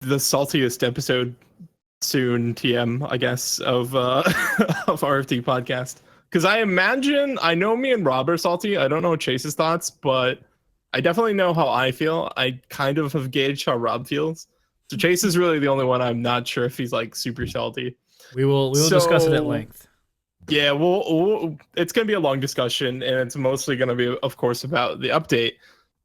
the saltiest episode soon, TM, I guess, of of RFT podcast. Because I know me and Rob are salty. I don't know Chase's thoughts, but I definitely know how I feel. I kind of have gauged how Rob feels. So Chase is really the only one I'm not sure if he's like super salty. We will discuss it at length. Yeah, it's going to be a long discussion, and it's mostly going to be, of course, about the update.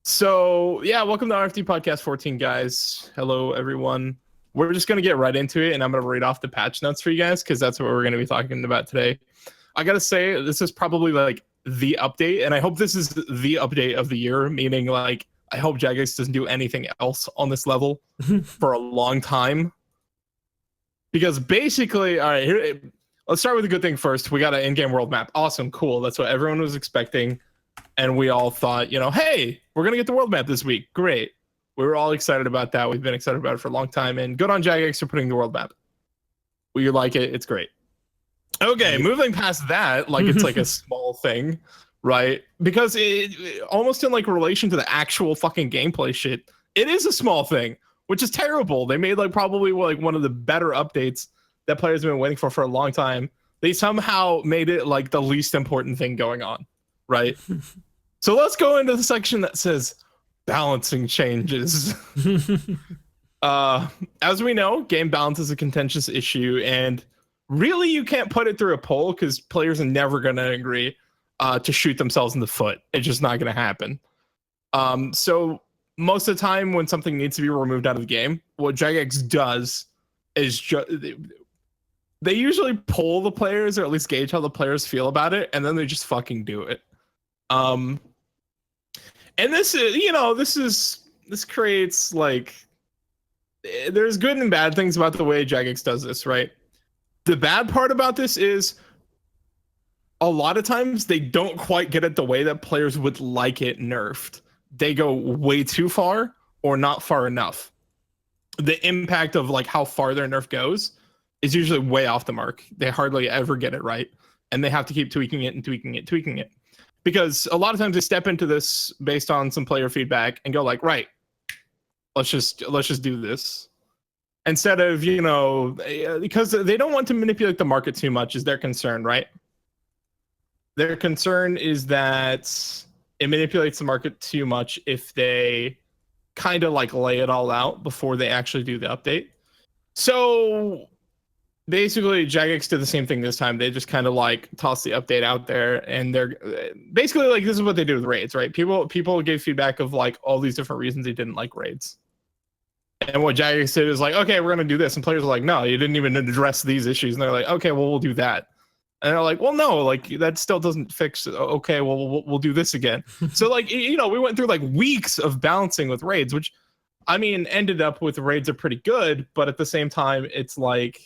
So, yeah, welcome to RFT Podcast 14, guys. Hello, everyone. We're just going to get right into it, and I'm going to read off the patch notes for you guys, because that's what we're going to be talking about today. I got to say, this is probably, like, the update, and I hope this is the update of the year, meaning, like, I hope Jagex doesn't do anything else on this level for a long time. Because basically, all right, here... Let's start with a good thing first. We got an in-game world map. Awesome, cool. That's what everyone was expecting. And we all thought, hey, we're going to get the world map this week. Great. We were all excited about that. We've been excited about it for a long time. And good on Jagex for putting the world map. We like it. It's great. Okay, moving past that, like it's like a small thing, right? Because it almost in like relation to the actual fucking gameplay shit, it is a small thing, which is terrible. They made like probably like one of the better updates that players have been waiting for a long time. They somehow made it like the least important thing going on, right? So let's go into the section that says balancing changes. As we know, game balance is a contentious issue, and really you can't put it through a poll because players are never going to agree to shoot themselves in the foot. It's just not going to happen. So most of the time when something needs to be removed out of the game, what Jagex does is they usually poll the players, or at least gauge how the players feel about it, and then they just fucking do it. And this is, this creates like, there's good and bad things about the way Jagex does this, right? The bad part about this is a lot of times they don't quite get it the way that players would like it nerfed. They go way too far or not far enough. The impact of like how far their nerf goes is usually way off the mark. They hardly ever get it right, and they have to keep tweaking it. Because a lot of times they step into this based on some player feedback and go like, right, let's just do this. Instead of, because they don't want to manipulate the market too much is their concern, right? Their concern is that it manipulates the market too much if they kind of like lay it all out before they actually do the update. So basically Jagex did the same thing this time. They just kind of like tossed the update out there, and they're basically like, this is what they do with raids, right? People gave feedback of like all these different reasons they didn't like raids. And what Jagex did is like, okay, we're going to do this. And players are like, no, you didn't even address these issues. And they're like, okay, well, we'll do that. And they're like, well, no, like that still doesn't fix it. Okay, well, we'll do this again. So like, we went through like weeks of balancing with raids, which I mean, ended up with raids are pretty good. But at the same time, it's like,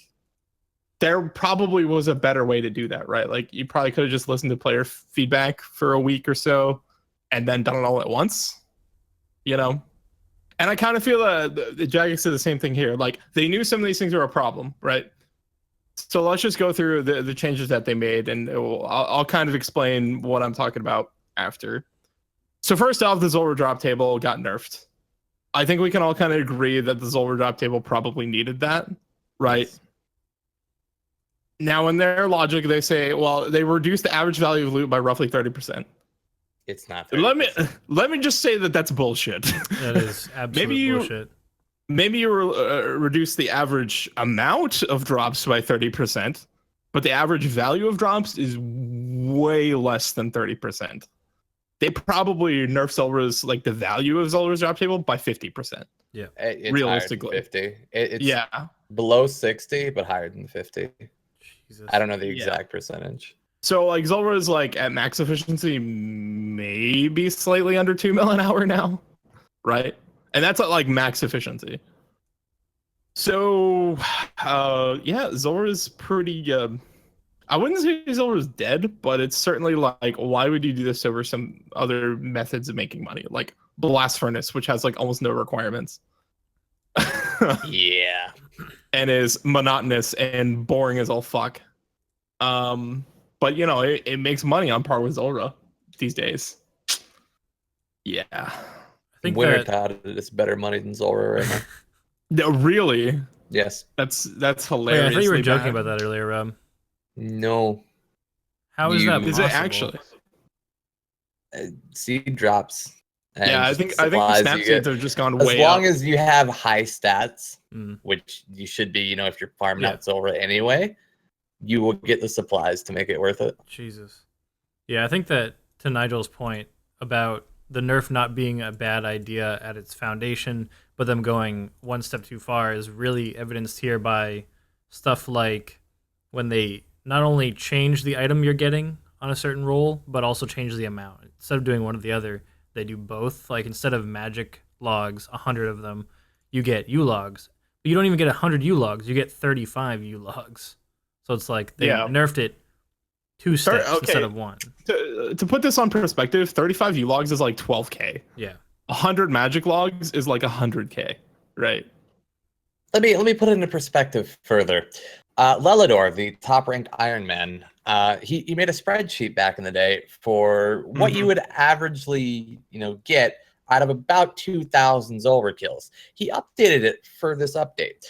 there probably was a better way to do that, right? Like you probably could have just listened to player feedback for a week or so and then done it all at once, And I kind of feel the Jagex did the same thing here. Like they knew some of these things were a problem, right? So let's just go through the changes that they made, and I'll kind of explain what I'm talking about after. So first off, the Zulrah drop table got nerfed. I think we can all kind of agree that the Zulrah drop table probably needed that, right? Yes. Now, in their logic, they say, well, they reduced the average value of loot by roughly 30%. It's not 30%. Let me just say that that's bullshit. That is absolute bullshit. Maybe you reduce the average amount of drops by 30%, but the average value of drops is way less than 30%. They probably nerf Zulrah's, like the value of Zulrah's drop table by 50%. Yeah, it's realistically, 50. It's below 60, but higher than 50. Jesus. I don't know the exact percentage. So like Zulrah is like at max efficiency, maybe slightly under 2 mil an hour now, right? And that's at like max efficiency. So Zulrah is pretty I wouldn't say Zulrah is dead, but it's certainly like, why would you do this over some other methods of making money, like Blast Furnace, which has like almost no requirements. Yeah. And is monotonous and boring as all fuck. But it makes money on par with Zulrah these days. Yeah. I think Wintertide is better money than Zulrah right now. No, really? Yes. That's Wait, hilarious. I thought you were joking about that earlier, Rob. No. How is that Is possible? it actually? Seed drops. And Yeah, I just think supplies snap you get. seeds have just gone As way long up. as you have high stats, Mm. which you should be, if you're farming Yeah. out silver anyway, you will get the supplies to make it worth it. Jesus. Yeah, I think that to Nigel's point about the nerf not being a bad idea at its foundation, but them going one step too far is really evidenced here by stuff like when they not only change the item you're getting on a certain roll, but also change the amount. Instead of doing one or the other, they do both. Like instead of magic logs, 100 of them, you get U logs. But you don't even get 100 U logs, you get 35 U logs. So it's like they nerfed it 2 steps instead of 1. To put this on perspective, 35 U logs is like 12k. Yeah. 100 magic logs is like 100k, right? Let me put it into perspective further. Lelador, the top-ranked Iron Man, he made a spreadsheet back in the day for what you would averagely, get out of about 2,000 overkills. He updated it for this update.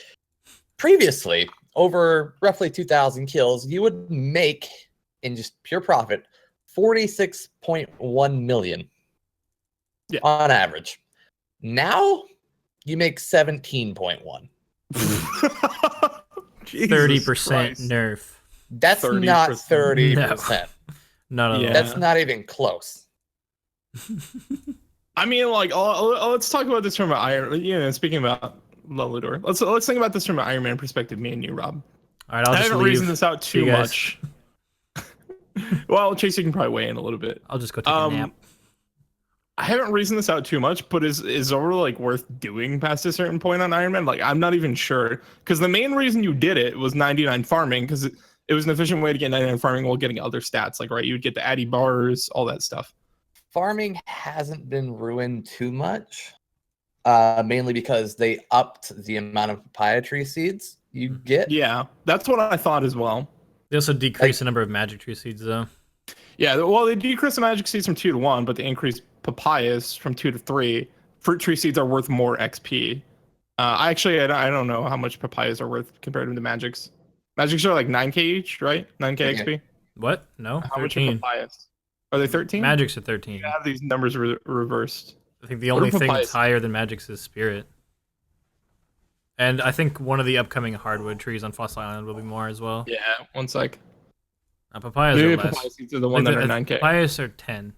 Previously, over roughly 2,000 kills, you would make, in just pure profit, 46.1 million on average. Now, you make 17.1. 30% nerf. That's 30%. Not 30%. No. That's not even close. I mean, like, let's talk about this from an Iron. Speaking about Lelador, let's think about this from an Iron Man perspective. Me and you, Rob. All right, I haven't reasoned this out too much. Well, Chase, you can probably weigh in a little bit. I'll just go take a nap. I haven't reasoned this out too much, but is Zora like worth doing past a certain point on Iron Man? Like, I'm not even sure, because the main reason you did it was 99 farming, because it was an efficient way to get 99 farming while getting other stats. Like, right, you'd get the Addy bars, all that stuff. Farming hasn't been ruined too much, mainly because they upped the amount of papaya tree seeds you get. Yeah, that's what I thought as well. They also decreased the number of magic tree seeds, though. Yeah, well, they decreased the magic seeds from 2 to 1, but they increased papayas from 2 to 3. Fruit tree seeds are worth more XP. I don't know how much papayas are worth compared to the magics. Magics are like 9k each, right? 9k XP. What? No, how 13. Much are papayas? Are they 13? Magics are 13. You have these numbers reversed. I think the only thing that's higher than magics is spirit. And I think one of the upcoming hardwood trees on Fossil Island will be more as well. Yeah, one sec. Papayas are less. Papaya seeds are the one that are 9k. Papayas are 10,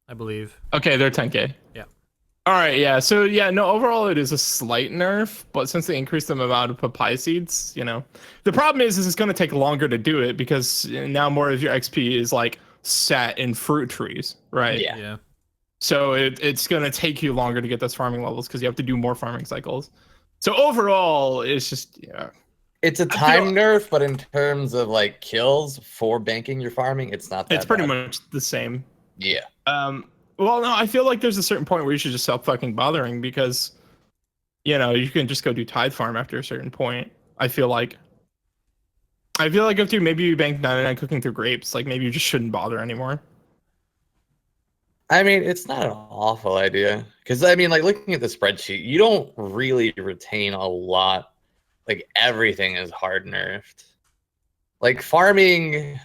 I believe. Okay, they're 10k. Yeah. All right, yeah. So yeah, no. Overall, it is a slight nerf, but since they increased the amount of papaya seeds, the problem is it's going to take longer to do it because now more of your XP is like sat in fruit trees, right? Yeah. So it's going to take you longer to get those farming levels because you have to do more farming cycles. So overall, it's just It's a time nerf, but in terms of like kills for banking your farming, it's not that It's pretty bad. much the same. Yeah. Well, no, I feel like there's a certain point where you should just stop fucking bothering because, you can just go do tithe farm after a certain point. I feel like if maybe you bank 99 cooking through grapes, like maybe you just shouldn't bother anymore. I mean, it's not an awful idea because I mean, like looking at the spreadsheet, you don't really retain a lot. Like everything is hard nerfed. Like farming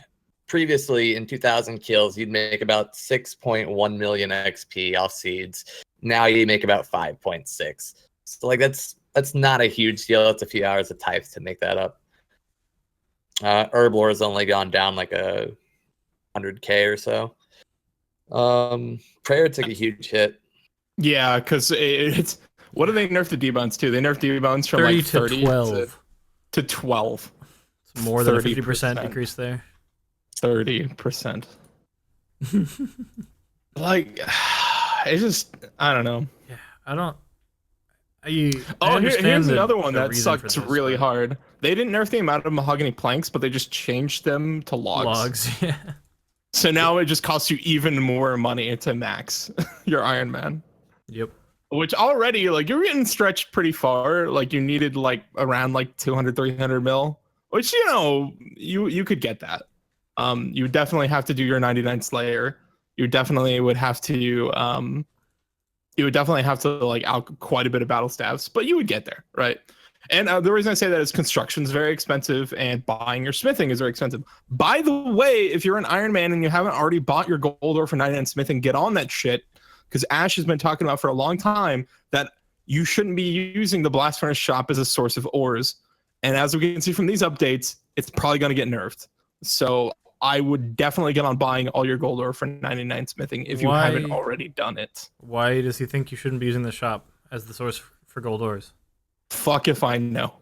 previously in 2,000 kills, you'd make about 6.1 million XP off seeds. Now you make about 5.6. So like that's not a huge deal. That's a few hours of tithe to make that up. Herblore has only gone down like 100k or so. Prayer took a huge hit. Yeah, because it's what do they nerf the debones to? They nerf debones from 30 like 30 to 12. To 12. It's more than a 50% decrease there. 30%. Like, it's just, I don't know. Yeah, I don't. Here's another one that sucks really hard. They didn't nerf the amount of mahogany planks, but they just changed them to logs. Logs, yeah. So now it just costs you even more money to max your Iron Man. Yep. Which already, like, you're getting stretched pretty far. Like, you needed, like, around, like, 200, 300 mil. Which, you could get that. You would definitely have to do your 99 Slayer. You definitely would have to, like, out quite a bit of battle staffs. But you would get there, right? And the reason I say that is construction is very expensive and buying your smithing is very expensive. By the way, if you're an Iron Man and you haven't already bought your gold ore for 99 smithing, get on that shit, because Ash has been talking about for a long time that you shouldn't be using the blast furnace shop as a source of ores. And as we can see from these updates, it's probably going to get nerfed. So I would definitely get on buying all your gold ore for 99 smithing if you haven't already done it. Why does he think you shouldn't be using the shop as the source for gold ores? Fuck if I know.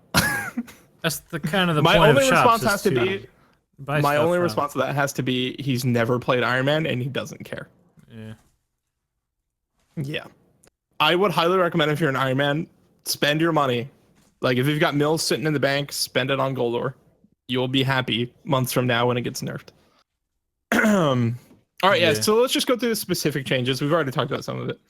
That's the kind of the my point only of shops. Response has to be my only response to that has to be he's never played Iron Man and he doesn't care. Yeah. I would highly recommend if you're an Iron Man, spend your money. Like if you've got mills sitting in the bank, spend it on gold ore. You'll be happy months from now when it gets nerfed. All right, yeah. So let's just go through the specific changes. We've already talked about some of it.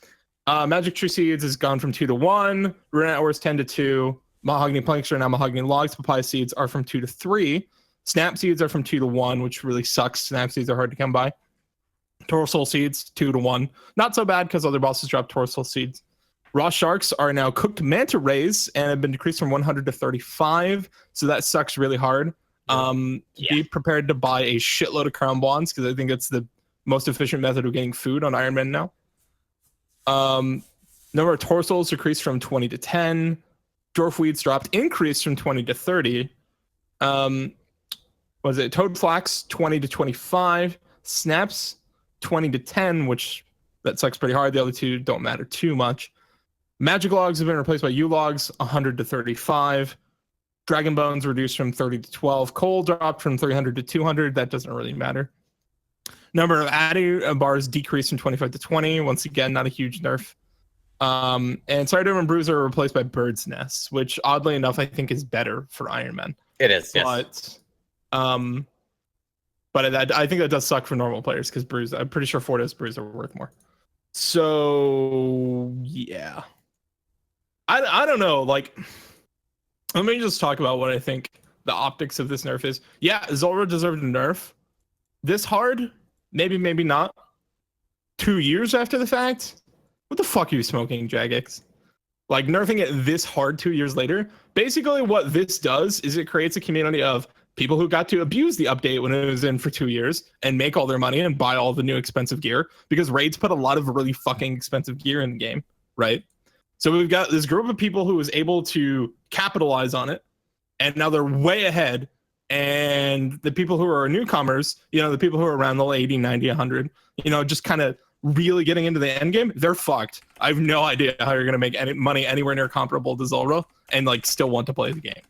Magic Tree Seeds has gone from 2 to 1. Runette Ores 10 to 2. Mahogany Planks are now Mahogany Logs. Papaya Seeds are from 2 to 3. Snap Seeds are from 2 to 1, which really sucks. Snap Seeds are hard to come by. Torsol Seeds 2 to 1. Not so bad because other bosses dropped Torsol Seeds. Raw Sharks are now Cooked Manta Rays and have been decreased from 100 to 35. So that sucks really hard. Be prepared to buy a shitload of crown bonds because I think it's the most efficient method of getting food on Iron Man now. Number of Torsols decreased from 20 to 10. Dwarf Weeds increased from 20 to 30. Was it Toad Flax 20 to 25? Snaps 20 to 10, which that sucks pretty hard. The other two don't matter too much. Magic Logs have been replaced by U-Logs 100 to 35. Dragon Bones reduced from 30 to 12. Coal dropped from 300 to 200. That doesn't really matter. Number of Addy bars decreased from 25 to 20. Once again, not a huge nerf. And Stardom and Bruiser are replaced by Bird's Nest, which oddly enough I think is better for Iron Man. It is, yes. But I think that does suck for normal players because Bruiser, I'm pretty sure Fortis Bruiser are worth more. So yeah. I don't know, like let me just talk about what I think the optics of this nerf is. Yeah, Zulrah deserved a nerf. This hard? Maybe, maybe not. 2 years after the fact? What the fuck are you smoking, Jagex? Like, nerfing it this hard 2 years later? Basically, what this does is it creates a community of people who got to abuse the update when it was in for 2 years and make all their money and buy all the new expensive gear because raids put a lot of really fucking expensive gear in the game, right? So we've got this group of people who was able to capitalize on it, and now they're way ahead. And the people who are newcomers, you know, the people who are around the 80, 90, 100, you know, just kind of really getting into the end game, they're fucked. I have no idea how you're going to make any money anywhere near comparable to Zulrah and like still want to play the game.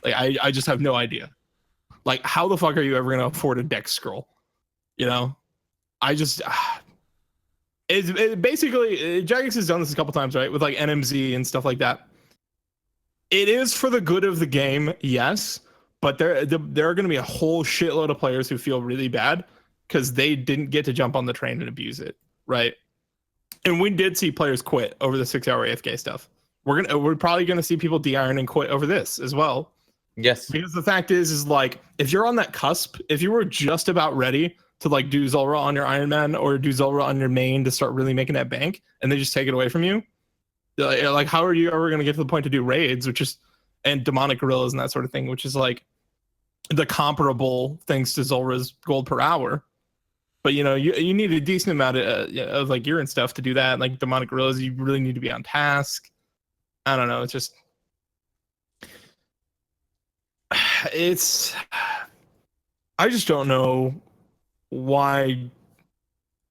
Like, I just have no idea. Like, how the fuck are you ever going to afford a deck scroll? You know, I just... It basically, Jagex has done this a couple times, right? With like NMZ and stuff like that. It is for the good of the game, yes. But there are going to be a whole shitload of players who feel really bad because they didn't get to jump on the train and abuse it, right? And we did see players quit over the 6-hour AFK stuff. We're probably gonna see people de-iron and quit over this as well. Yes. Because the fact is like if you're on that cusp, if you were just about ready to like do Zulrah on your Iron Man or do Zulrah on your main to start really making that bank, and they just take it away from you, like how are you ever gonna get to the point to do raids, which is and demonic gorillas and that sort of thing, which is like the comparable things to Zulrah's gold per hour. But you know, you need a decent amount of like gear and stuff to do that. Like demonic gorillas, you really need to be on task. I don't know. It's just, I just don't know why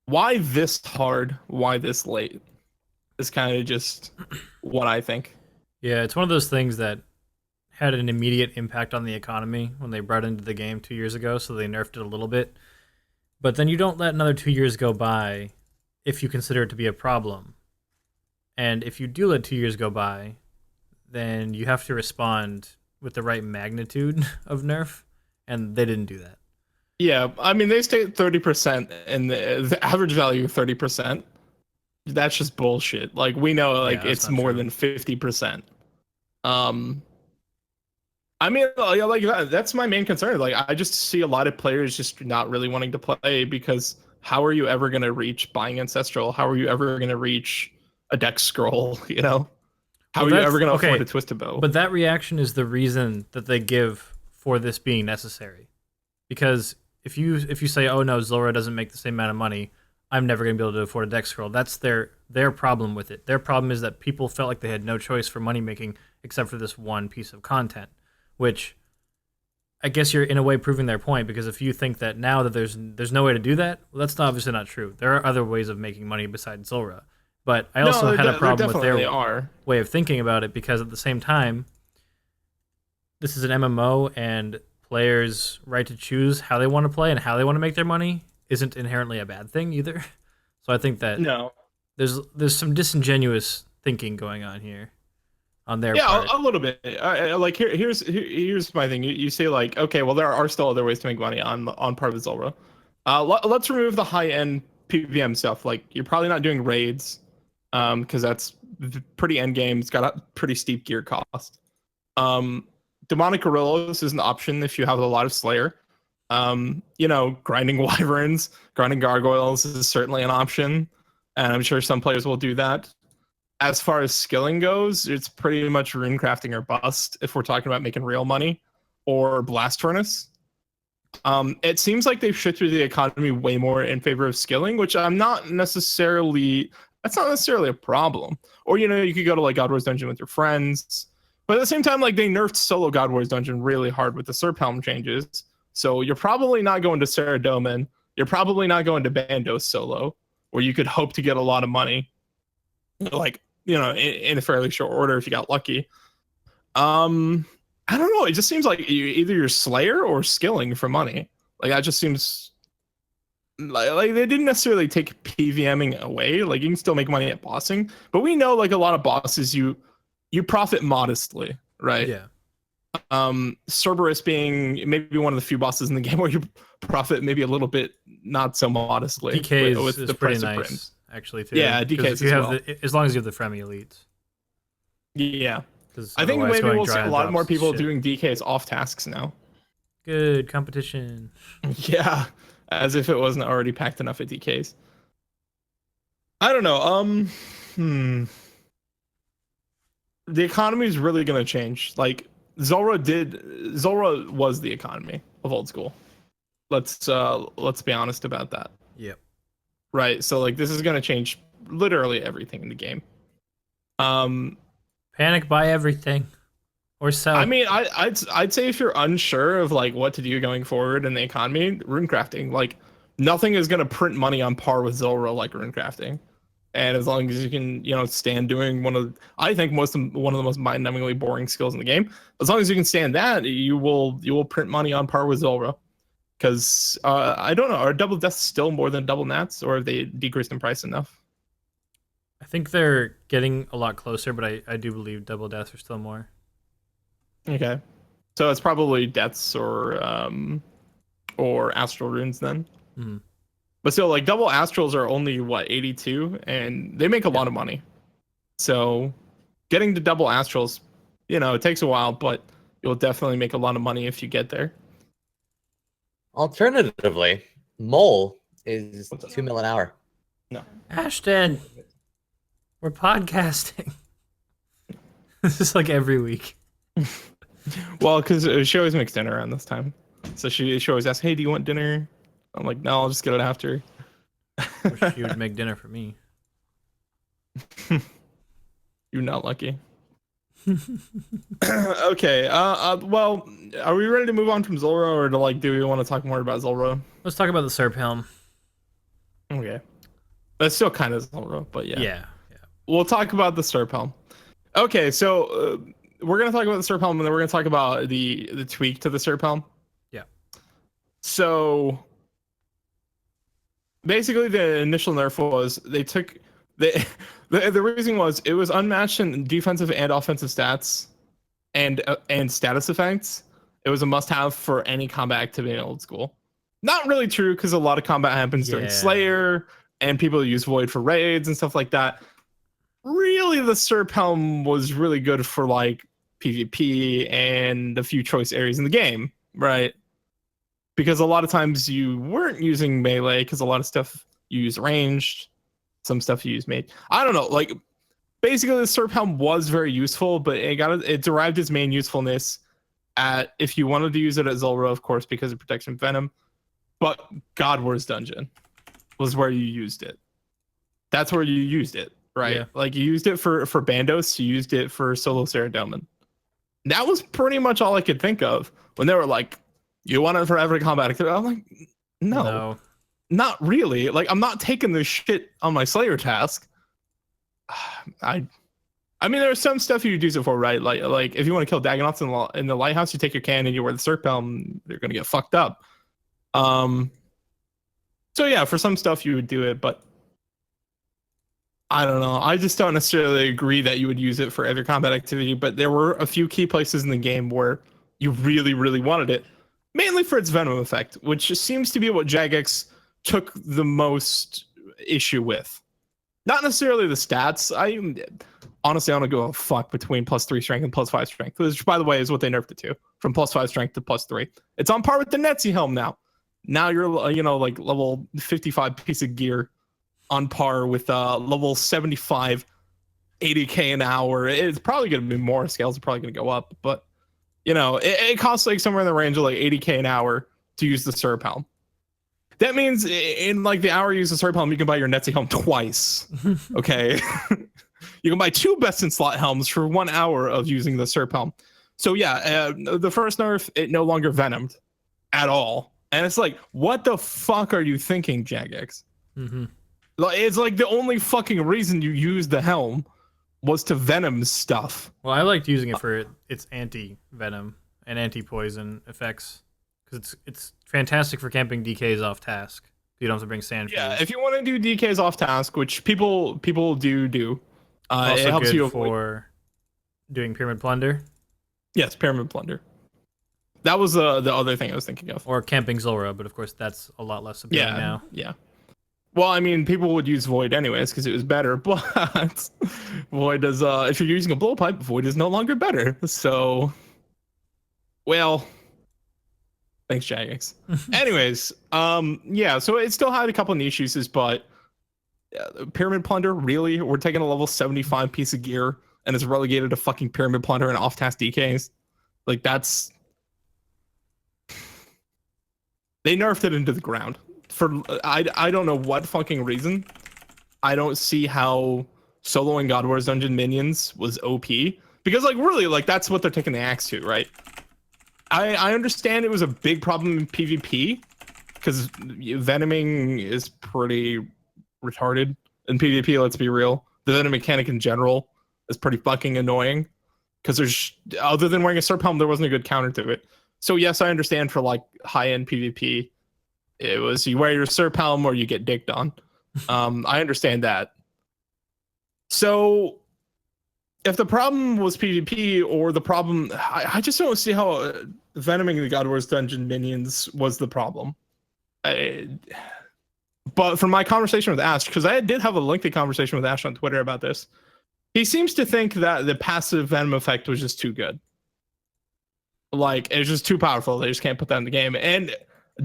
this hard, why this late. It's kind of just what I think. Yeah, it's one of those things that had an immediate impact on the economy when they brought it into the game 2 years ago, so they nerfed it a little bit. But then you don't let another 2 years go by if you consider it to be a problem. And if you do let 2 years go by, then you have to respond with the right magnitude of nerf, and they didn't do that. Yeah, I mean, they state 30%, and the average value of 30%. That's just bullshit. Like, we know, like, it's more than 50%. I mean, like that's my main concern. Like, I just see a lot of players just not really wanting to play because how are you ever going to reach buying Ancestral? How are you ever going to reach a deck scroll, you know? How are you ever going to afford a twisted bow? But that reaction is the reason that they give for this being necessary. Because if you say, oh no, Zora doesn't make the same amount of money, I'm never going to be able to afford a deck scroll. That's their problem with it. Their problem is that people felt like they had no choice for money making except for this one piece of content, which I guess you're in a way proving their point, because if you think that now that there's no way to do that, well, that's obviously not true. There are other ways of making money besides Zora. But I also had a problem with their way of thinking about it, because at the same time, this is an MMO and players' right to choose how they want to play and how they want to make their money isn't inherently a bad thing either. So I think that there's some disingenuous thinking going on here on their part. Yeah, a little bit. Like here's my thing. You say like, okay, well there are still other ways to make money on part of Zora. Let's remove the high end PVM stuff. Like you're probably not doing raids, because that's pretty end game. It's got a pretty steep gear cost. Demonic Gorillas is an option if you have a lot of Slayer. Grinding wyverns, grinding gargoyles is certainly an option, and I'm sure some players will do that. As far as skilling goes, it's pretty much rune crafting or bust if we're talking about making real money, or blast furnace. It seems like they've shifted the economy way more in favor of skilling, which that's not necessarily a problem. Or you could go to like God Wars Dungeon with your friends, but at the same time, like they nerfed solo God Wars Dungeon really hard with the Serp Helm changes. So you're probably not going to Saradomin. You're probably not going to Bandos solo, where you could hope to get a lot of money, like in a fairly short order if you got lucky. I don't know. It just seems like either you're Slayer or skilling for money. Like that just seems like they didn't necessarily take PVMing away. Like you can still make money at bossing, but we know like a lot of bosses you profit modestly, right? Yeah. Cerberus being maybe one of the few bosses in the game where you profit maybe a little bit not so modestly. DK is the pretty nice, actually, too. Yeah, DK if you have as long as you have the Fremi elites. Yeah. I think maybe we'll see a lot more people doing DKs off tasks now. Good competition. Yeah, as if it wasn't already packed enough at DKs. I don't know. The economy is really going to change. Like Zora was the economy of old school. Let's be honest about that. Yep. Right. So like this is going to change literally everything in the game. Panic buy everything or sell. I mean, I'd say if you're unsure of like what to do going forward in the economy, rune crafting, like nothing is going to print money on par with Zora like rune crafting. And as long as you can, stand doing one of the most mind-numbingly boring skills in the game, as long as you can stand that, you will print money on par with Zora. Because I don't know, are double deaths still more than double nats, or have they decreased in price enough? I think they're getting a lot closer, but I do believe double deaths are still more. Okay, so it's probably deaths or astral runes then. Mm-hmm. But still, like double astrals are only 82, and they make a lot of money. So getting to double astrals, it takes a while, but you'll definitely make a lot of money if you get there. Alternatively, Mole is 2 mil an hour. No, Ashton, we're podcasting. This is like every week. Well, because she always makes dinner around this time, so she always asks, "Hey, do you want dinner?" I'm like, no, I'll just get it after. Wish she would make dinner for me. You're not lucky. Okay. Well, are we ready to move on from Zora, or do we want to talk more about Zora? Let's talk about the Serp Helm. Okay. That's still kind of Zora, but yeah. Yeah. We'll talk about the Serp Helm. Okay, so we're gonna talk about the Serp Helm, and then we're gonna talk about the tweak to the Serp Helm. Yeah. So basically, the initial nerf was the reason was it was unmatched in defensive and offensive stats and status effects. It was a must-have for any combat activity in old school. Not really true, because a lot of combat happens during Slayer, and people use Void for raids and stuff like that. Really, the Serp Helm was really good for like PvP and a few choice areas in the game, right? Because a lot of times you weren't using melee, because a lot of stuff you use ranged, some stuff you use mage. I don't know, like basically the Serp Helm was very useful, but it derived its main usefulness at if you wanted to use it at Zulrah, of course, because of protection venom. But God Wars Dungeon was where you used it. That's where you used it, right? Yeah. Like you used it for Bandos, you used it for Solo Saradomin. That was pretty much all I could think of when they were like, "You want it for every combat activity?" I'm like, no, not really. Like I'm not taking this shit on my Slayer task. I mean, there's some stuff you'd use it for, right? Like if you want to kill Dagonauts in the lighthouse, you take your cannon and you wear the Serp Helm, you're gonna get fucked up. So yeah, for some stuff you would do it, but I don't know. I just don't necessarily agree that you would use it for every combat activity, but there were a few key places in the game where you really, really wanted it, mainly for its venom effect, which seems to be what Jagex took the most issue with. Not necessarily the stats. Honestly, I don't go a fuck between +3 strength and +5 strength, which, by the way, is what they nerfed it to, from +5 strength to +3. It's on par with the Netzi helm now. Now you're, like level 55 piece of gear on par with level 75, 80k an hour. It's probably going to be more. Scales are probably going to go up, but it costs like somewhere in the range of like 80k an hour to use the Serp Helm. That means in like the hour you use the Serp Helm, you can buy your Netzi helm twice. Okay. You can buy 2 best in slot helms for 1 hour of using the Serp Helm. So yeah, the first nerf, it no longer venomed at all. And it's like, what the fuck are you thinking, Jagex? Mm-hmm. It's like the only fucking reason you used the helm was to venom stuff. Well, I liked using it for its anti-venom and anti-poison effects because it's fantastic for camping DKs off task. You don't have to bring sand. Yeah, if you want to do DKs off task, which people do. Also it helps good you for doing pyramid plunder. Yes, pyramid plunder. That was the other thing I was thinking of. Or camping Zulrah, but of course that's a lot less appealing now. Yeah. Well, I mean, people would use Void anyways because it was better, but Void is if you're using a blowpipe, Void is no longer better. So, well, thanks, Jagex. Anyways, yeah, so it still had a couple niche uses, but Pyramid Plunder, really? We're taking a level 75 piece of gear and it's relegated to fucking Pyramid Plunder and off-task DKs? Like, that's... They nerfed it into the ground. I don't know what fucking reason. I don't see how soloing God Wars Dungeon minions was OP. Because, like, really, like, that's what they're taking the axe to, right? I understand it was a big problem in PvP, because venoming is pretty retarded in PvP, let's be real. The venom mechanic in general is pretty fucking annoying, because there's, other than wearing a Serp Helm, there wasn't a good counter to it. So yes, I understand for like high-end PvP, it was you wear your Serp Helm or you get dicked on. I understand that. So if the problem was PvP, or the problem, I just don't see how venoming the God Wars Dungeon minions was the problem. But from my conversation with Ash, because I did have a lengthy conversation with Ash on Twitter about this, he seems to think that the passive venom effect was just too good. Like, it's just too powerful. They just can't put that in the game. And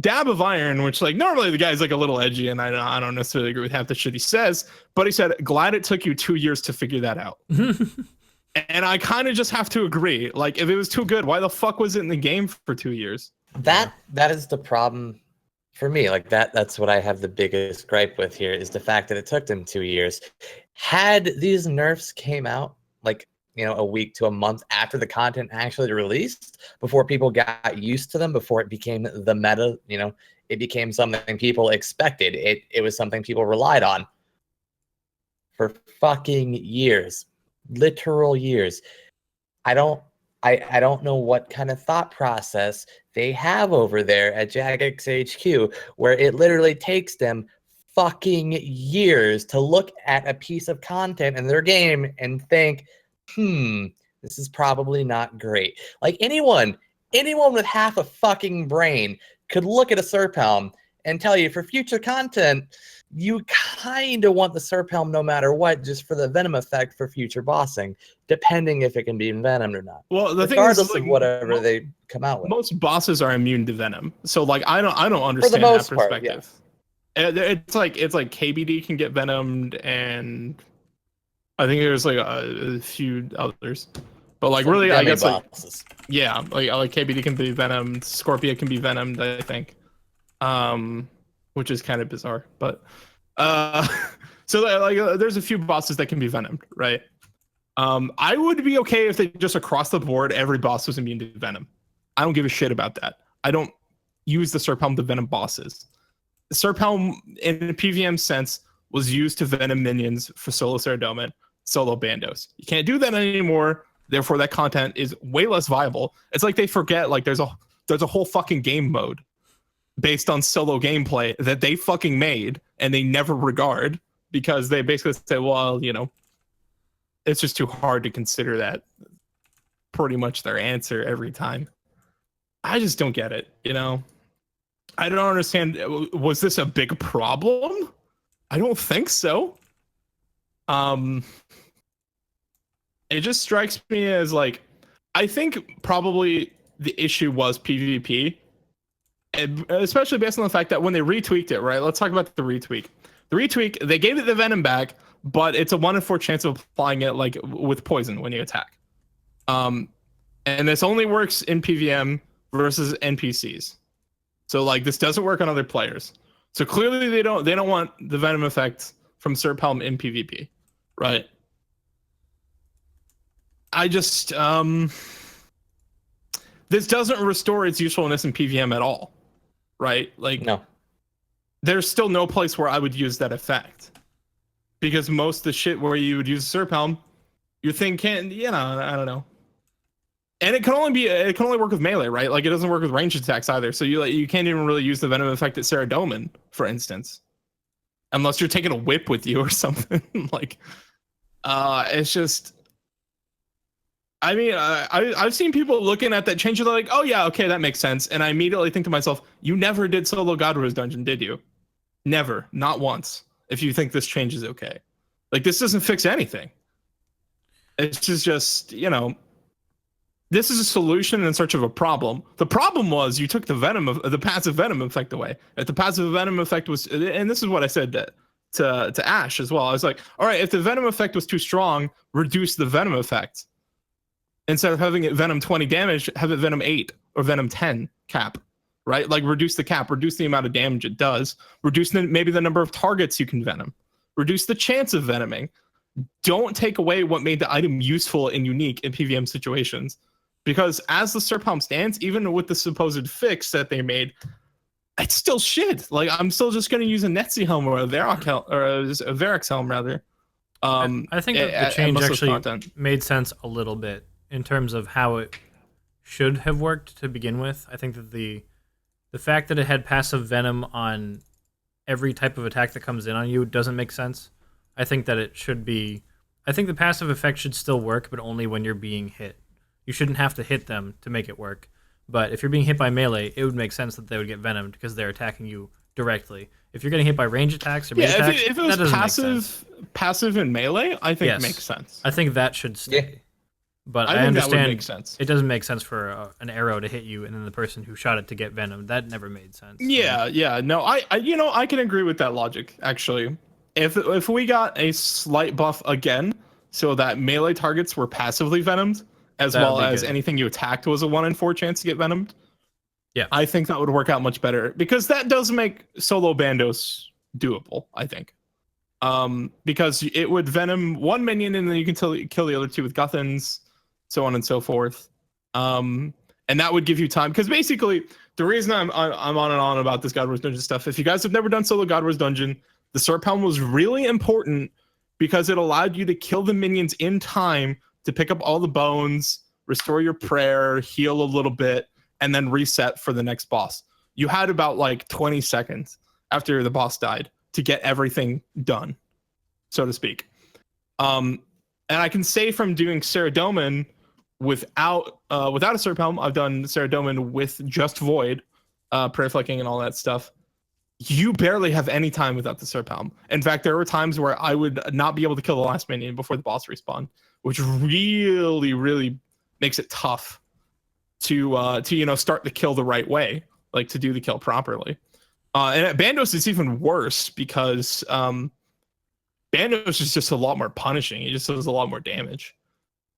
Dab of Iron, which, like, normally the guy's like a little edgy, and I don't necessarily agree with half the shit he says, but he said, glad it took you 2 years to figure that out. And I kind of just have to agree. Like, if it was too good, why the fuck was it in the game for 2 years? That is the problem for me. Like, that's what I have the biggest gripe with here, is the fact that it took them 2 years. Had these nerfs came out, like, a week to a month after the content actually released, before people got used to them, before it became the meta, it became something people expected. It was something people relied on for fucking years, literal years. I don't know what kind of thought process they have over there at Jagex HQ, where it literally takes them fucking years to look at a piece of content in their game and think, this is probably not great. Like, anyone with half a fucking brain could look at a Serp Helm and tell you, for future content, you kind of want the Serp Helm no matter what, just for the venom effect for future bossing, depending if it can be venomed or not. Well, the regardless thing is, like, of whatever they come out with. Most bosses are immune to venom, so like I don't understand that perspective. Part, yeah. It's like KBD can get venomed, and I think there's like a few others, but like Some really, I guess like demi-bosses. yeah, like KBD can be venomed, Scorpia can be venomed, I think, which is kind of bizarre, but so there's a few bosses that can be venomed, right? I would be okay if they just across the board every boss was immune to venom. I don't give a shit about that. I don't use the Serp Helm to venom bosses. The Serp Helm in a PVM sense was used to venom minions for solo Saradomin, solo Bandos. You can't do that anymore. Therefore, that content is way less viable. It's like they forget like there's a whole fucking game mode based on solo gameplay that they fucking made and they never regard because they basically say, well, you know, it's just too hard to consider that pretty much their answer every time. I just don't get it, you know? I don't understand. Was this a big problem? I don't think so. It just strikes me as like, I think probably the issue was PvP, especially based on the fact that when they retweaked it, right? Let's talk about the retweak. The retweak, they gave it the venom back, but it's a 1 in 4 chance of applying it like with poison when you attack. And this only works in PVM versus NPCs. So like this doesn't work on other players. So clearly they don't want the venom effect from Serp Helm in PvP, right? I just this doesn't restore its usefulness in PVM at all, right? Like No. There's still no place where I would use that effect. Because most of the shit where you would use Serp Helm, your thing can't, you know, I don't know. And it can only work with melee, right? Like it doesn't work with ranged attacks either. So you can't even really use the venom effect at Saradomin, for instance. Unless you're taking a whip with you or something. Like it's just, I mean, I've seen people looking at that change and they're like, oh yeah, okay, that makes sense. And I immediately think to myself, you never did solo God Wars Dungeon, did you? Never, not once. If you think this change is okay. Like this doesn't fix anything. It's just, you know, this is a solution in search of a problem. The problem was you took the passive venom effect away. If the passive venom effect was, and this is what I said to Ash as well. I was like, all right, if the venom effect was too strong, reduce the venom effect. Instead of having it venom 20 damage, have it venom 8 or venom 10 cap, right? Like reduce the cap, reduce the amount of damage it does, reduce maybe the number of targets you can venom, reduce the chance of venoming. Don't take away what made the item useful and unique in PVM situations. Because as the Serp Helm stands, even with the supposed fix that they made, it's still shit. Like I'm still just going to use a Netzi helm or a Varix helm rather. I think that the change actually made sense a little bit in terms of how it should have worked to begin with. I think that the fact that it had passive venom on every type of attack that comes in on you doesn't make sense. I think that it should be. I think the passive effect should still work, but only when you're being hit. You shouldn't have to hit them to make it work. But if you're being hit by melee, it would make sense that they would get venomed because they're attacking you directly. If you're getting hit by range attacks or melee attacks, if it was passive in melee, I think it makes sense. I think that should stay. Yeah. But I understand that would make sense. It doesn't make sense for an arrow to hit you and then the person who shot it to get venomed. That never made sense. Yeah. No, I can agree with that logic actually. If we got a slight buff again, so that melee targets were passively venomed, as well as anything you attacked was a 1 in 4 chance to get venomed. Yeah, I think that would work out much better because that does make solo Bandos doable, I think. Because it would venom one minion and then you can kill the other two with Guthans, so on and so forth. And that would give you time because basically the reason I'm on and on about this God Wars Dungeon stuff, if you guys have never done solo God Wars Dungeon, the Serp Helm was really important because it allowed you to kill the minions in time to pick up all the bones, restore your prayer, heal a little bit, and then reset for the next boss. You had about like 20 seconds after the boss died to get everything done, so to speak. And I can say from doing Saradomin without a Serp Helm, I've done Saradomin with just Void, prayer flicking and all that stuff. You barely have any time without the Serp Helm. In fact, there were times where I would not be able to kill the last minion before the boss respawned, which really, really makes it tough to start the kill the right way, like to do the kill properly. And at Bandos, it's even worse because Bandos is just a lot more punishing. It just does a lot more damage.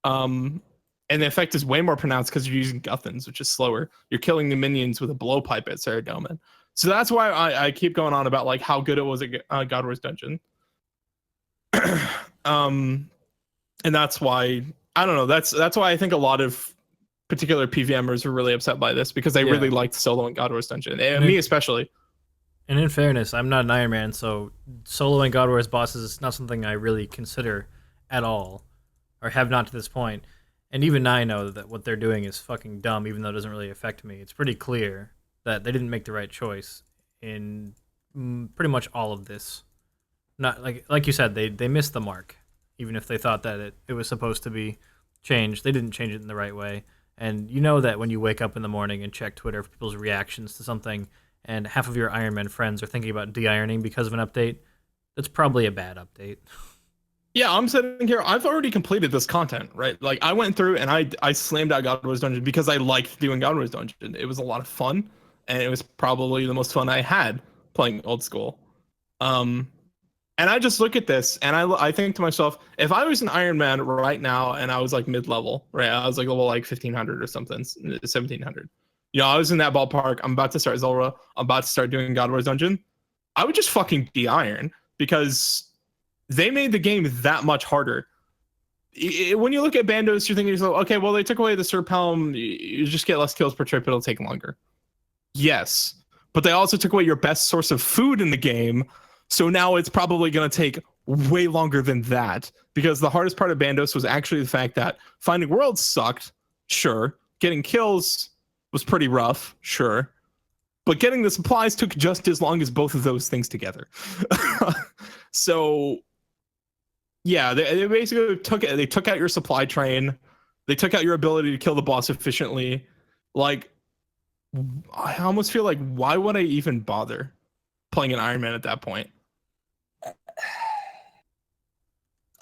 And the effect is way more pronounced because you're using Guthans, which is slower. You're killing the minions with a blowpipe at Saradomin. So that's why I keep going on about like how good it was at God Wars Dungeon. And that's why I don't know. That's why I think a lot of particular PVMers are really upset by this because they really liked solo in God Wars Dungeon, and me especially. And in fairness, I'm not an Iron Man, so soloing God Wars bosses is not something I really consider at all, or have not to this point. And even I know that what they're doing is fucking dumb, even though it doesn't really affect me. It's pretty clear that they didn't make the right choice in pretty much all of this. Not like you said, they missed the mark. Even if they thought that it was supposed to be changed, they didn't change it in the right way. And you know that when you wake up in the morning and check Twitter for people's reactions to something, and half of your Iron Man friends are thinking about de-ironing because of an update, that's probably a bad update. Yeah, I'm sitting here. I've already completed this content, right? Like, I went through and I slammed out God Wars Dungeon because I liked doing God Wars Dungeon. It was a lot of fun, and it was probably the most fun I had playing old school. And I just look at this and I think to myself, if I was an Iron Man right now and I was like mid-level, right? I was like level like 1500 or something, 1700. You know, I was in that ballpark. I'm about to start Zulrah. I'm about to start doing God Wars Dungeon. I would just fucking de-iron because they made the game that much harder. When you look at Bandos, you're thinking, okay, well, they took away the Serp Helm. You just get less kills per trip. It'll take longer. Yes, but they also took away your best source of food in the game. So now it's probably going to take way longer than that, because the hardest part of Bandos was actually the fact that finding worlds sucked. Sure. Getting kills was pretty rough. Sure. But getting the supplies took just as long as both of those things together. So yeah, they basically took out your supply train. They took out your ability to kill the boss efficiently. Like, I almost feel like, why would I even bother playing an Iron Man at that point?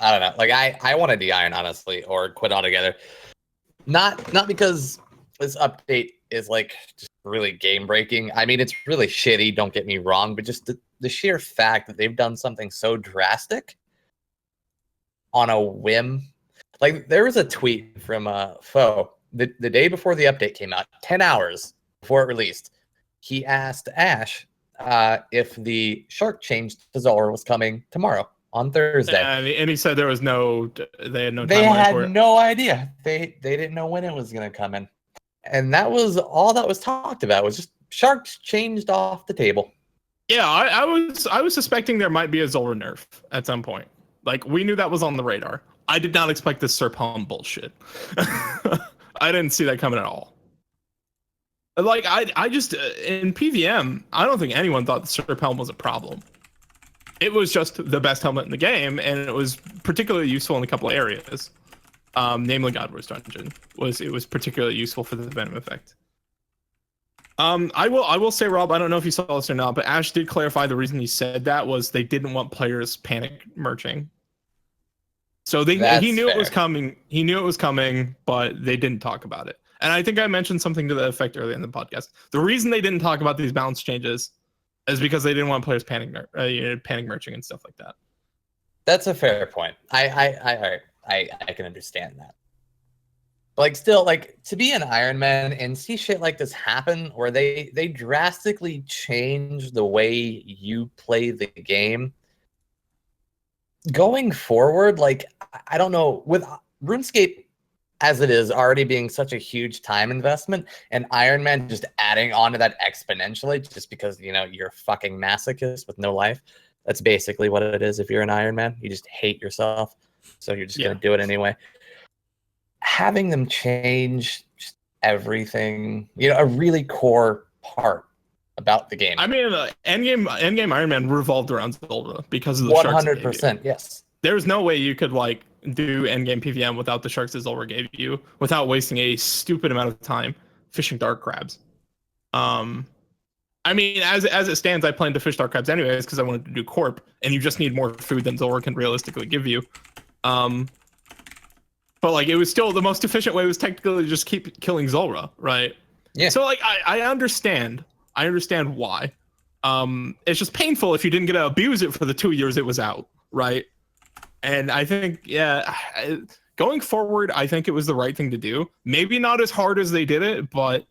I don't know. Like, I want to de-iron, honestly, or quit altogether. Not because this update is like just really game breaking. I mean, it's really shitty, don't get me wrong, but just the sheer fact that they've done something so drastic on a whim. Like, there was a tweet from Foe the day before the update came out, 10 hours before it released. He asked Ash if the shark change to Zulrah was coming tomorrow on Thursday. And he said they had no timeline. They had no idea. They didn't know when it was going to come in. And that was all that was talked about, was just sharks changed off the table. Yeah, I was suspecting there might be a Zulrah nerf at some point. Like, we knew that was on the radar. I did not expect this Serp Helm bullshit. I didn't see that coming at all. Like, I just, in PVM, I don't think anyone thought the Serp Helm was a problem. It was just the best helmet in the game, and it was particularly useful in a couple of areas. Namely, God Wars Dungeon was particularly useful for the Venom effect. I will say, Rob, I don't know if you saw this or not, but Ash did clarify the reason he said that was they didn't want players panic merching. So he knew it was coming. He knew it was coming, but they didn't talk about it. And I think I mentioned something to that effect earlier in the podcast. The reason they didn't talk about these balance changes is because they didn't want players panic merching and stuff like that. That's a fair point. I can understand that. But like, still, like, to be an Iron Man and see shit like this happen, where they drastically change the way you play the game going forward. Like, I don't know, with RuneScape as it is already being such a huge time investment, and Iron Man just adding on to that exponentially just because, you know, you're a fucking masochist with no life. That's basically what it is if you're an Iron Man. You just hate yourself, so you're just going to do it anyway. Having them change just everything, you know, a really core part about the game. I mean, endgame Iron Man revolved around Zulrah because of the 100%, yes. There's no way you could, like, do endgame PVM without the sharks that Zulrah gave you, without wasting a stupid amount of time fishing dark crabs. I mean, as it stands, I plan to fish dark crabs anyways because I wanted to do Corp, and you just need more food than Zulrah can realistically give you. But, like, it was still the most efficient way was technically to just keep killing Zulrah, right? Yeah. So, like, I understand. I understand why. It's just painful if you didn't get to abuse it for the 2 years it was out, right? And I think, going forward, I think it was the right thing to do. Maybe not as hard as they did it, but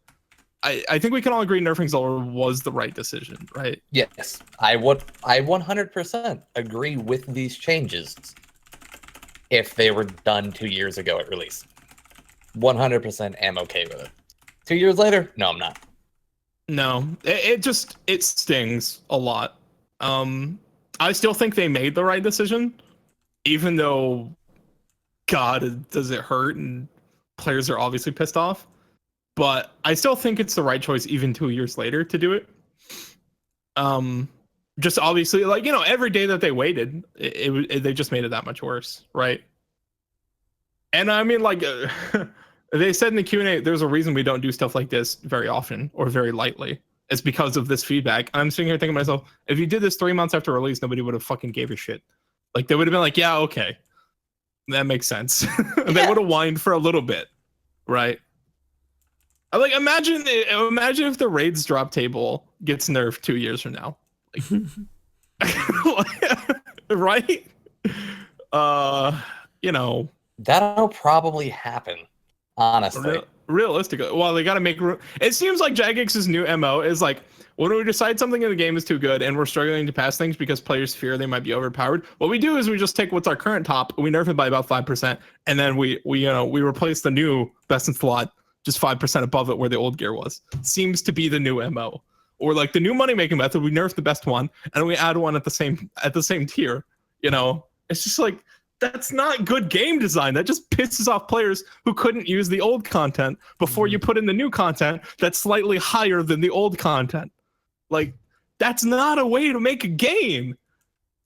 I think we can all agree nerfing Zola was the right decision, right? Yes, I 100% agree with these changes if they were done 2 years ago at release. 100% am okay with it. 2 years later, no, I'm not. No, it stings a lot. I still think they made the right decision, even though, God, does it hurt, and players are obviously pissed off. But I still think it's the right choice, even 2 years later, to do it. Just obviously, like, you know, every day that they waited, they just made it that much worse, right? And I mean, like, they said in the Q&A, there's a reason we don't do stuff like this very often or very lightly. It's because of this feedback. I'm sitting here thinking to myself, if you did this 3 months after release, nobody would have fucking gave a shit. Like, they would have been like, yeah, okay, that makes sense. They would have whined for a little bit, right? Like, imagine if the raids drop table gets nerfed 2 years from now, like, right? You know, that'll probably happen, honestly. Realistically, well, they got to make room. It seems like Jagex's new MO is like, when we decide something in the game is too good and we're struggling to pass things because players fear they might be overpowered, what we do is we just take what's our current top, we nerf it by about 5%, and then we replace the new best in slot just 5% above it where the old gear was. Seems to be the new MO. Or like the new money making method, we nerf the best one and we add one at the same tier. You know, it's just like, that's not good game design. That just pisses off players who couldn't use the old content before you put in the new content that's slightly higher than the old content. Like, that's not a way to make a game.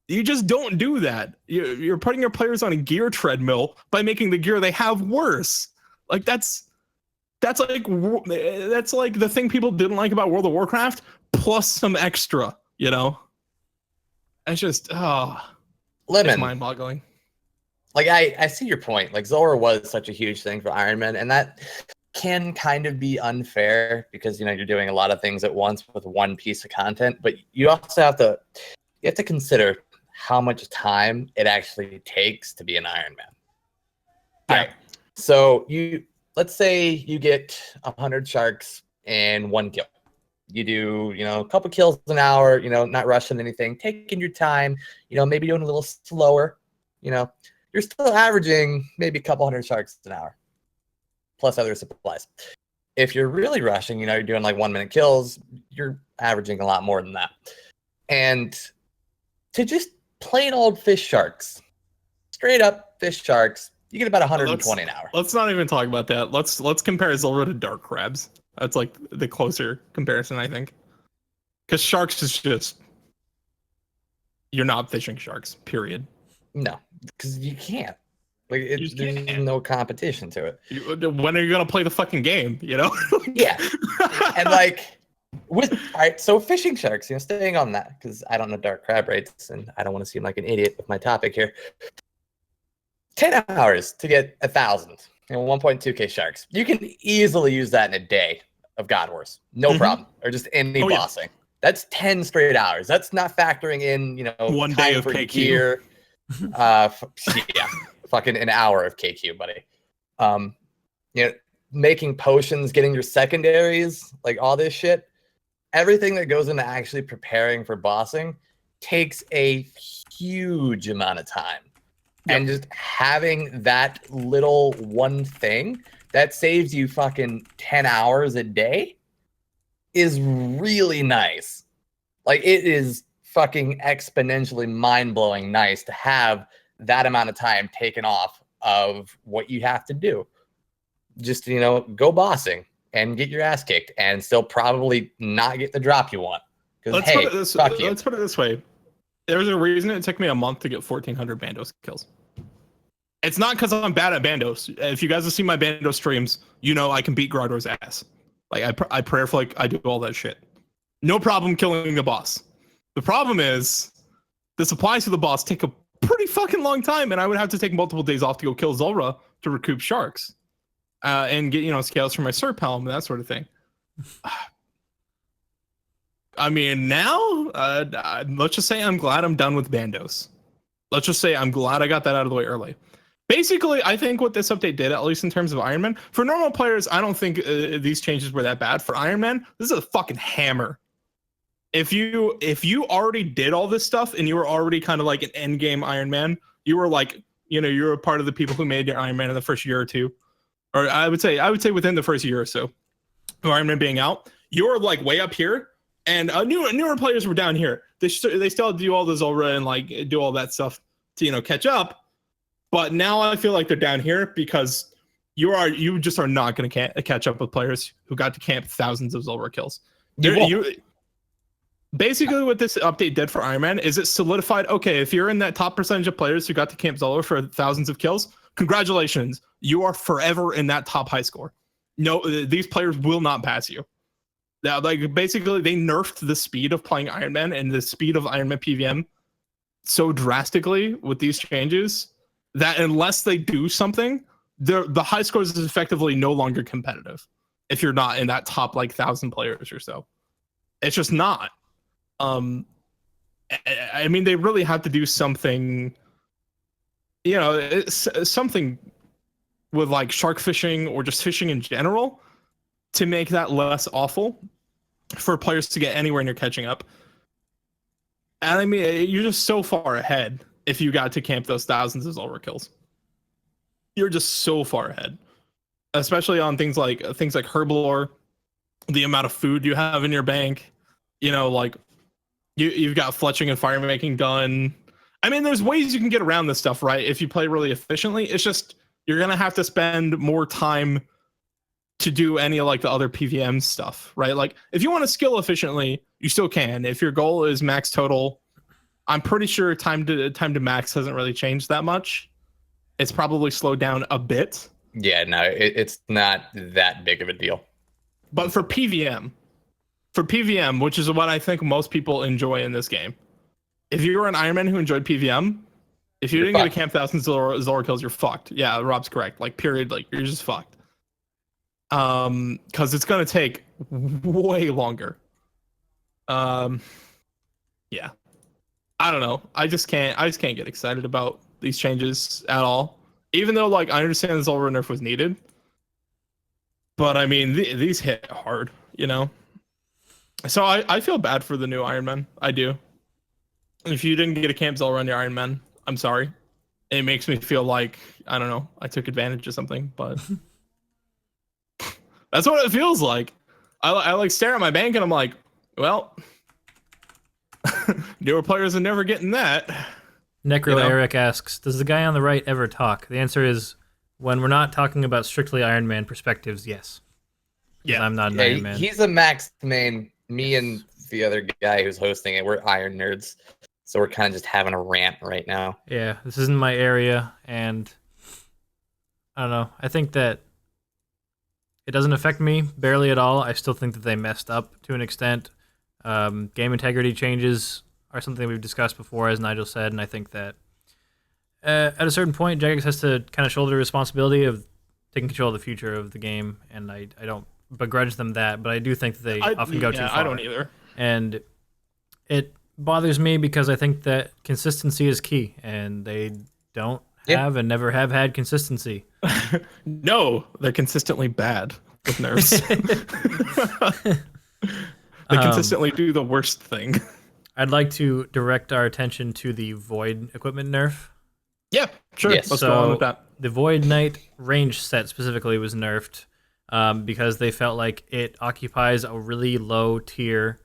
You just don't do that. You're putting your players on a gear treadmill by making the gear they have worse. Like, that's like the thing people didn't like about World of Warcraft plus some extra, you know? It's just, it's mind-boggling. Like, I see your point. Like, Zora was such a huge thing for Iron Man, and that can kind of be unfair because, you know, you're doing a lot of things at once with one piece of content, but you also have to consider how much time it actually takes to be an Iron Man. Yeah. All right. So let's say you get 100 sharks and 1 kill. You do, you know, a couple kills an hour, you know, not rushing anything, taking your time, you know, maybe doing a little slower, you know, you're still averaging maybe a couple 100 sharks an hour, plus other supplies. If you're really rushing, you know, you're doing like 1 minute kills, you're averaging a lot more than that. And to just plain old fish sharks, straight up fish sharks, you get about 120 an hour. Let's not even talk about that. Let's compare Zora to dark crabs. That's like the closer comparison, I think. Because sharks is just, you're not fishing sharks, period. No, because you can't. Like, there's no competition to it. When are you gonna play the fucking game? You know? Yeah. And like, all right, so fishing sharks, you know, staying on that because I don't know dark crab rates and I don't want to seem like an idiot with my topic here. 10 hours to get 1,000, you know, 1.2k sharks. You can easily use that in a day of God Wars, no problem, or just any bossing. Yeah. That's 10 straight hours. That's not factoring in, you know, 1 day of KQ. Gear. Yeah, fucking an hour of KQ, buddy. You know, making potions, getting your secondaries, like all this shit. Everything that goes into actually preparing for bossing takes a huge amount of time. Yep. And just having that little one thing that saves you fucking 10 hours a day is really nice. Like, it is fucking exponentially mind-blowing nice to have that amount of time taken off of what you have to do. Just, you know, go bossing and get your ass kicked and still probably not get the drop you want. Let's put it this way. There's a reason it took me a month to get 1,400 Bandos kills. It's not because I'm bad at Bandos. If you guys have seen my Bandos streams, you know I can beat Grardor's ass. Like, I prayerfully, like, I do all that shit. No problem killing the boss. The problem is the supplies for the boss take a pretty fucking long time, and I would have to take multiple days off to go kill Zulrah to recoup sharks and get, you know, scales for my Serp helm and that sort of thing. I mean, now, let's just say I'm glad I'm done with Bandos. Let's just say I'm glad I got that out of the way early. Basically, I think what this update did, at least in terms of Iron Man, for normal players, I don't think these changes were that bad. For Iron Man, this is a fucking hammer. If you already did all this stuff and you were already kind of like an end game Iron Man, you were like, you were a part of the people who made your Iron Man in the first year or two, or I would say within the first year or so, Iron Man being out, you're like way up here, and newer players were down here. They still do all the Zulrah and like do all that stuff to catch up. But now I feel like they're down here because you just are not going to catch up with players who got to camp thousands of Zulrah kills. Basically, what this update did for Iron Man is it solidified, okay, if you're in that top percentage of players who got to camp Zulrah for thousands of kills, congratulations. You are forever in that top high score. No, these players will not pass you. Now, like, basically, they nerfed the speed of playing Iron Man and the speed of Iron Man PVM so drastically with these changes that unless they do something, the high scores is effectively no longer competitive if you're not in that top like 1,000 players or so. It's just not. I mean, they really have to do something, something with like shark fishing or just fishing in general to make that less awful for players to get anywhere near catching up. And I mean, you're just so far ahead if you got to camp those thousands of Zulrah kills. You're just so far ahead, especially on things like Herblore, the amount of food you have in your bank, like you've got fletching and fire making done. I mean, there's ways you can get around this stuff, right? If you play really efficiently, it's just you're gonna have to spend more time to do any of like the other PVM stuff, right? Like if you want to skill efficiently, you still can. If your goal is max total, I'm pretty sure time to max hasn't really changed that much. It's probably slowed down a bit. Yeah, no, it's not that big of a deal. But for PVM, which is what I think most people enjoy in this game, if you were an Iron Man who enjoyed PVM, if you didn't get a camp 1,000 Zulrah kills, you're fucked. Yeah, Rob's correct. Like, period. Like, you're just fucked. Because it's gonna take way longer. Yeah. I don't know. I just can't get excited about these changes at all. Even though, like, I understand the Zulrah nerf was needed. But I mean, these hit hard, So I feel bad for the new Iron Man. I do. If you didn't get a camp Zulrah on your Iron Man, I'm sorry. It makes me feel like, I don't know, I took advantage of something, but that's what it feels like. I like stare at my bank and I'm like, well, newer players are never getting that. Necro Eric asks, does the guy on the right ever talk? The answer is, when we're not talking about strictly Iron Man perspectives, yes. Yeah, I'm not an Iron Man. He's a max main. Me and the other guy who's hosting it, we're Iron nerds. So we're kind of just having a rant right now. Yeah, this isn't my area, and I don't know. I think that it doesn't affect me barely at all. I still think that they messed up to an extent. Game integrity changes are something we've discussed before, as Nigel said, and I think that at a certain point, Jagex has to kind of shoulder the responsibility of taking control of the future of the game, and I don't begrudge them that, but I do think that they often go too far. I don't either. And it bothers me because I think that consistency is key, and they don't have and never have had consistency. No, they're consistently bad with nerfs. They consistently do the worst thing. I'd like to direct our attention to the Void equipment nerf. Yeah, sure. Yes. Let's go on with that. The Void Knight range set specifically was nerfed because they felt like it occupies a really low tier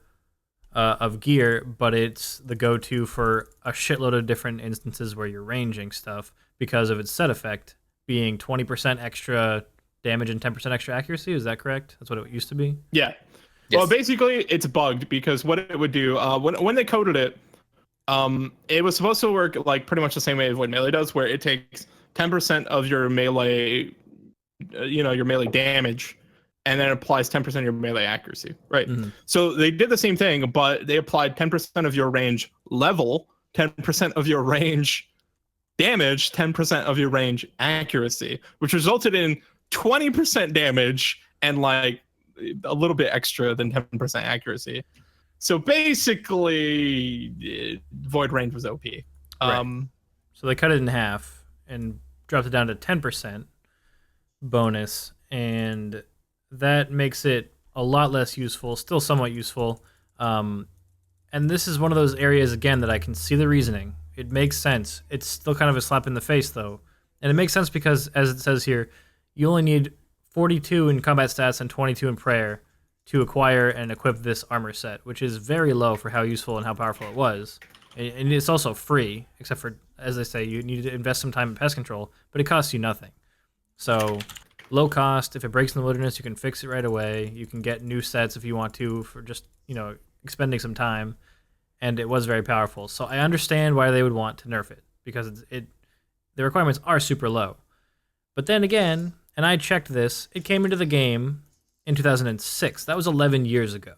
of gear, but it's the go-to for a shitload of different instances where you're ranging stuff because of its set effect being 20% extra damage and 10% extra accuracy. Is that correct? That's what it used to be? Yeah. Yes. Well, basically, it's bugged because what it would do, when they coded it, it was supposed to work like pretty much the same way as what Melee does, where it takes 10% of your melee, your melee damage, and then it applies 10% of your melee accuracy, right? Mm-hmm. So they did the same thing, but they applied 10% of your range level, 10% of your range damage, 10% of your range accuracy, which resulted in 20% damage and like a little bit extra than 10% accuracy. So basically, Void range was OP. Right. So they cut it in half and dropped it down to 10% bonus, and that makes it a lot less useful, still somewhat useful. And this is one of those areas, again, that I can see the reasoning. It makes sense. It's still kind of a slap in the face, though. And it makes sense because, as it says here, you only need 42 in combat stats and 22 in prayer to acquire and equip this armor set, which is very low for how useful and how powerful it was. And it's also free, except for, as I say, you need to invest some time in pest control, but it costs you nothing. So, low cost. If it breaks in the wilderness, you can fix it right away. You can get new sets if you want to for just, expending some time. And it was very powerful. So I understand why they would want to nerf it, because the requirements are super low. But then again, and I checked this, it came into the game in 2006. That was 11 years ago.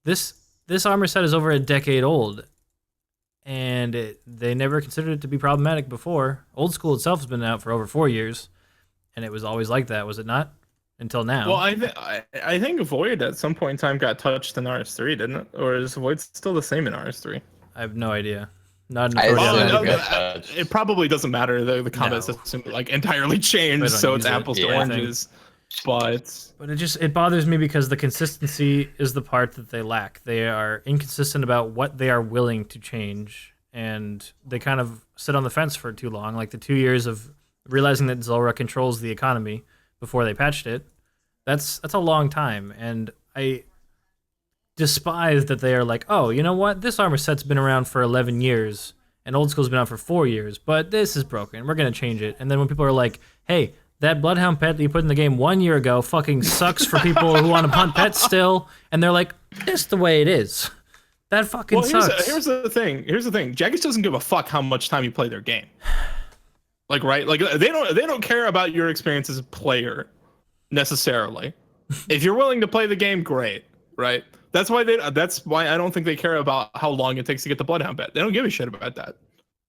This armor set is over a decade old, and they never considered it to be problematic before. Old School itself has been out for over 4 years, and it was always like that, was it not? Until now. Well, I think Void at some point in time got touched in RS3, didn't it? Or is Void still the same in RS3? I have no idea. Not it probably doesn't matter. The combat system entirely changed, so it's apples to oranges. But it bothers me because the consistency is the part that they lack. They are inconsistent about what they are willing to change, and they kind of sit on the fence for too long. Like the 2 years of realizing that Zulrah controls the economy before they patched it. That's a long time, and I despise that they are like, oh, you know what? This armor set's been around for 11 years, and Old School's been out for 4 years, but this is broken. We're going to change it. And then when people are like, hey, that Bloodhound pet that you put in the game 1 year ago fucking sucks for people who want to hunt pets still, and they're like, this is the way it is. That fucking sucks. Here's the thing. Jagex doesn't give a fuck how much time you play their game. Right? They don't care about your experience as a player necessarily. If you're willing to play the game, great, right? That's why I don't think they care about how long it takes to get the Bloodhound pet. They don't give a shit about that,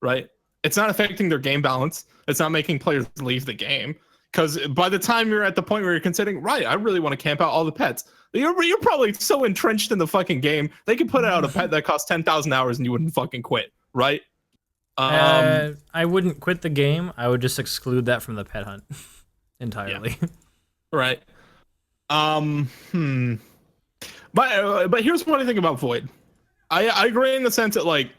right? It's not affecting their game balance. It's not making players leave the game, because by the time you're at the point where you're considering, right, I really want to camp out all the pets, you're probably so entrenched in the fucking game, they could put out a pet that costs 10,000 hours and you wouldn't fucking quit, right? I wouldn't quit the game. I would just exclude that from the pet hunt entirely. Yeah. Right. But here's what I think about Void. I agree in the sense that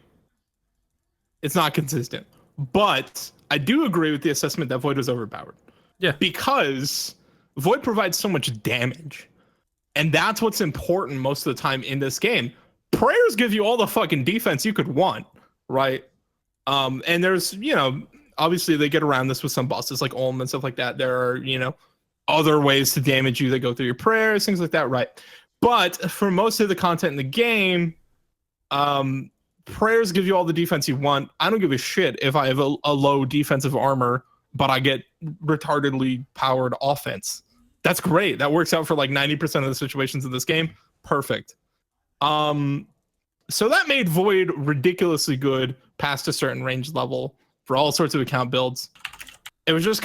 it's not consistent, but I do agree with the assessment that Void was overpowered. Yeah. Because Void provides so much damage, and that's what's important most of the time in this game. Prayers give you all the fucking defense you could want, right? And there's, obviously they get around this with some bosses like Olm and stuff like that. There are, other ways to damage you that go through your prayers, things like that, right? But for most of the content in the game, prayers give you all the defense you want. I don't give a shit if I have a low defensive armor, but I get retardedly powered offense. That's great. That works out for 90% of the situations in this game. Perfect. So that made Void ridiculously good past a certain range level for all sorts of account builds. It was just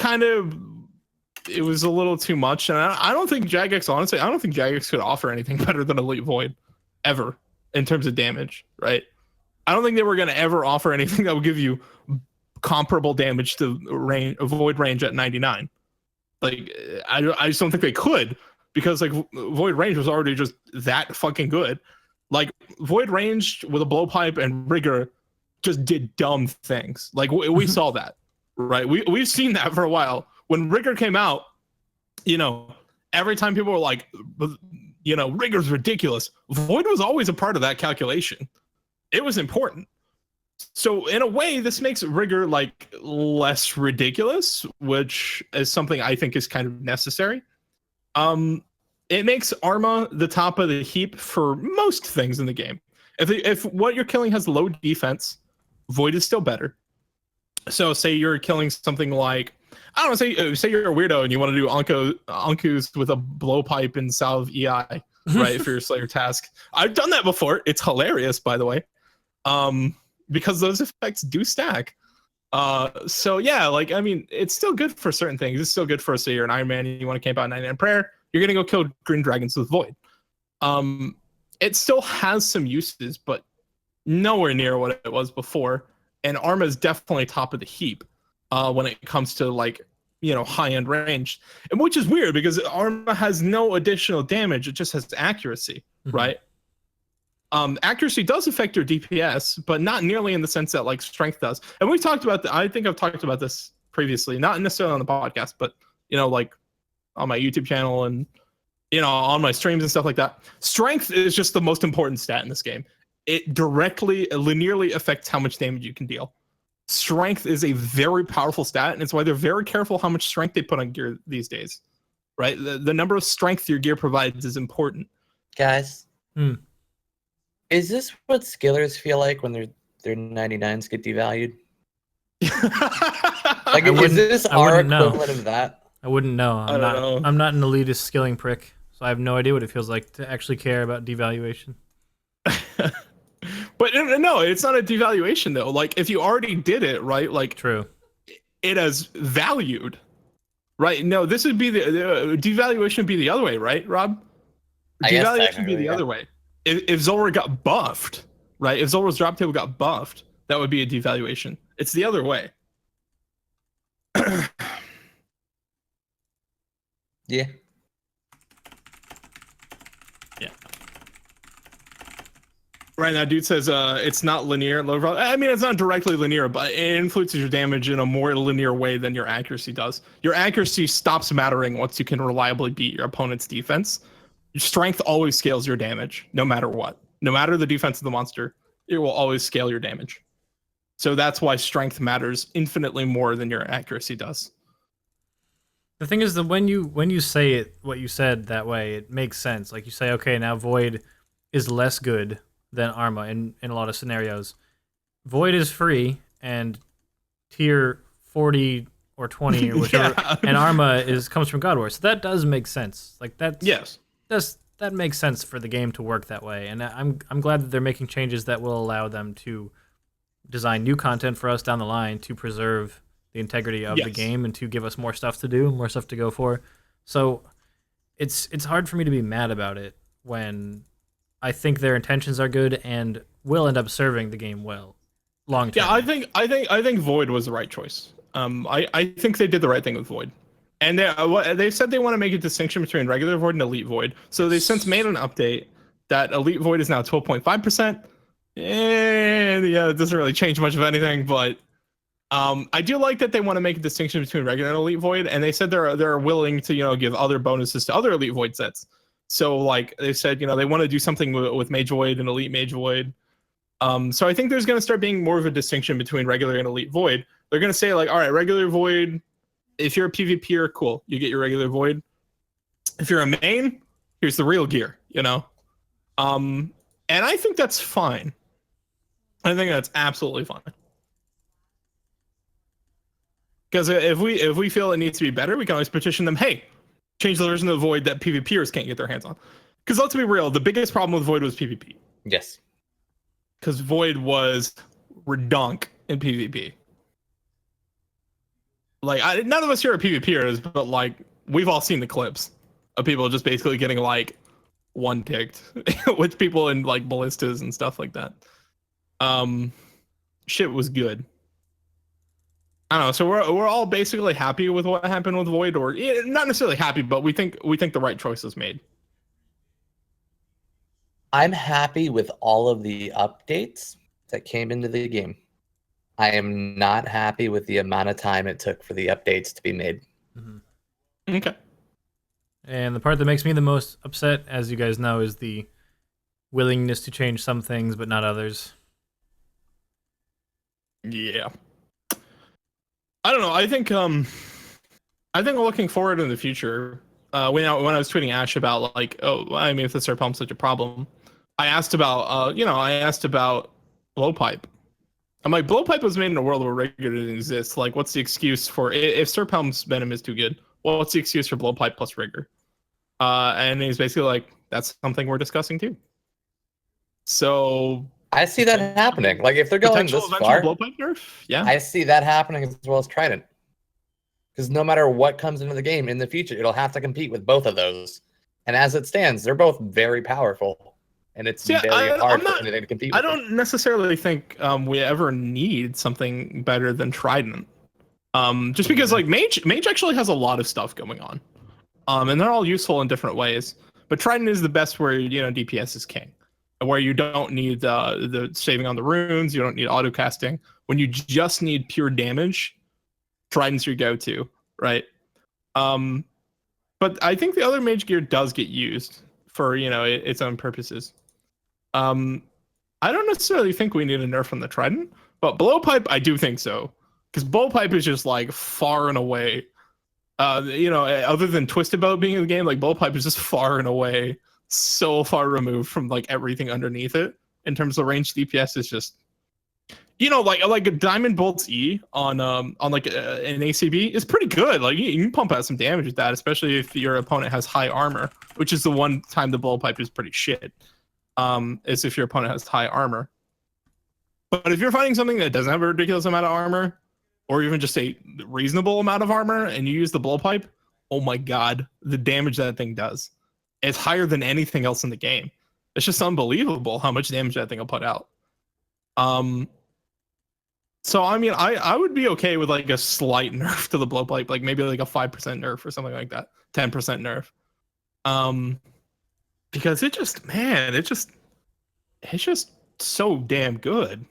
it was a little too much, and I don't think Jagex, honestly, I don't think Jagex could offer anything better than Elite Void ever in terms of damage, right? I don't think they were going to ever offer anything that would give you comparable damage to Void range at 99. I just don't think they could, because Void range was already just that fucking good. Void range with a blowpipe and rigor just did dumb things. We saw that, right? We've seen that for a while. When rigor came out, every time people were like, rigor's ridiculous, Void was always a part of that calculation. It was important. So in a way, this makes rigor less ridiculous, which is something I think is kind of necessary. It makes Arma the top of the heap for most things in the game. If what you're killing has low defense, Void is still better. So say you're killing something like, I don't know, say you're a weirdo and you want to do Ankus with a blowpipe and salve EI, right, for your Slayer task. I've done that before. It's hilarious, by the way, because those effects do stack. So yeah, it's still good for certain things. It's still good for, say you're an Iron Man and you want to camp out 99 prayer, you're gonna go kill green dragons with Void. It still has some uses, but nowhere near what it was before. and Arma is definitely top of the heap when it comes to like, you know, high end range, and which is weird because Arma has no additional damage; it just has accuracy, right? Accuracy does affect your DPS, but not nearly in the sense that like strength does. And we've talked about I think I've talked about this previously, not necessarily on the podcast, but you know, like on my YouTube channel and you know, on my streams and stuff like that. Strength is just the most important stat in this game. It directly, linearly affects how much damage you can deal. Strength is a very powerful stat, and it's why they're very careful how much strength they put on gear these days. Right? The number of strength your gear provides is important. Guys, is this what skillers feel like when their 99s get devalued? Like, is this our equivalent of that? I wouldn't know. I'm not an elitist skilling prick, so I have no idea what it feels like to actually care about devaluation. But no, it's not a devaluation though. Like if you already did it, right? Like true, it has valued, right? No, this would be the devaluation would be the other way, right, Rob? Devaluation would be the other way. If Zulrah got buffed, right? If Zulrah's drop table got buffed, that would be a devaluation. It's the other way. Yeah. Yeah. Right now, dude says it's not linear. I mean, it's not directly linear, but it influences your damage in a more linear way than your accuracy does. Your accuracy stops mattering once you can reliably beat your opponent's defense. Your strength always scales your damage, no matter what. No matter the defense of the monster, it will always scale your damage. So that's why strength matters infinitely more than your accuracy does. The thing is that when you say it, what you said that way, it makes sense. Like you say, okay, now Void is less good than Arma in a lot of scenarios. Void is free and tier 40 or 20 or whichever, yeah. And Arma comes from God War. So that does make sense. Like that makes sense for the game to work that way. And I'm glad that they're making changes that will allow them to design new content for us down the line to preserve the integrity of the game and to give us more stuff to do, more stuff to go for. So it's hard for me to be mad about it when I think their intentions are good and will end up serving the game well long term. Yeah, I think Void was the right choice. I think they did the right thing with Void. And they said they want to make a distinction between regular Void and Elite Void. So they since made an update that Elite Void is now 12.5%. And yeah, it doesn't really change much of anything, but I do like that they want to make a distinction between regular and Elite Void, and they said they're willing to give other bonuses to other Elite Void sets. So like they said, they want to do something with Mage Void and Elite Mage Void. So I think there's going to start being more of a distinction between regular and Elite Void. They're going to say like, all right, regular Void, if you're a PvPer, cool, you get your regular Void. If you're a main, here's the real gear, And I think that's fine. I think that's absolutely fine. Because if we feel it needs to be better, we can always petition them, hey, change the version of the Void that PvPers can't get their hands on. Because let's be real, the biggest problem with Void was PvP. Yes. Because Void was redonk in PvP. Like, none of us here are PvPers, but like, we've all seen the clips of people just basically getting like one-ticked with people in like ballistas and stuff like that. Shit was good. I don't know. So we're all basically happy with what happened with Void, or not necessarily happy, but we think the right choice was made. I'm happy with all of the updates that came into the game. I am not happy with the amount of time it took for the updates to be made. Mm-hmm. Okay. And the part that makes me the most upset, as you guys know, is the willingness to change some things but not others. Yeah. I don't know. I think looking forward in the future, when I was tweeting Ash about like, if the Serpalm's such a problem, I asked about blowpipe. I'm like, blowpipe was made in a world where regular didn't exist. Like, what's the excuse for if Serpalm's venom is too good? Well, what's the excuse for blowpipe plus rigor? And he's basically like, that's something we're discussing too. So I see that happening. Like if they're going this far, blowpipe nerf, yeah, I see that happening as well as Trident. Because no matter what comes into the game in the future, it'll have to compete with both of those. And as it stands, they're both very powerful and it's See, very hard I'm for not. anything to compete. I with it. don't necessarily think we ever need something better than Trident. Just because like Mage actually has a lot of stuff going on. And they're all useful in different ways. But Trident is the best where DPS is king, where you don't need the saving on the runes, you don't need auto casting. When you just need pure damage, Trident's your go-to, right? But I think the other mage gear does get used for its own purposes. I don't necessarily think we need a nerf on the Trident, but blowpipe I do think so, because blowpipe is just like far and away. Other than Twisted Boat being in the game, like blowpipe is just far and away so far removed from like everything underneath it in terms of range. DPS is just like a Diamond Bolt's E on like an ACB is pretty good. Like you can pump out some damage with that, especially if your opponent has high armor, which is the one time the blowpipe is pretty shit. Is if your opponent has high armor. But if you're fighting something that doesn't have a ridiculous amount of armor, or even just a reasonable amount of armor, and you use the blowpipe, oh my god, the damage that thing does. It's higher than anything else in the game. It's just unbelievable how much damage that thing will put out. So I mean, I would be okay with like a slight nerf to the blowpipe, like maybe like a 5% nerf or something like that, 10% nerf. Because it's just so damn good.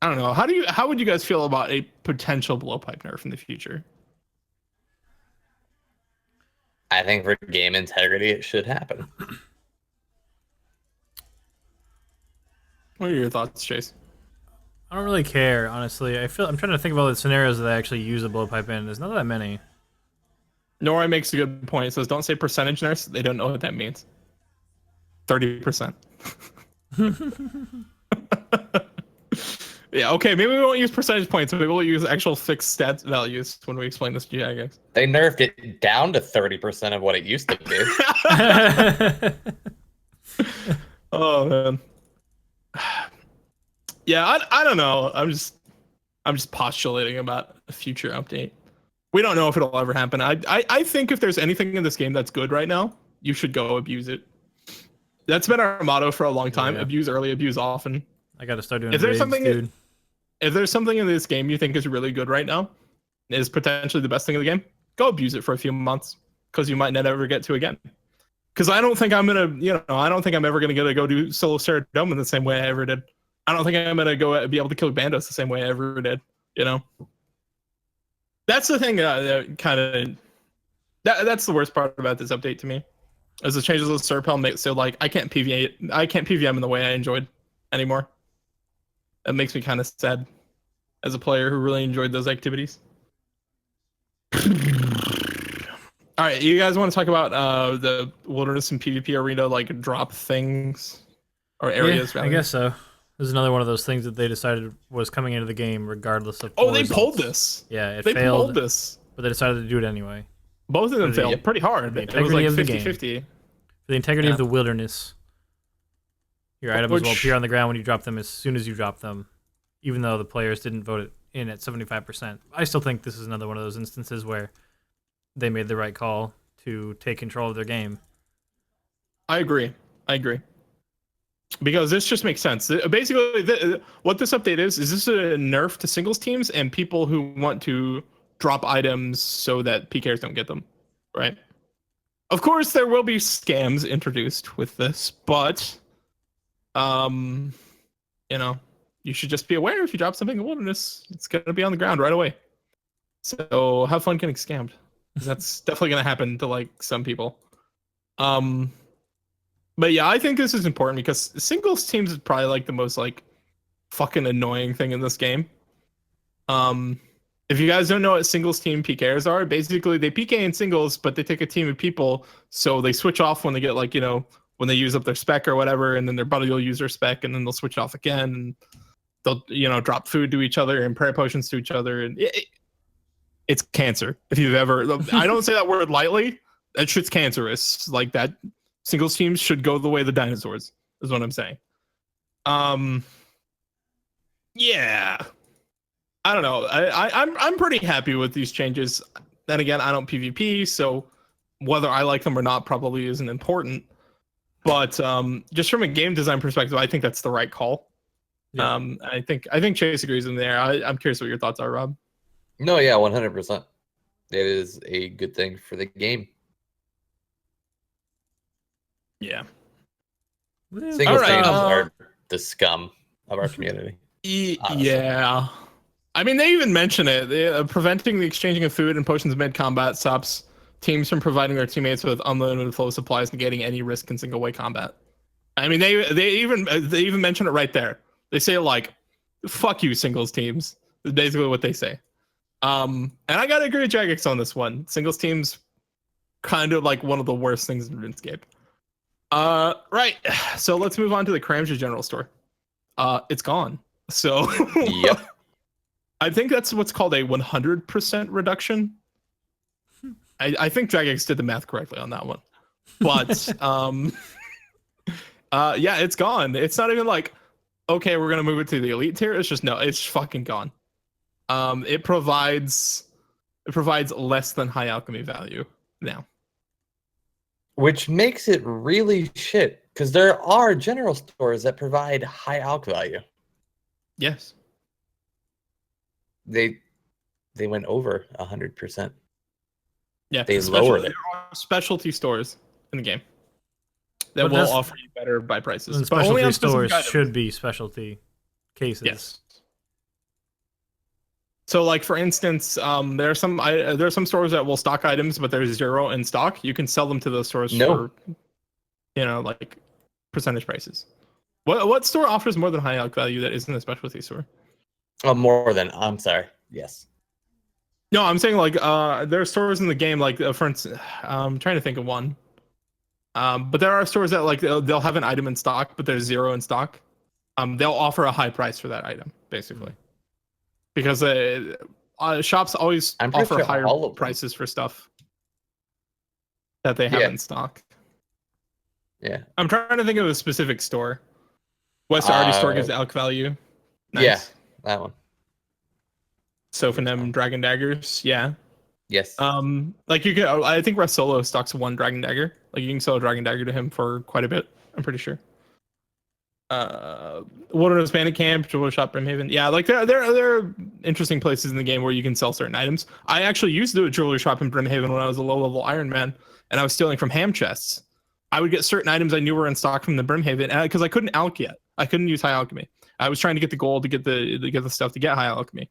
I don't know. How would you guys feel about a potential blowpipe nerf in the future? I think for game integrity, it should happen. What are your thoughts, Chase? I don't really care, honestly. I'm trying to think of all the scenarios that I actually use a blowpipe in. There's not that many. Nora makes a good point. It says, don't say percentage nerfs. They don't know what that means. 30%. Yeah, okay, maybe we won't use percentage points. Maybe we'll use actual fixed stats values when we explain this to you, I guess. They nerfed it down to 30% of what it used to be. Oh, man. Yeah, I don't know. I'm just postulating about a future update. We don't know if it'll ever happen. I think if there's anything in this game that's good right now, you should go abuse it. That's been our motto for a long time. Yeah. Abuse early, abuse often. I gotta start doing if there's raids, dude. If there's something in this game you think is really good right now, is potentially the best thing in the game, go abuse it for a few months, because you might not ever get to again. Because I don't think I'm ever gonna go do solo Ceradome in the same way I ever did. I don't think I'm gonna go be able to kill Bandos the same way I ever did. That's the thing that's the worst part about this update to me. As the changes of Serpel make so like I can't PVM in the way I enjoyed anymore. That makes me kind of sad as a player who really enjoyed those activities. All right, you guys want to talk about the wilderness and PvP arena like drop things or areas? Yeah, I guess so. This is another one of those things that they decided was coming into the game regardless of. Oh, they results. Pulled this. Yeah, they failed, pulled this, but they decided to do it anyway. Both of them failed pretty hard. It was like 50-50. For the integrity of the wilderness, your items will appear on the ground when you drop them as soon as you drop them, even though the players didn't vote it in at 75%. I still think this is another one of those instances where they made the right call to take control of their game. I agree. Because this just makes sense. Basically, what this update is this a nerf to singles teams and people who want to drop items so that PKers don't get them, right? Of course, there will be scams introduced with this, but, you should just be aware if you drop something in the wilderness, it's going to be on the ground right away. So have fun getting scammed. That's definitely going to happen to like some people. But yeah, I think this is important because singles teams is probably like the most like fucking annoying thing in this game. If you guys don't know what singles team PKers are, basically they PK in singles, but they take a team of people, so they switch off when they get like, when they use up their spec or whatever, and then their buddy will use their spec, and then they'll switch off again, and they'll, drop food to each other and prayer potions to each other, and it's cancer. If you've ever, I don't say that word lightly, that shit's cancerous. Like that. Singles teams should go the way of the dinosaurs, is what I'm saying. Yeah. I don't know. I'm pretty happy with these changes. Then again, I don't PvP, so whether I like them or not probably isn't important. But just from a game design perspective, I think that's the right call. Yeah. I think Chase agrees in there. I'm curious what your thoughts are, Rob. No, yeah, 100%. It is a good thing for the game. Yeah. Single All right, teams are the scum of our community. Honestly. Yeah. I mean, they even mention it. Preventing the exchanging of food and potions mid-combat stops teams from providing their teammates with unlimited flow of supplies, negating any risk in single-way combat. I mean, they even mention it right there. They say like, "Fuck you, singles teams." Is basically what they say. And I gotta agree with Jagex on this one. Singles teams, kind of like one of the worst things in RuneScape. Right. So let's move on to the Cramja General Store. It's gone. So Yep. I think that's what's called a 100% reduction. I think Jagex did the math correctly on that one. But yeah, it's gone. It's not even like, okay, we're gonna move it to the elite tier. It's just no, it's fucking gone. It provides less than high alchemy value now. Which makes it really shit, because there are general stores that provide high alch value. Yes. They went over 100%. Yeah, They lowered it. There are specialty stores in the game that But will that's- offer you better buy prices. And but only specialty on specific stores items. should be specialty cases. Yes. So, like for instance, there are some stores that will stock items, but there's 0 in stock. You can sell them to those stores for, like percentage prices. What store offers more than high alch value that isn't a specialty store? I'm sorry. Yes. No, I'm saying like there are stores in the game like for instance, I'm trying to think of one. But there are stores that like they'll have an item in stock, but there's 0 in stock. They'll offer a high price for that item, basically, because shops always offer higher prices for stuff that they have in stock. Yeah. I'm trying to think of a specific store. West Arty store gives alch value. Nice. Yeah, that one. Sophonem Dragon Daggers, yeah. Yes. Like you can, I think Rest Solo stocks 1 Dragon Dagger. Like you can sell a Dragon Dagger to him for quite a bit. I'm pretty sure. Wilderness Bandit Camp, Jewelry Shop, Brimhaven. Yeah, like there are interesting places in the game where you can sell certain items. I actually used to do a jewelry shop in Brimhaven when I was a low-level Iron Man, and I was stealing from ham chests. I would get certain items I knew were in stock from the Brimhaven because I couldn't alch yet. I couldn't use high alchemy. I was trying to get the gold to get the stuff to get high alchemy.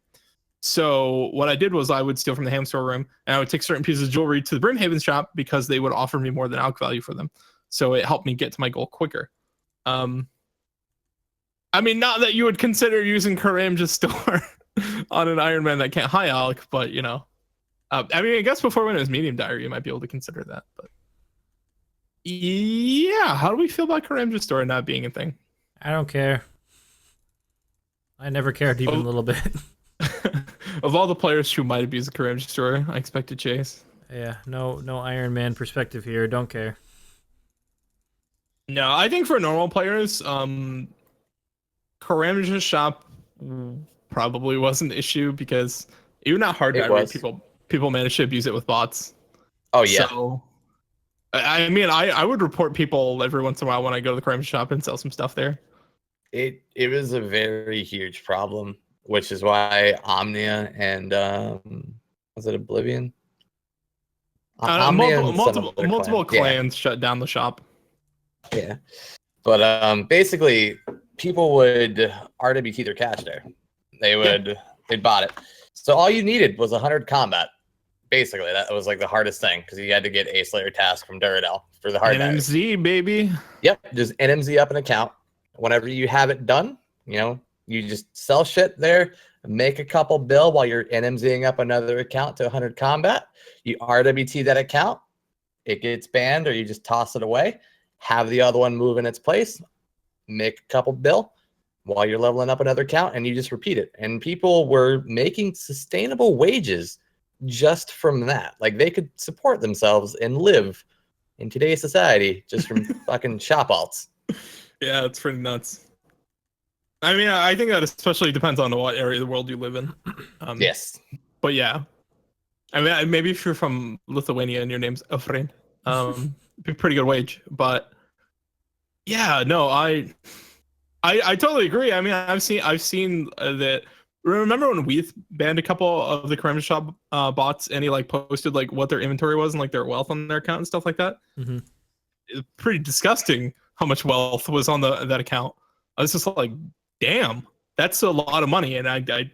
So what I did was I would steal from the ham store room, and I would take certain pieces of jewelry to the Brimhaven shop because they would offer me more than alch value for them. So it helped me get to my goal quicker. I mean, not that you would consider using Karamja store on an Iron Man that can't high alch, but you know, I mean, I guess before when it was medium diary, you might be able to consider that. But yeah, how do we feel about Karamja store not being a thing? I don't care. I never cared even a little bit. Of all the players who might abuse the Karamja store, I expected Chase. Yeah, no Iron Man perspective here. Don't care. No, I think for normal players, Karamja shop probably wasn't an issue because even not hard diary, people managed to abuse it with bots. Oh yeah. So, I mean, I would report people every once in a while when I go to the Karamja shop and sell some stuff there. It was a very huge problem, which is why Omnia and was it Oblivion? Multiple clans shut down the shop. Yeah, but basically, people would RWT their cash there. They bought it. So all you needed was 100 combat. Basically, that was like the hardest thing because you had to get a Slayer task from Duradel for the hard NMZ, baby. Yep, just NMZ up an account. Whenever you have it done, you just sell shit there, make a couple bill while you're NMZing up another account to 100 combat. You RWT that account, it gets banned, or you just toss it away. Have the other one move in its place, make a couple bill while you're leveling up another account, and you just repeat it. And people were making sustainable wages just from that. Like they could support themselves and live in today's society just from fucking shop alts. Yeah, it's pretty nuts. I mean, I think that especially depends on what area of the world you live in. Yes. But yeah. I mean, maybe if you're from Lithuania and your name's Efrain, it'd be a pretty good wage. But Yeah, no, I totally agree. I mean, I've seen that. Remember when Weath banned a couple of the Creme Shop bots, and he like posted like what their inventory was and like their wealth on their account and stuff like that. Mm-hmm. It's pretty disgusting how much wealth was on that account. I was just like, damn, that's a lot of money. And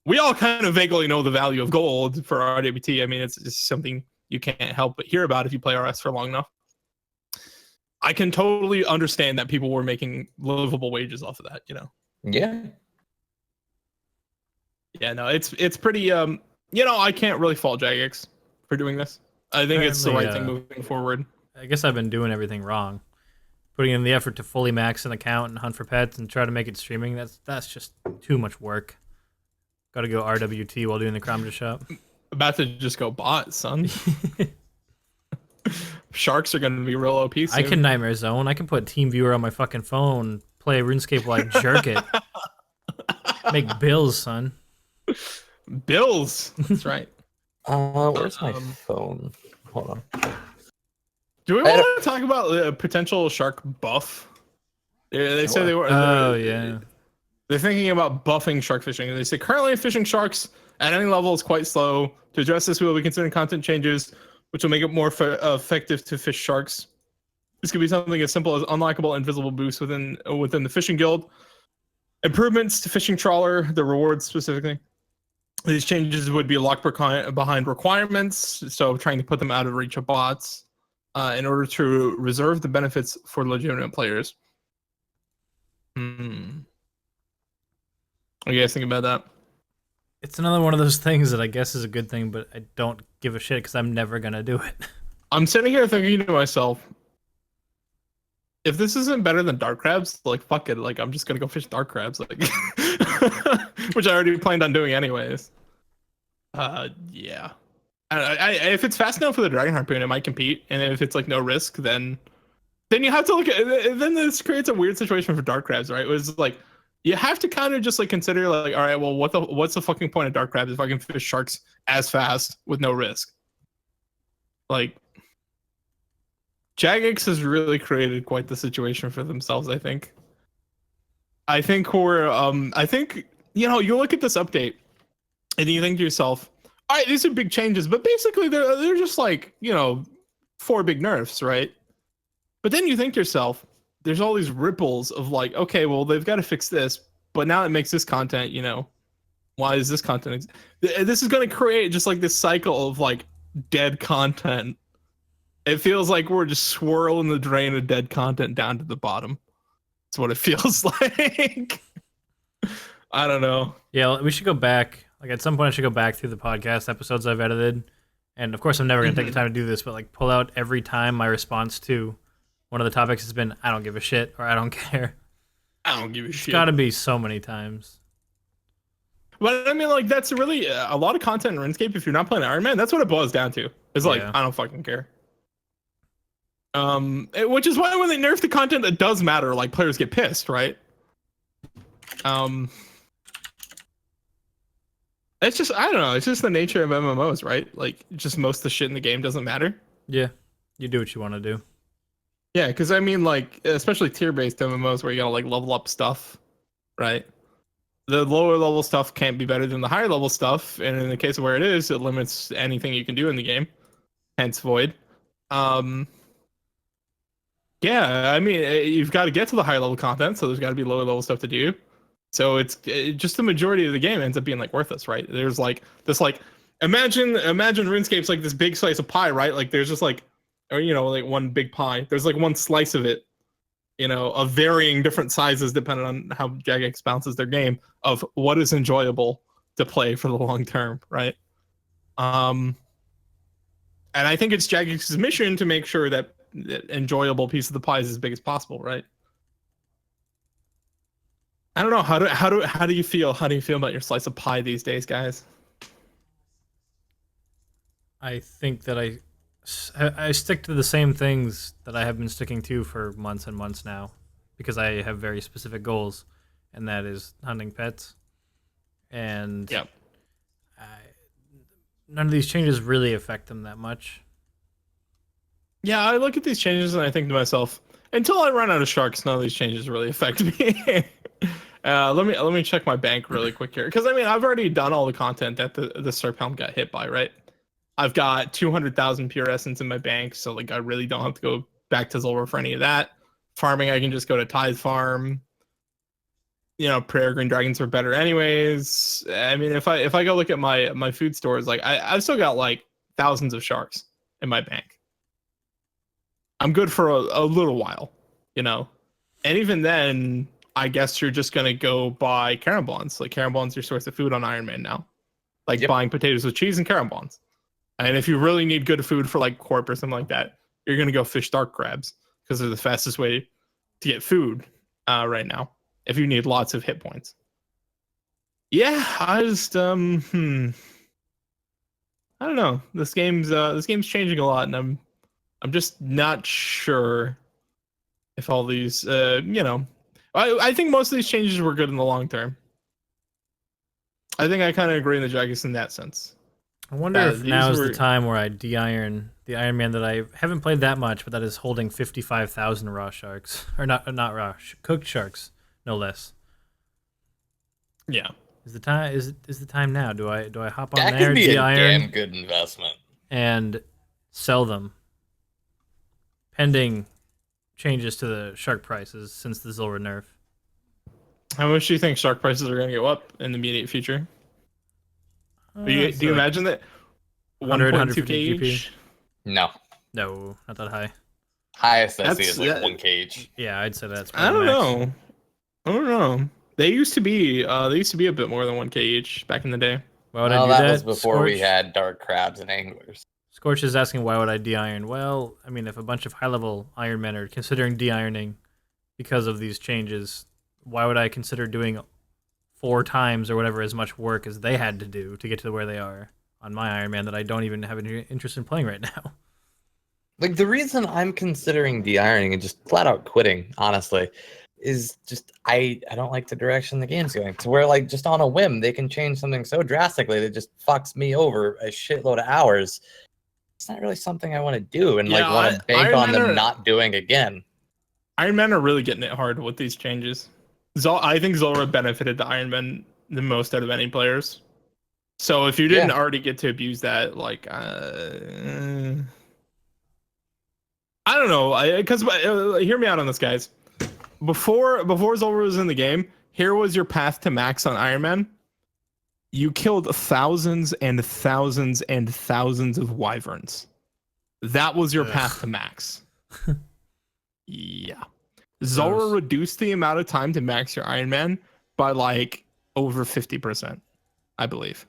we all kind of vaguely know the value of gold for RWT. I mean, it's just something you can't help but hear about if you play RS for long enough. I can totally understand that people were making livable wages off of that, you know. Yeah. Yeah, no, it's pretty you know, I can't really fault Jagex for doing this. I think it's the right thing moving forward. I guess I've been doing everything wrong. Putting in the effort to fully max an account and hunt for pets and try to make it streaming, that's just too much work. Gotta go RWT while doing the Cromja shop. About to just go bot, son. Sharks are gonna be real OP soon. I can Nightmare Zone. I can put TeamViewer on my fucking phone, play RuneScape while I jerk it. Make bills, son. Bills. That's right. Where's my phone? Hold on. Do we want to talk about the potential shark buff? They say they were. Oh yeah. They're thinking about buffing shark fishing. They say currently fishing sharks at any level is quite slow. To address this, we will be considering content changes, which will make it more effective to fish sharks. This could be something as simple as unlockable invisible boosts within the fishing guild. Improvements to fishing trawler, the rewards specifically. These changes would be locked behind requirements, so trying to put them out of reach of bots in order to reserve the benefits for legitimate players. What do you guys think about that? It's another one of those things that I guess is a good thing, but I don't give a shit because I'm never gonna do it. I'm sitting here thinking to myself, if this isn't better than dark crabs, like fuck it, like I'm just gonna go fish dark crabs, like which I already planned on doing anyways. Yeah. If it's fast enough for the dragon harpoon, it might compete, and if it's like no risk, then you have to look at. Then this creates a weird situation for dark crabs, right? It was like you have to kind of just like consider like, all right, well, what's the fucking point of dark crabs if I can fish sharks as fast with no risk? Like, Jagex has really created quite the situation for themselves, I think. I think you know, you look at this update and you think to yourself, all right, these are big changes, but basically they're just like, you know, 4 big nerfs, right? But then you think to yourself, there's all these ripples of like, okay, well, they've got to fix this, but now it makes this content, you know, why is this content? This is going to create just like this cycle of like dead content. It feels like we're just swirling the drain of dead content down to the bottom. That's what it feels like. I don't know. Yeah, we should go back. Like at some point, I should go back through the podcast episodes I've edited, and of course, I'm never gonna take the time to do this, but like pull out every time my response to one of the topics has been "I don't give a shit" or "I don't care." I don't give a shit. It's got to be so many times. But I mean, like that's really a lot of content in RuneScape. If you're not playing Iron Man, that's what it boils down to. It's like I don't fucking care. Which is why when they nerf the content that does matter, like players get pissed, right? It's just, I don't know, it's just the nature of MMOs, right? Like just most of the shit in the game doesn't matter. Yeah, you do what you want to do. Yeah, because I mean, like especially tier-based MMOs where you gotta like level up stuff, right? The lower level stuff can't be better than the higher level stuff, and in the case of where it is, it limits anything you can do in the game. Hence Void. Yeah, I mean, you've got to get to the high level content, so there's got to be lower level stuff to do. So it's just the majority of the game ends up being like worthless, right? There's like this, like imagine RuneScape's like this big slice of pie, right? Like there's just like, or you know, like one big pie. There's like one slice of it, you know, of varying different sizes depending on how Jagex bounces their game of what is enjoyable to play for the long term, right? And I think it's Jagex's mission to make sure that enjoyable piece of the pie is as big as possible, right? I don't know, how do you feel about your slice of pie these days, guys? I think that I stick to the same things that I have been sticking to for months and months now, because I have very specific goals, and that is hunting pets. And yep. None of these changes really affect them that much. Yeah, I look at these changes and I think to myself, until I run out of sharks, none of these changes really affect me. Let me check my bank really quick here, because I mean I've already done all the content that the Serp Helm got hit by, right? I've got 200,000 pure essence in my bank, so like I really don't have to go back to Zulrah for any of that. Farming, I can just go to Tithe Farm. You know, Prayer Green Dragons are better anyways. I mean, if I go look at my food stores, like I've still got like thousands of sharks in my bank. I'm good for a little while, you know. And even then, I guess you're just gonna go buy Karen Bonds. Like Karen Bonds, your source of food on Iron Man now. Like buying potatoes with cheese and Karen Bonds. And if you really need good food for like corp or something like that, you're gonna go fish dark crabs because they're the fastest way to get food right now. If you need lots of hit points. Yeah, I just I don't know. This game's changing a lot, and I'm just not sure if all these you know, I think most of these changes were good in the long term. I think I kind of agree in the Jagus in that sense. I wonder if now is the time where I de-iron the Iron Man that I haven't played that much, but that is holding 55,000 raw sharks, or not raw, cooked sharks, no less. Yeah, is the time now? Do I hop on that there? Could be de-iron a damn good investment and sell them, pending changes to the shark prices since the Zulrah nerf. How much do you think shark prices are going to go up in the immediate future? Do you imagine that 1.2k each? No, not that high. Highest I see is like 1k each. Yeah, I'd say that's. I don't know. They used to be a bit more than 1k each back in the day. Why would I do that? That was before we had dark crabs and anglers. Scorch is asking why would I de-iron? Well, I mean, if a bunch of high-level Iron Men are considering de-ironing because of these changes, why would I consider doing 4 times or whatever as much work as they had to do to get to where they are on my Iron Man that I don't even have any interest in playing right now? Like, the reason I'm considering de-ironing and just flat out quitting, honestly, is just I don't like the direction the game's going. To where, like, just on a whim, they can change something so drastically that just fucks me over a shitload of hours. It's not really something I want to do and like want to bank on them not doing again. Iron Men are really getting it hard with these changes. I think Zulrah benefited the Iron Men the most out of any players. So if you didn't already get to abuse that, like, I don't know, because hear me out on this, guys. Before Zulrah was in the game, here was your path to max on Iron Man. You killed thousands and thousands and thousands of wyverns. That was your path to max. Yeah. Zulrah reduced the amount of time to max your Iron Man by like over 50%, I believe.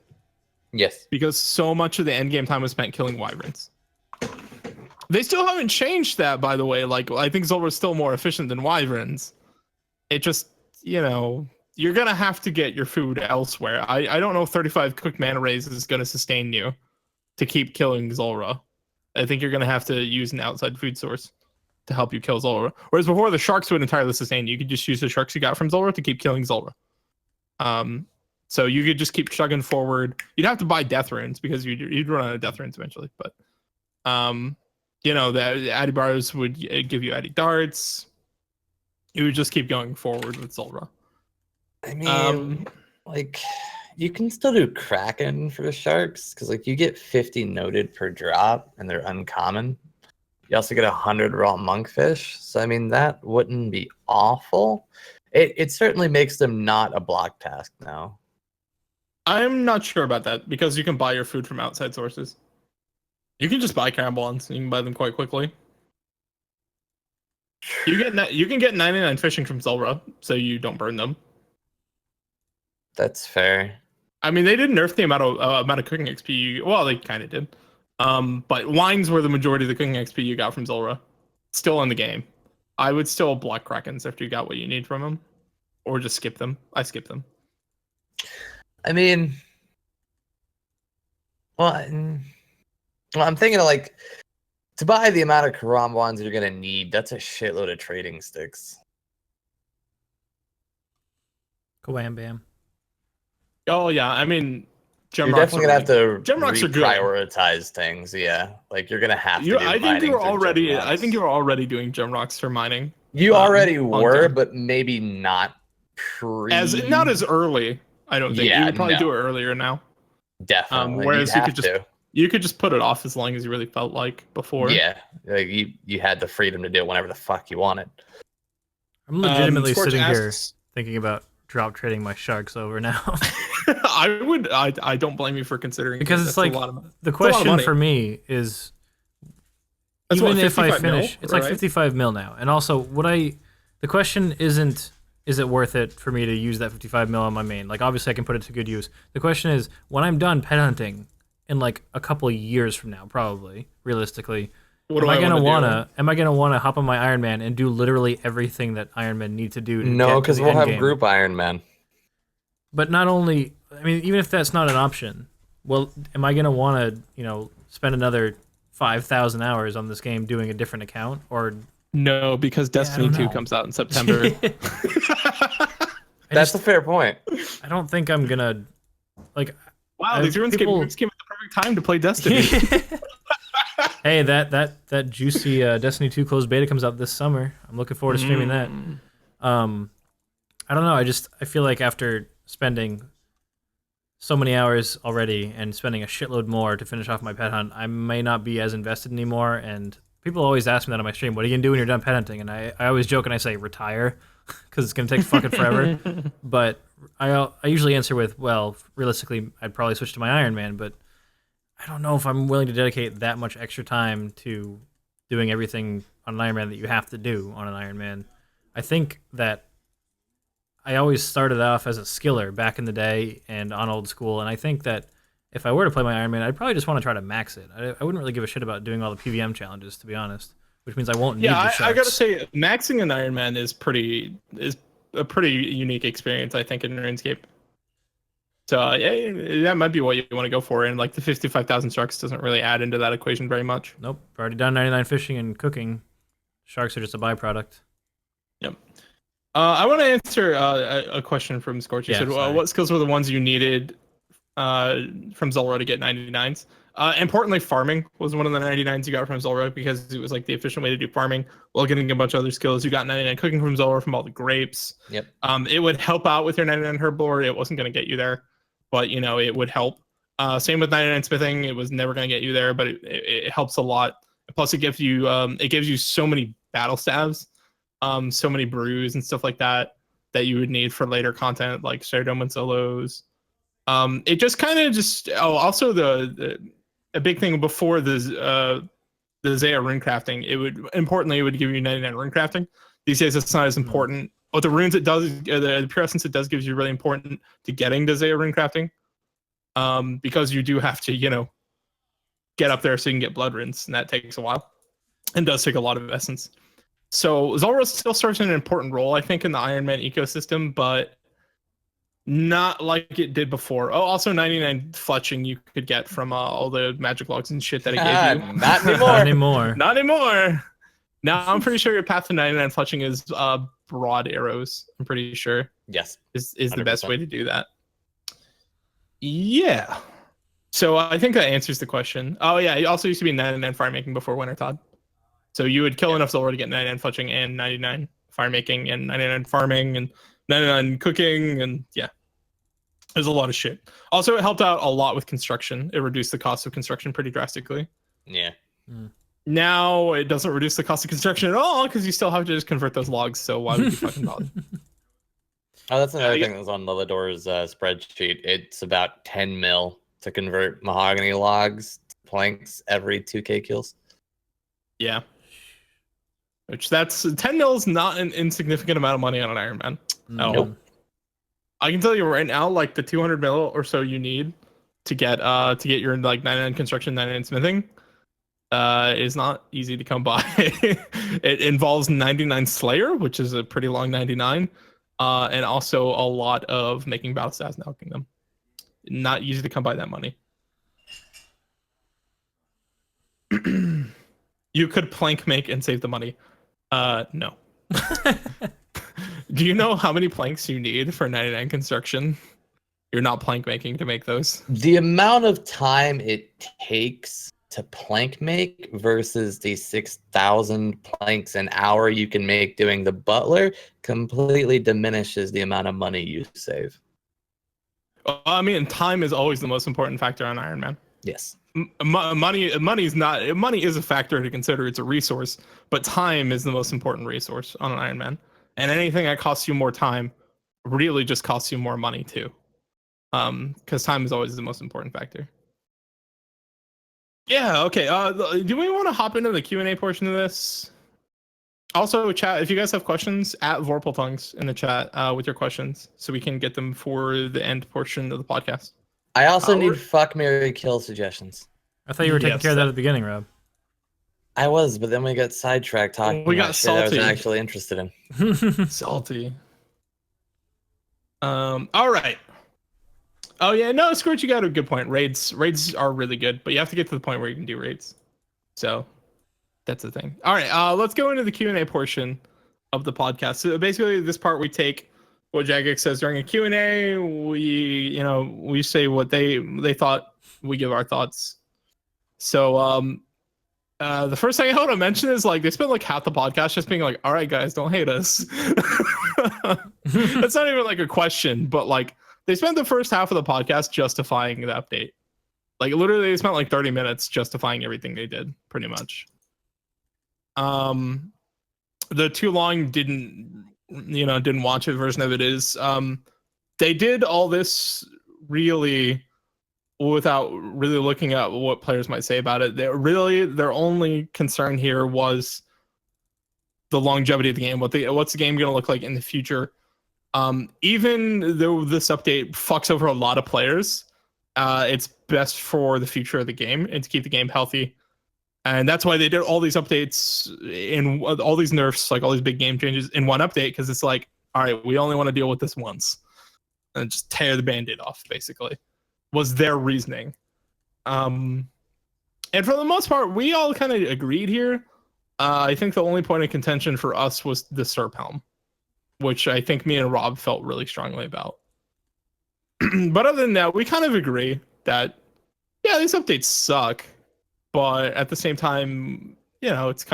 Yes. Because so much of the end game time was spent killing wyverns. They still haven't changed that, by the way. Like, I think Zulrah is still more efficient than wyverns. It just, you know, you're going to have to get your food elsewhere. I don't know if 35 cooked mana rays is going to sustain you to keep killing Zulrah. I think you're going to have to use an outside food source to help you kill Zulrah. Whereas before, the sharks would entirely sustain you. You could just use the sharks you got from Zulrah to keep killing Zulrah. So you could just keep chugging forward. You'd have to buy death runes because you'd run out of death runes eventually. But, you know, the Addy bars would give you Addy darts. You would just keep going forward with Zulrah. I mean, like, you can still do Kraken for the sharks because, like, you get 50 noted per drop and they're uncommon. You also get 100 raw monkfish. So, I mean, that wouldn't be awful. It certainly makes them not a block task now. I'm not sure about that because you can buy your food from outside sources. You can just buy carambolans. You can buy them quite quickly. You can get 99 fishing from Zulrah, so you don't burn them. That's fair. I mean, they did nerf the amount of cooking XP. Well, they kind of did. But wines were the majority of the cooking XP you got from Zulrah. Still in the game. I would still block Krakens after you got what you need from them, or just skip them. I skip them. I mean, well, I'm thinking of, like, to buy the amount of Karambwans you're gonna need, that's a shitload of trading sticks. Wham bam. Oh yeah, I mean, gem You're rocks definitely gonna have to gem rocks are good. reprioritize things. Yeah, like you're gonna have to do I think mining you're through already. gem I think rocks. you're already doing gem rocks for mining. You already on were, gem. but maybe not Not as early. I don't think you Yeah, would probably do no. it earlier now. Definitely. You'd Whereas have to. you could just put it off as long as you really felt like before. Yeah. Like you had the freedom to do it whenever the fuck you wanted. I'm legitimately Scorch sitting here asks- thinking about drop trading my sharks over now. I would. I don't blame you for considering Because it. it's That's like a lot of, the it's a lot of question money. for me is That's even what, if I 55 mil, finish, it's like right? 55 mil now. And also, the question isn't, is it worth it for me to use that 55 mil on my main? Like, obviously, I can put it to good use. The question is, when I'm done pet hunting in like a couple of years from now, probably, realistically, What do I am wanna I gonna wanna hop on my Iron Man and do literally everything that Iron Men need to do to No, get to because the we'll end have game? group Iron Man. But not only, I mean, even if that's not an option, well, am I gonna want to, spend another 5,000 hours on this game doing a different account? Or No, because Destiny don't 2 know. comes out in September. That's a fair point. I don't think I'm gonna like. Wow, these RuneScape people- moves came at the perfect time to play Destiny. Hey, that juicy Destiny 2 closed beta comes out this summer. I'm looking forward to streaming that. I don't know. I feel like after spending so many hours already and spending a shitload more to finish off my pet hunt, I may not be as invested anymore. And people always ask me that on my stream, what are you gonna do when you're done pet hunting? And I always joke and I say retire, because it's gonna take fucking forever. But I usually answer with, well, realistically, I'd probably switch to my Iron Man, but I don't know if I'm willing to dedicate that much extra time to doing everything on an Iron Man that you have to do on an Iron Man. I think that I always started off as a skiller back in the day and on old school, and I think that if I were to play my Iron Man, I'd probably just want to try to max it. I wouldn't really give a shit about doing all the PVM challenges, to be honest, which means I won't need the sharks. I gotta say, maxing an Iron Man is a pretty unique experience, I think, in RuneScape. So yeah, that might be what you want to go for, and like the 55,000 sharks doesn't really add into that equation very much. Nope, already done 99 fishing and cooking. Sharks are just a byproduct. Yep. I want to answer a question from Scorch. He said, what skills were the ones you needed from Zulrah to get 99s? Importantly, farming was one of the 99s you got from Zulrah, because it was like the efficient way to do farming while getting a bunch of other skills. You got 99 cooking from Zulrah from all the grapes. Yep. It would help out with your 99 herb lore. It wasn't going to get you there, but it would help. Same with 99 smithing. It was never going to get you there, but it helps a lot. Plus, it gives you so many battle staves, so many brews and stuff like that you would need for later content like Stardom and solos. It just kind of also a big thing before the Zaya rune crafting, it would give you 99 rune crafting. These days it's not as important. But the runes it does, the pure essence it does gives you really important to getting to Zaya rune crafting. Because you do have to, get up there so you can get blood runes, and that takes a while. And does take a lot of essence. So Zulrah still serves an important role, I think, in the Iron Man ecosystem, but not like it did before. Oh, also 99 fletching you could get from all the magic logs and shit that it gave you. Not anymore. Not anymore. Not anymore. Now I'm pretty sure your path to 99 fletching is broad arrows. I'm pretty sure. Yes. Is the 100%. best way to do that. Yeah. So I think that answers the question. Oh yeah, it also used to be 99 fire making before Winter Todd. So you would kill enough Zulrah to get 99 fletching and 99 fire making and 99 farming and 99 cooking, and yeah. There's a lot of shit. Also, it helped out a lot with construction. It reduced the cost of construction pretty drastically. Yeah. Now it doesn't reduce the cost of construction at all, because you still have to just convert those logs, so why would you fucking bother? Oh, that's another thing that was on Lilidor's spreadsheet. It's about 10 mil to convert mahogany logs to planks every 2k kills. Yeah. Which that's 10 mil is not an insignificant amount of money on an Iron Man at all. I can tell you right now, like the 200 mil or so you need to get your like 99 construction, 99 smithing is not easy to come by. It involves 99 Slayer, which is a pretty long 99, and also a lot of making battle stats and alching them. Not easy to come by that money. You could plank make and save the money. No. Do you know how many planks you need for 99 construction? you're not plank making to make those. The amount of time it takes to plank make versus the 6,000 planks an hour you can make doing the butler completely diminishes the amount of money you save. I mean, time is always the most important factor on Iron Man. Yes. Money is a factor to consider. It's a resource, but time is the most important resource on an Iron Man. And anything that costs you more time really just costs you more money too. Because time is always the most important factor. Yeah, okay. Do we want to hop into the Q&A portion of this? Also, chat, if you guys have questions, at Vorpaltongues in the chat with your questions, so we can get them for the end portion of the podcast. I also need fuck, marry, kill suggestions. I thought you were taking care of that at the beginning, Rob. I was, but then we got sidetracked talking about shit I was actually interested in. Salty. All right. Oh yeah, no, Scorch, you got a good point. Raids are really good, but you have to get to the point where you can do raids. So that's the thing. All right, let's go into the Q&A portion of the podcast. So basically, this part we take what Jagex says during a Q&A. We say what they thought. We give our thoughts. So the first thing I want to mention is like they spent like half the podcast just being like, "All right, guys, don't hate us." That's not even like a question, but like. They spent the first half of the podcast justifying the update. Like literally they spent like 30 minutes justifying everything they did, pretty much. The too long didn't watch it version of it is they did all this really without really looking at what players might say about it. Their only concern here was the longevity of the game. What's the game going to look like in the future? Even though this update fucks over a lot of players, it's best for the future of the game and to keep the game healthy. And that's why they did all these updates in all these nerfs, like all these big game changes in one update, because it's like, all right, we only want to deal with this once and just tear the band-aid off, basically, was their reasoning. And for the most part, we all kind of agreed here. I think the only point of contention for us was the Serp Helm, which I think me and Rob felt really strongly about. But other than that, we kind of agree that, yeah, these updates suck. But at the same time, it's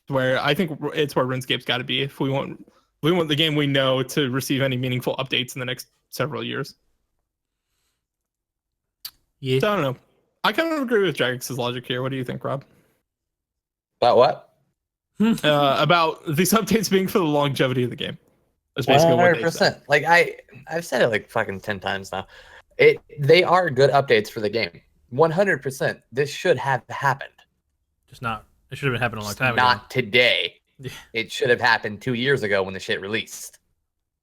where I think it's where RuneScape's got to be if we want the game we know to receive any meaningful updates in the next several years. Yeah. So I don't know. I kind of agree with Jagex's logic here. What do you think, Rob? About what? About these updates being for the longevity of the game. That's basically 100%. What they said. Like I've said it like fucking 10 times now. They are good updates for the game. 100%. This should have happened. Just not. It should have happened a long time ago. Not today. Yeah. It should have happened 2 years ago when the shit released.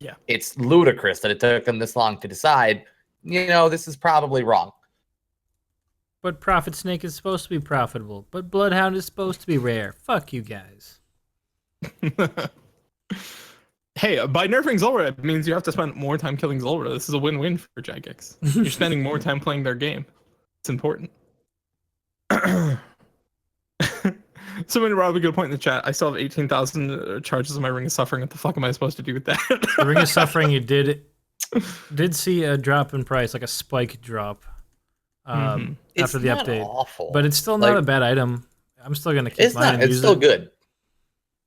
Yeah. It's ludicrous that it took them this long to decide. This is probably wrong. But Prophet Snake is supposed to be profitable. But Bloodhound is supposed to be rare. Fuck you guys. Hey, by nerfing Zulrah, it means you have to spend more time killing Zulrah. This is a win-win for Jagex. You're spending more time playing their game. It's important. Somebody brought up a good point in the chat. I still have 18,000 charges in my Ring of Suffering. What the fuck am I supposed to do with that? The Ring of Suffering, you did see a drop in price, like a spike drop. After the update, awful. But it's still not a bad item. I'm still gonna keep mine. It's still good.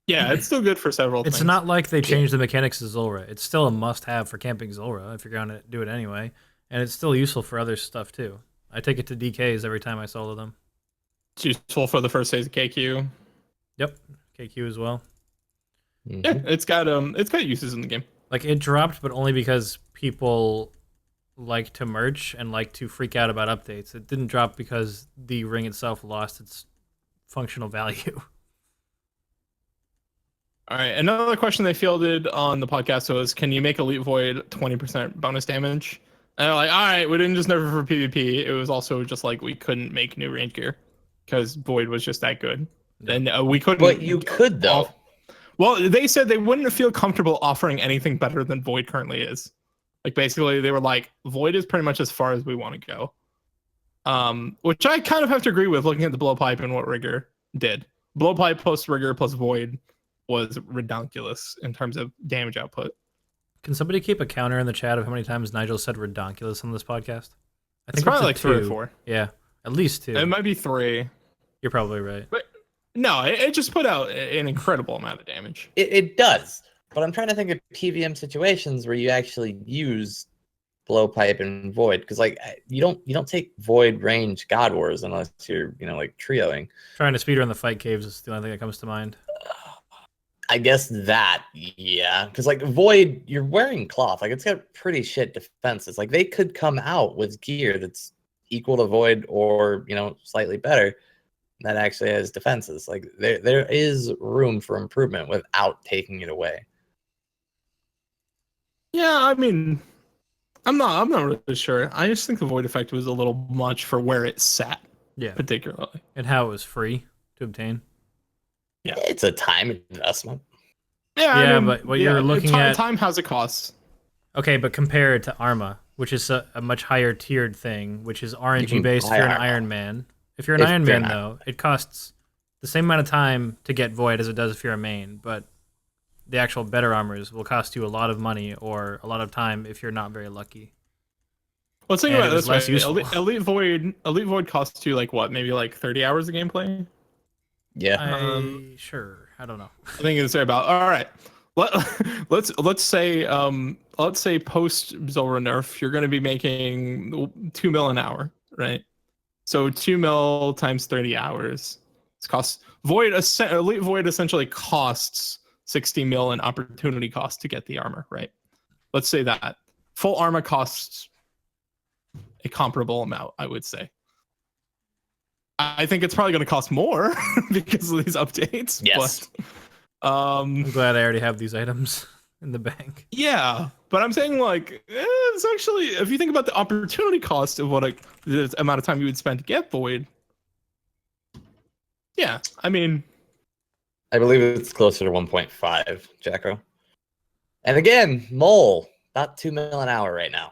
Yeah, it's still good for several things. It's not like they changed the mechanics of Zulrah. It's still a must-have for camping Zulrah if you're gonna do it anyway, and it's still useful for other stuff too. I take it to DKs every time I solo them. It's useful for the first phase of KQ. Yep, KQ as well. Yeah, it's got uses in the game. Like it dropped, but only because people like to merge and like to freak out about updates. It didn't drop because the ring itself lost its functional value. All right, another question they fielded on the podcast was, can you make Elite Void 20% bonus damage? And they're like, all right, we didn't just nerf it for PvP. It was also just like we couldn't make new range gear because Void was just that good. And we couldn't. But you could, though. Well, they said they wouldn't feel comfortable offering anything better than Void currently is. Like basically they were like, Void is pretty much as far as we want to go. Which I kind of have to agree with looking at the Blowpipe and what Rigger did. Blowpipe plus Rigger plus Void was redonkulous in terms of damage output. Can somebody keep a counter in the chat of how many times Nigel said redonkulous on this podcast? I It's probably up like to 3 or 2. 4. Yeah, at least 2. It might be 3. You're probably right. But no, it just put out an incredible amount of damage. It does, but I'm trying to think of PVM situations where you actually use blowpipe and void, because like you don't take void range God Wars unless you're like trioing. Trying to speedrun the fight caves is the only thing that comes to mind. I guess that, yeah, because like void, you're wearing cloth, like it's got pretty shit defenses. Like they could come out with gear that's equal to void or slightly better that actually has defenses. Like there is room for improvement without taking it away. Yeah, I mean, I'm not really sure. I just think the void effect was a little much for where it sat. Yeah, particularly, and how it was free to obtain. Yeah, it's a time investment. Yeah, yeah, I mean, but what you're looking at time has a cost. Okay, but compare it to Arma, which is a much higher tiered thing, which is RNG based if you're an Iron Man. If you're an Iron Man, though, it costs the same amount of time to get Void as it does if you're a main, but the actual better armors will cost you a lot of money or a lot of time if you're not very lucky. Well, think about this less way. useful. Elite Void costs you like what, maybe like 30 hours of gameplay? Yeah. Sure. I don't know. I think it's about all right. Let's say post Zulrah nerf, you're going to be making 2 mil an hour, right? So 2 mil times 30 hours. It's costs Elite Void essentially costs 60 mil in opportunity cost to get the armor, right? Let's say that full armor costs a comparable amount, I would say. I think it's probably going to cost more because of these updates. Yes. But, I'm glad I already have these items in the bank. Yeah, but I'm saying like it's actually, if you think about the opportunity cost of what the amount of time you would spend to get Void. Yeah, I mean, I believe it's closer to 1.5, Jacko. And again, Mole, about 2 mil an hour right now.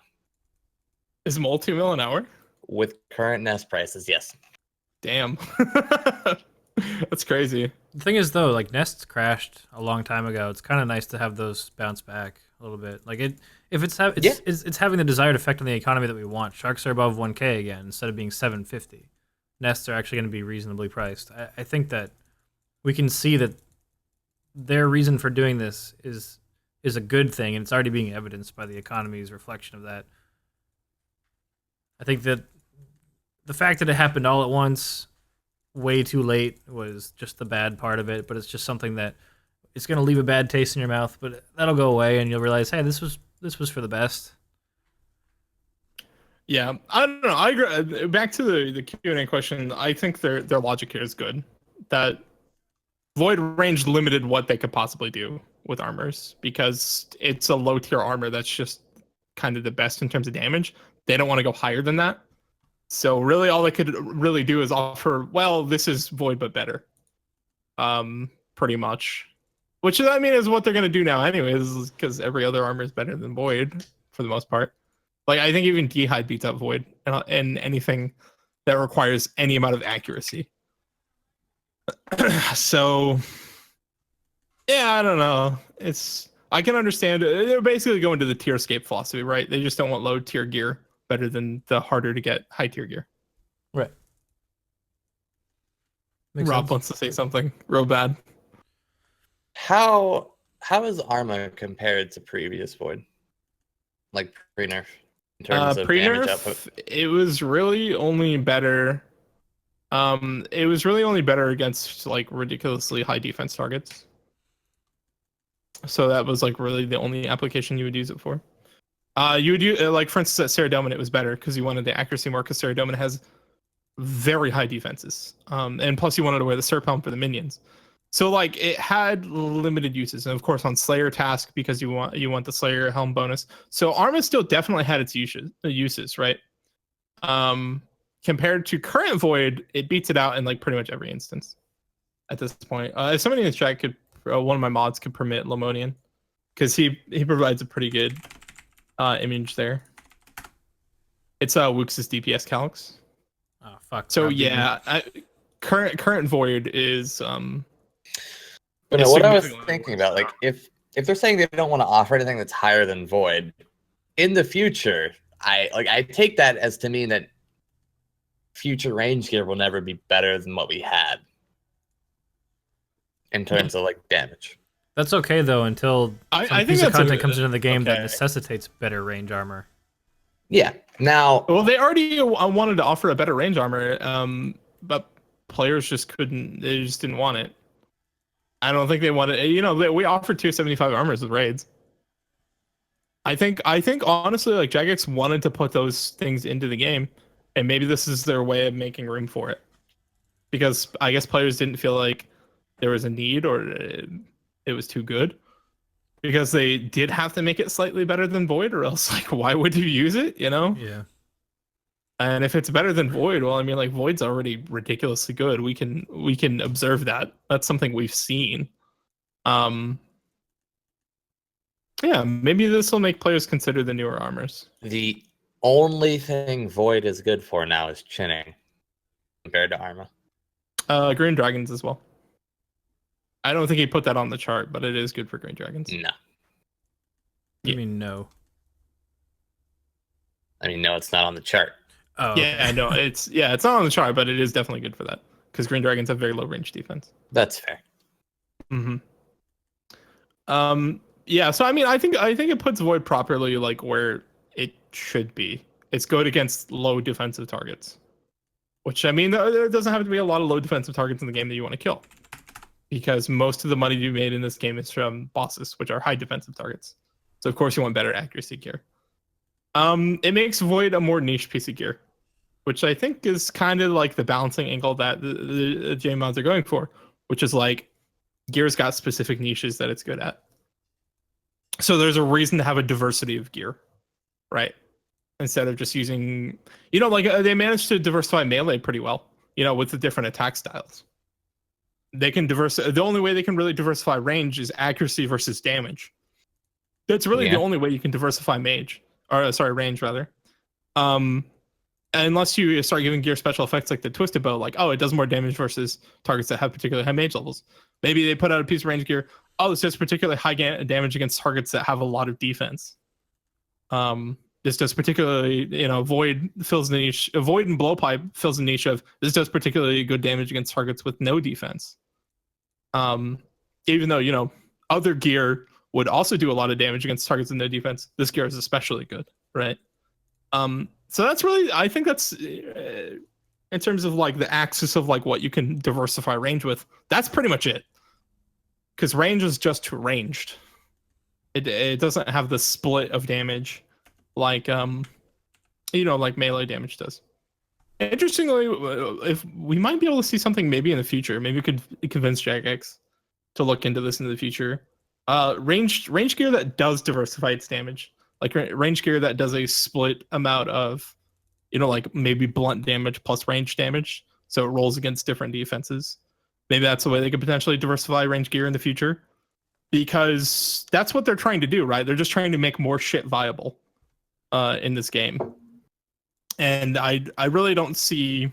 Is Mole 2 mil an hour? With current Nest prices, yes. Damn. That's crazy. The thing is, though, like Nests crashed a long time ago. It's kind of nice to have those bounce back a little bit. Like it's having the desired effect on the economy that we want. Sharks are above 1K again instead of being 750. Nests are actually going to be reasonably priced. I think that we can see that their reason for doing this is a good thing, and it's already being evidenced by the economy's reflection of that. I think that the fact that it happened all at once, way too late, was just the bad part of it, but it's just something that it's going to leave a bad taste in your mouth, but that'll go away and you'll realize, hey, this was for the best. Yeah, I don't know. I agree. Back to the Q&A question, I think their logic here is good. That Void range limited what they could possibly do with armors because it's a low tier armor that's just kind of the best in terms of damage. They don't want to go higher than that. So really all they could really do is offer, well, this is Void but better. Pretty much. Which I mean is what they're going to do now anyways, because every other armor is better than Void for the most part. Like I think even D'Hide beats out Void and anything that requires any amount of accuracy. So yeah, I don't know. I can understand. They're basically going to the tierscape philosophy, right? They just don't want low tier gear better than the harder to get high tier gear. Right. Rob wants to say something real bad. How is Arma compared to previous Void? Like pre-nerf? In terms of damage output? It was really only better. It was really only better against like ridiculously high defense targets. So that was like really the only application you would use it for. You would use like for instance at Saradomin it was better because you wanted the accuracy more because Saradomin has very high defenses. And plus you wanted to wear the Serp Helm for the minions. So like it had limited uses, and of course on Slayer task because you want the Slayer Helm bonus. So Arma still definitely had its uses, right? Compared to current Void, it beats it out in like pretty much every instance at this point. If somebody in the chat could, one of my mods could permit Lemonian, because he provides a pretty good image there. It's Wux's DPS calcs. Oh fuck. So yeah, current Void is But no, what I was thinking about, like if if they're saying they don't want to offer anything that's higher than Void, in the future, I take that as to mean that future range gear will never be better than what we had in terms of like damage. That's okay though until I some think piece of that's content comes into the game that okay. necessitates better range armor. Yeah. Now, Well, they already wanted to offer a better range armor, but players just couldn't. They just didn't want it. I don't think they wanted. You know, we offered 275 armors with raids. I think honestly, like Jagex wanted to put those things into the game, and maybe this is their way of making room for it, because I guess players didn't feel like there was a need or it was too good, because they did have to make it slightly better than Void, or else like why would you use it? You know? Yeah. And if it's better than Void, well, I mean, like Void's already ridiculously good. We can observe that. That's something we've seen. Yeah, maybe this will make players consider the newer armors. the only thing Void is good for now is chinning compared to Arma. Green Dragons as well. I don't think he put that on the chart, but it is good for Green Dragons. No. You mean no? I mean, no, it's not on the chart. Oh. Yeah, I know. It's not on the chart, but it is definitely good for that, because Green Dragons have very low range defense. That's fair. Mm-hmm. Yeah, so I mean, I think it puts Void properly like where it should be. It's good against low defensive targets, which I mean, there doesn't have to be a lot of low defensive targets in the game that you want to kill, because most of the money you made in this game is from bosses, which are high defensive targets. So of course you want better accuracy gear. It makes Void a more niche piece of gear, which I think is kind of like the balancing angle that the J mods are going for, which is like gear's got specific niches that it's good at. So there's a reason to have a diversity of gear, right? Instead of just using, you know, like they managed to diversify melee pretty well, you know, with the different attack styles. They can the only way they can really diversify range is accuracy versus damage. That's really the only way you can diversify range rather. Unless you start giving gear special effects like the Twisted Bow, like, oh, it does more damage versus targets that have particularly high mage levels. Maybe they put out a piece of range gear, oh, this does particularly high damage against targets that have a lot of defense. This does particularly, you know, Void fills the niche. Void and Blowpipe fills the niche of this does particularly good damage against targets with no defense. Even though, you know, other gear would also do a lot of damage against targets with no defense, this gear is especially good, right? So that's really, I think that's in terms of like the axis of like what you can diversify range with. That's pretty much it, because range is just ranged. It doesn't have the split of damage like you know, like melee damage does. Interestingly, if we might be able to see something maybe in the future, maybe we could convince Jagex to look into this in the future. Range gear that does diversify its damage, like range gear that does a split amount of, you know, like maybe blunt damage plus range damage, so it rolls against different defenses. Maybe that's the way they could potentially diversify range gear in the future, because that's what they're trying to do, right? They're just trying to make more shit viable in this game. And I really don't see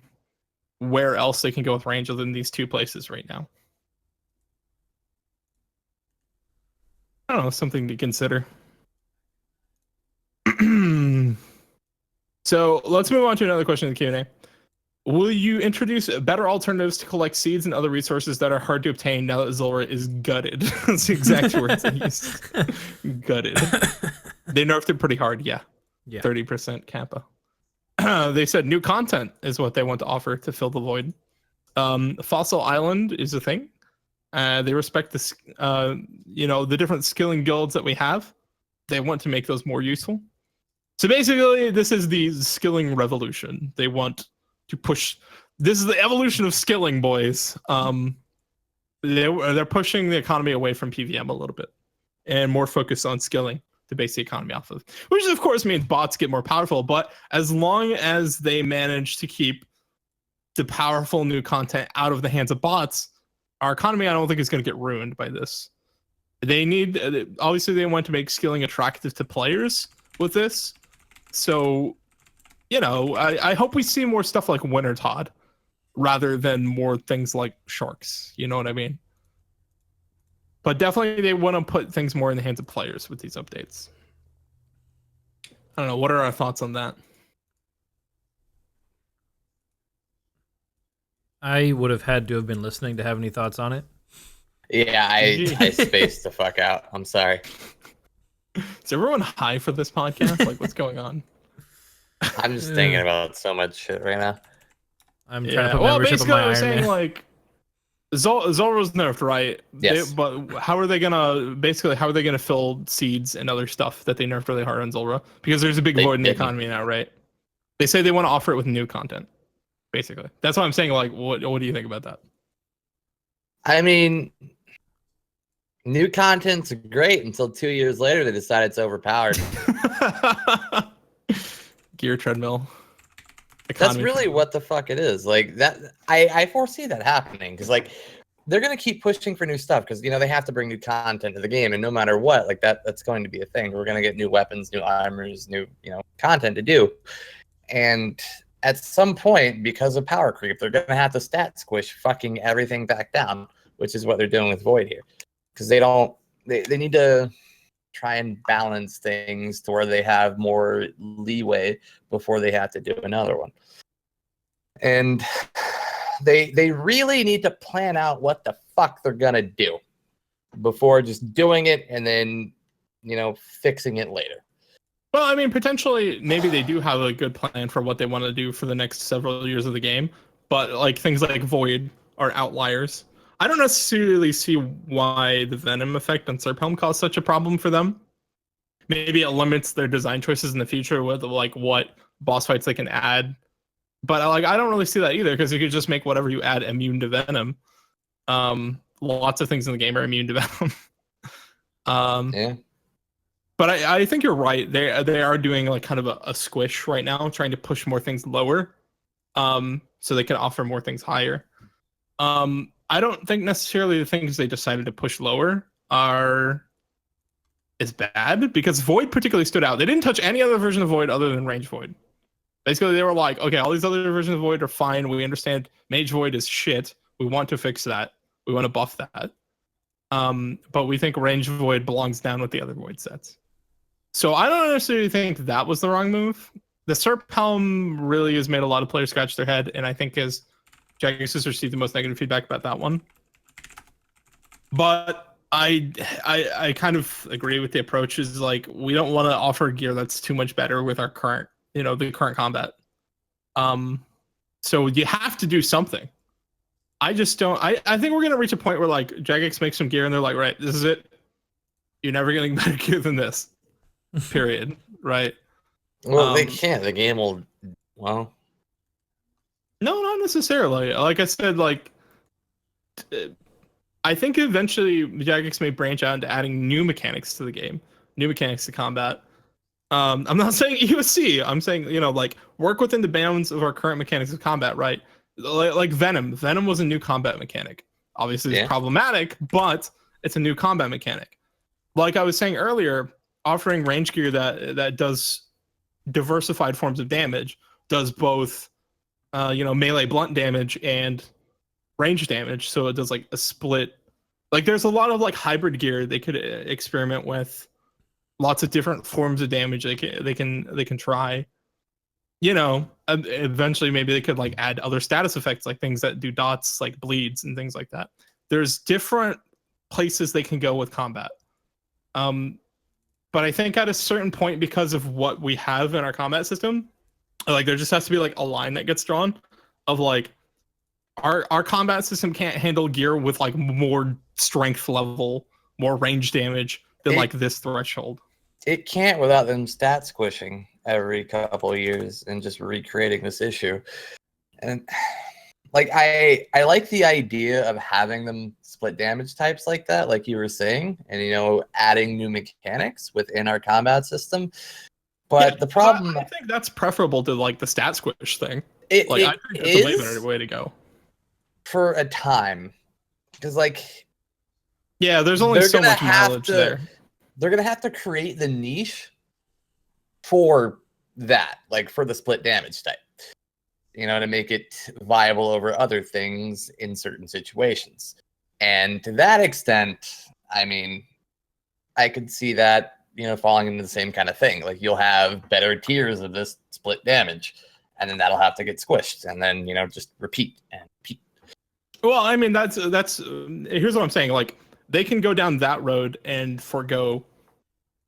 where else they can go with range other than these two places right now. I don't know, something to consider. So let's move on to another question in the Q&A. Will you introduce better alternatives to collect seeds and other resources that are hard to obtain now that Zulrah is gutted? That's the exact words they used. Gutted. They nerfed it pretty hard, yeah. 30% Kappa. They said new content is what they want to offer to fill the void. Fossil Island is a thing. They respect this, you know, the different skilling guilds that we have. They want to make those more useful. So basically, this is the skilling revolution. They want to push. This is the evolution of skilling, boys. They're pushing the economy away from PVM a little bit and more focused on skilling to base the economy off of, which of course means bots get more powerful. But as long as they manage to keep the powerful new content out of the hands of bots, our economy, I don't think, is going to get ruined by this. They need, obviously, they want to make skilling attractive to players with this. So, you know, I hope we see more stuff like Winter Todd rather than more things like Sharks. You know what I mean? But definitely they want to put things more in the hands of players with these updates. I don't know. What are our thoughts on that? I would have had to have been listening to have any thoughts on it. Yeah, I spaced the fuck out. I'm sorry. Is everyone high for this podcast? Like, what's going on? I'm just thinking about so much shit right now. I'm trying to put membership on my I was Iron saying Man. like Zulrah's nerfed, right? Yes. But how are they gonna fill seeds and other stuff that they nerfed really hard on Zulrah? Because there's a big They void in the didn't. economy now, right? They say they want to offer it with new content. Basically, that's what I'm saying. Like, what do you think about that? I mean, new content's great until 2 years later they decide it's overpowered. Gear treadmill. That's Economy really treadmill. what the fuck it is. Like that, I foresee that happening because like they're gonna keep pushing for new stuff because they have to bring new content to the game, and no matter what, like that's going to be a thing. We're gonna get new weapons, new armors, new content to do, and at some point, because of power creep, they're gonna have to stat squish fucking everything back down, which is what they're doing with Void here, because they need to try and balance things to where they have more leeway before they have to do another one. And they really need to plan out what the fuck they're gonna do before just doing it and then fixing it later. Well, I mean, potentially, maybe they do have a good plan for what they want to do for the next several years of the game, but like things like Void are outliers. I don't necessarily see why the Venom effect on Serphelm caused such a problem for them. Maybe it limits their design choices in the future with like what boss fights they can add, but like I don't really see that either because you could just make whatever you add immune to Venom. Lots of things in the game are immune to Venom. Yeah. But I think you're right. They are doing like kind of a squish right now, trying to push more things lower, so they can offer more things higher. I don't think necessarily the things they decided to push lower is bad because Void particularly stood out. They didn't touch any other version of Void other than Range Void. Basically, they were like, okay, all these other versions of Void are fine. We understand Mage Void is shit. We want to fix that. We want to buff that. But we think Range Void belongs down with the other Void sets. So I don't necessarily think that was the wrong move. The Serp Helm really has made a lot of players scratch their head, and I think as Jagex has received the most negative feedback about that one. But I kind of agree with the approach. Is like we don't want to offer gear that's too much better with our current, the current combat. So you have to do something. I just don't. I think we're gonna reach a point where like Jagex makes some gear and they're like, right, this is it. You're never getting better gear than this. Period. Right. Well, they can't. The game will. Well. No, not necessarily. Like I said, like I think eventually Jagex may branch out into adding new mechanics to the game, new mechanics to combat. I'm not saying USC. I'm saying like work within the bounds of our current mechanics of combat. Right. Like Venom. Venom was a new combat mechanic. Obviously, it's problematic, but it's a new combat mechanic. Like I was saying earlier, offering range gear that does diversified forms of damage, does both melee blunt damage and range damage, so it does like a split. Like there's a lot of like hybrid gear they could experiment with, lots of different forms of damage they can try. Eventually maybe they could like add other status effects, like things that do dots, like bleeds and things like that. There's different places they can go with combat. But I think at a certain point, because of what we have in our combat system, like there just has to be like a line that gets drawn of like our combat system can't handle gear with like more strength level, more range damage than like this threshold. It can't without them stat squishing every couple of years and just recreating this issue. And like I like the idea of having them split damage types like that, like you were saying, and adding new mechanics within our combat system. But the problem, I think that's preferable to like the stat squish thing. I think that's a way better way to go for a time, because like there's only so much mileage there. They're gonna have to create the niche for that, like for the split damage type. To make it viable over other things in certain situations. And to that extent, I mean, I could see that, falling into the same kind of thing. Like you'll have better tiers of this split damage, and then that'll have to get squished, and then just repeat and repeat. Well, I mean, that's here's what I'm saying. Like they can go down that road and forego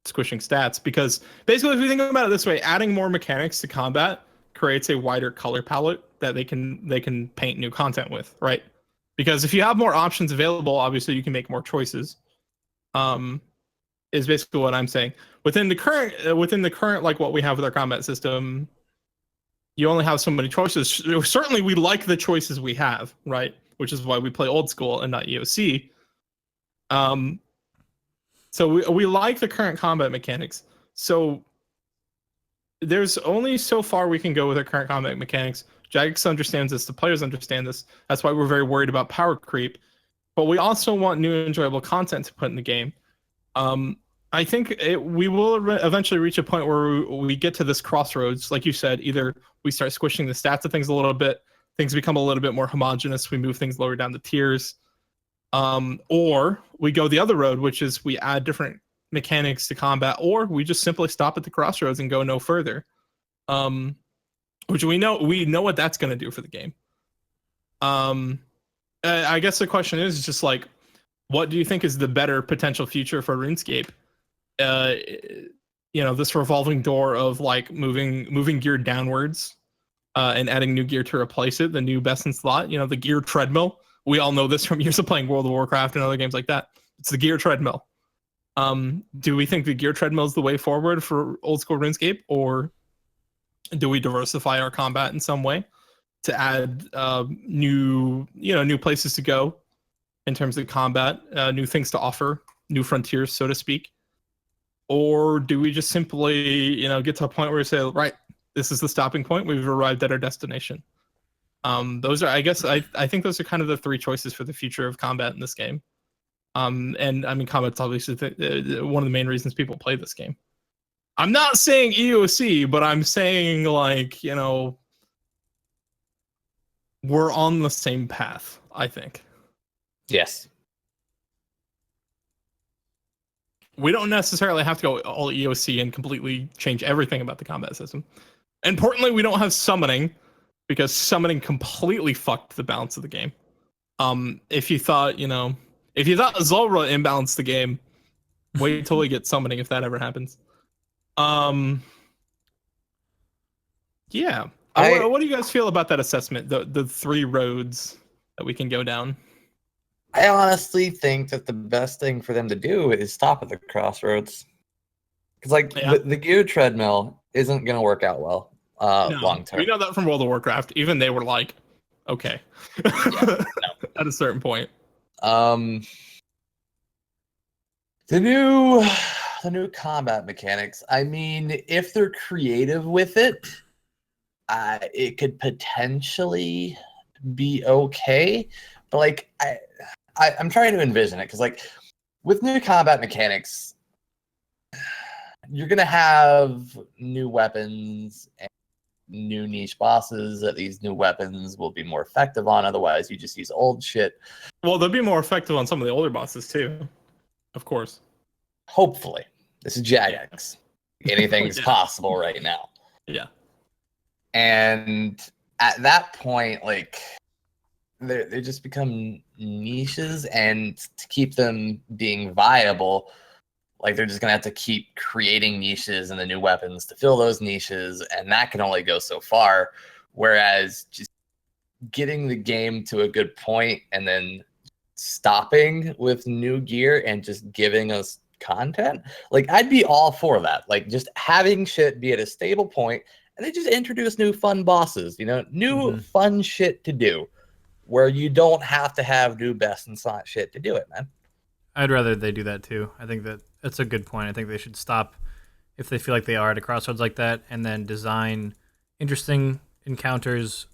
squishing stats, because basically, if you think about it this way, adding more mechanics to combat creates a wider color palette that they can paint new content with, right? Because if you have more options available, obviously you can make more choices. Is basically what I'm saying. Within the current like what we have with our combat system, you only have so many choices. Certainly, we like the choices we have, right? Which is why we play old school and not EOC. So we like the current combat mechanics. So there's only so far we can go with our current combat mechanics. Jagex understands this. The players understand this. That's why we're very worried about power creep. But we also want new enjoyable content to put in the game. I think we will eventually reach a point where we get to this crossroads. Like you said, either we start squishing the stats of things a little bit, things become a little bit more homogenous, we move things lower down the tiers, or we go the other road, which is we add different mechanics to combat, or we just simply stop at the crossroads and go no further. Which we know what that's going to do for the game. I guess the question is just like, what do you think is the better potential future for RuneScape? This revolving door of like moving gear downwards, and adding new gear to replace it, the new best in slot, the gear treadmill. We all know this from years of playing World of Warcraft and other games like that. It's the gear treadmill. Do we think the gear treadmill is the way forward for old school RuneScape, or do we diversify our combat in some way to add new places to go in terms of combat, new things to offer, new frontiers, so to speak? Or do we just simply, get to a point where we say, right, this is the stopping point, we've arrived at our destination? Those are, I guess, I think those are kind of the three choices for the future of combat in this game. And I mean, combat's obviously one of the main reasons people play this game. I'm not saying EOC, but I'm saying like, we're on the same path, I think. Yes. We don't necessarily have to go all EOC and completely change everything about the combat system. Importantly, we don't have summoning, because summoning completely fucked the balance of the game. If you thought Zulrah imbalanced the game, wait till we get summoning if that ever happens. Yeah. What do you guys feel about that assessment? The three roads that we can go down. I honestly think that the best thing for them to do is stop at the crossroads, because the gear treadmill isn't going to work out well long term. We know that from World of Warcraft. Even they were like, okay, at a certain point. The new combat mechanics. I mean, if they're creative with it, it could potentially be okay. But I'm trying to envision it, because with new combat mechanics, you're gonna have new weapons and new niche bosses that these new weapons will be more effective on. Otherwise, you just use old shit. Well, they'll be more effective on some of the older bosses too, of course. Hopefully. This is Jagex. Anything's possible right now. Yeah. And at that point, they just become niches, and to keep them being viable, they're just gonna have to keep creating niches and the new weapons to fill those niches, and that can only go so far. Whereas just getting the game to a good point and then stopping with new gear and just giving us content, I'd be all for that. Just having shit be at a stable point, and they just introduce new fun bosses, new fun shit to do, where you don't have to have new best in slot shit to do it, man. I'd rather they do that too. I think that's a good point. I think they should stop if they feel like they are at a crossroads like that, and then design interesting encounters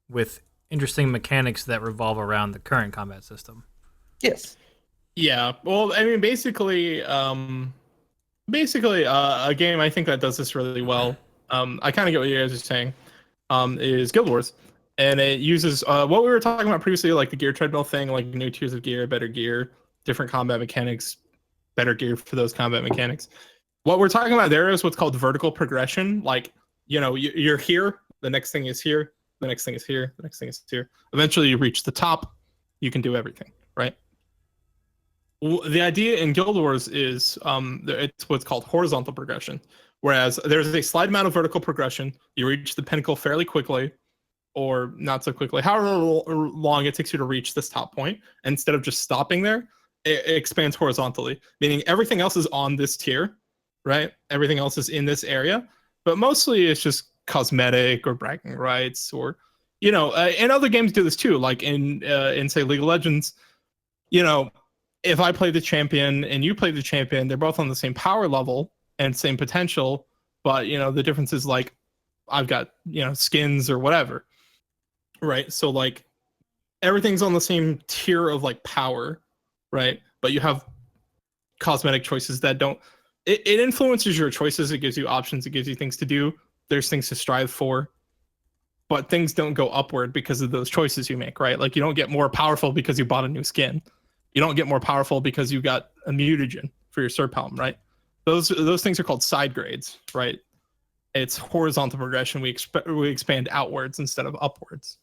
with interesting mechanics that revolve around the current combat system. Yes. Yeah. Well, I mean, basically, a game I think that does this really well. I kind of get what you guys are saying. Is Guild Wars. And it uses what we were talking about previously, like the gear treadmill thing, like new tiers of gear, better gear, different combat mechanics, better gear for those combat mechanics. What we're talking about there is what's called vertical progression. Like, you're here, the next thing is here, the next thing is here, the next thing is here. Eventually you reach the top, you can do everything, right? The idea in Guild Wars is it's what's called horizontal progression. Whereas there's a slight amount of vertical progression, you reach the pinnacle fairly quickly, or not so quickly, however long it takes you to reach this top point. And instead of just stopping there, it expands horizontally, meaning everything else is on this tier, right? Everything else is in this area, but mostly it's just cosmetic or bragging rights, or, and other games do this too. Like in say League of Legends, if I play the champion and you play the champion, they're both on the same power level and same potential, but the difference is like I've got skins or whatever, right? So like everything's on the same tier of like power, right? But you have cosmetic choices that don't. It influences your choices. It gives you options. It gives you things to do. There's things to strive for, but things don't go upward because of those choices you make, right? Like you don't get more powerful because you bought a new skin. You don't get more powerful because you got a mutagen for your Serp helm, right? Those things are called side grades, right? It's horizontal progression. We expand outwards instead of upwards.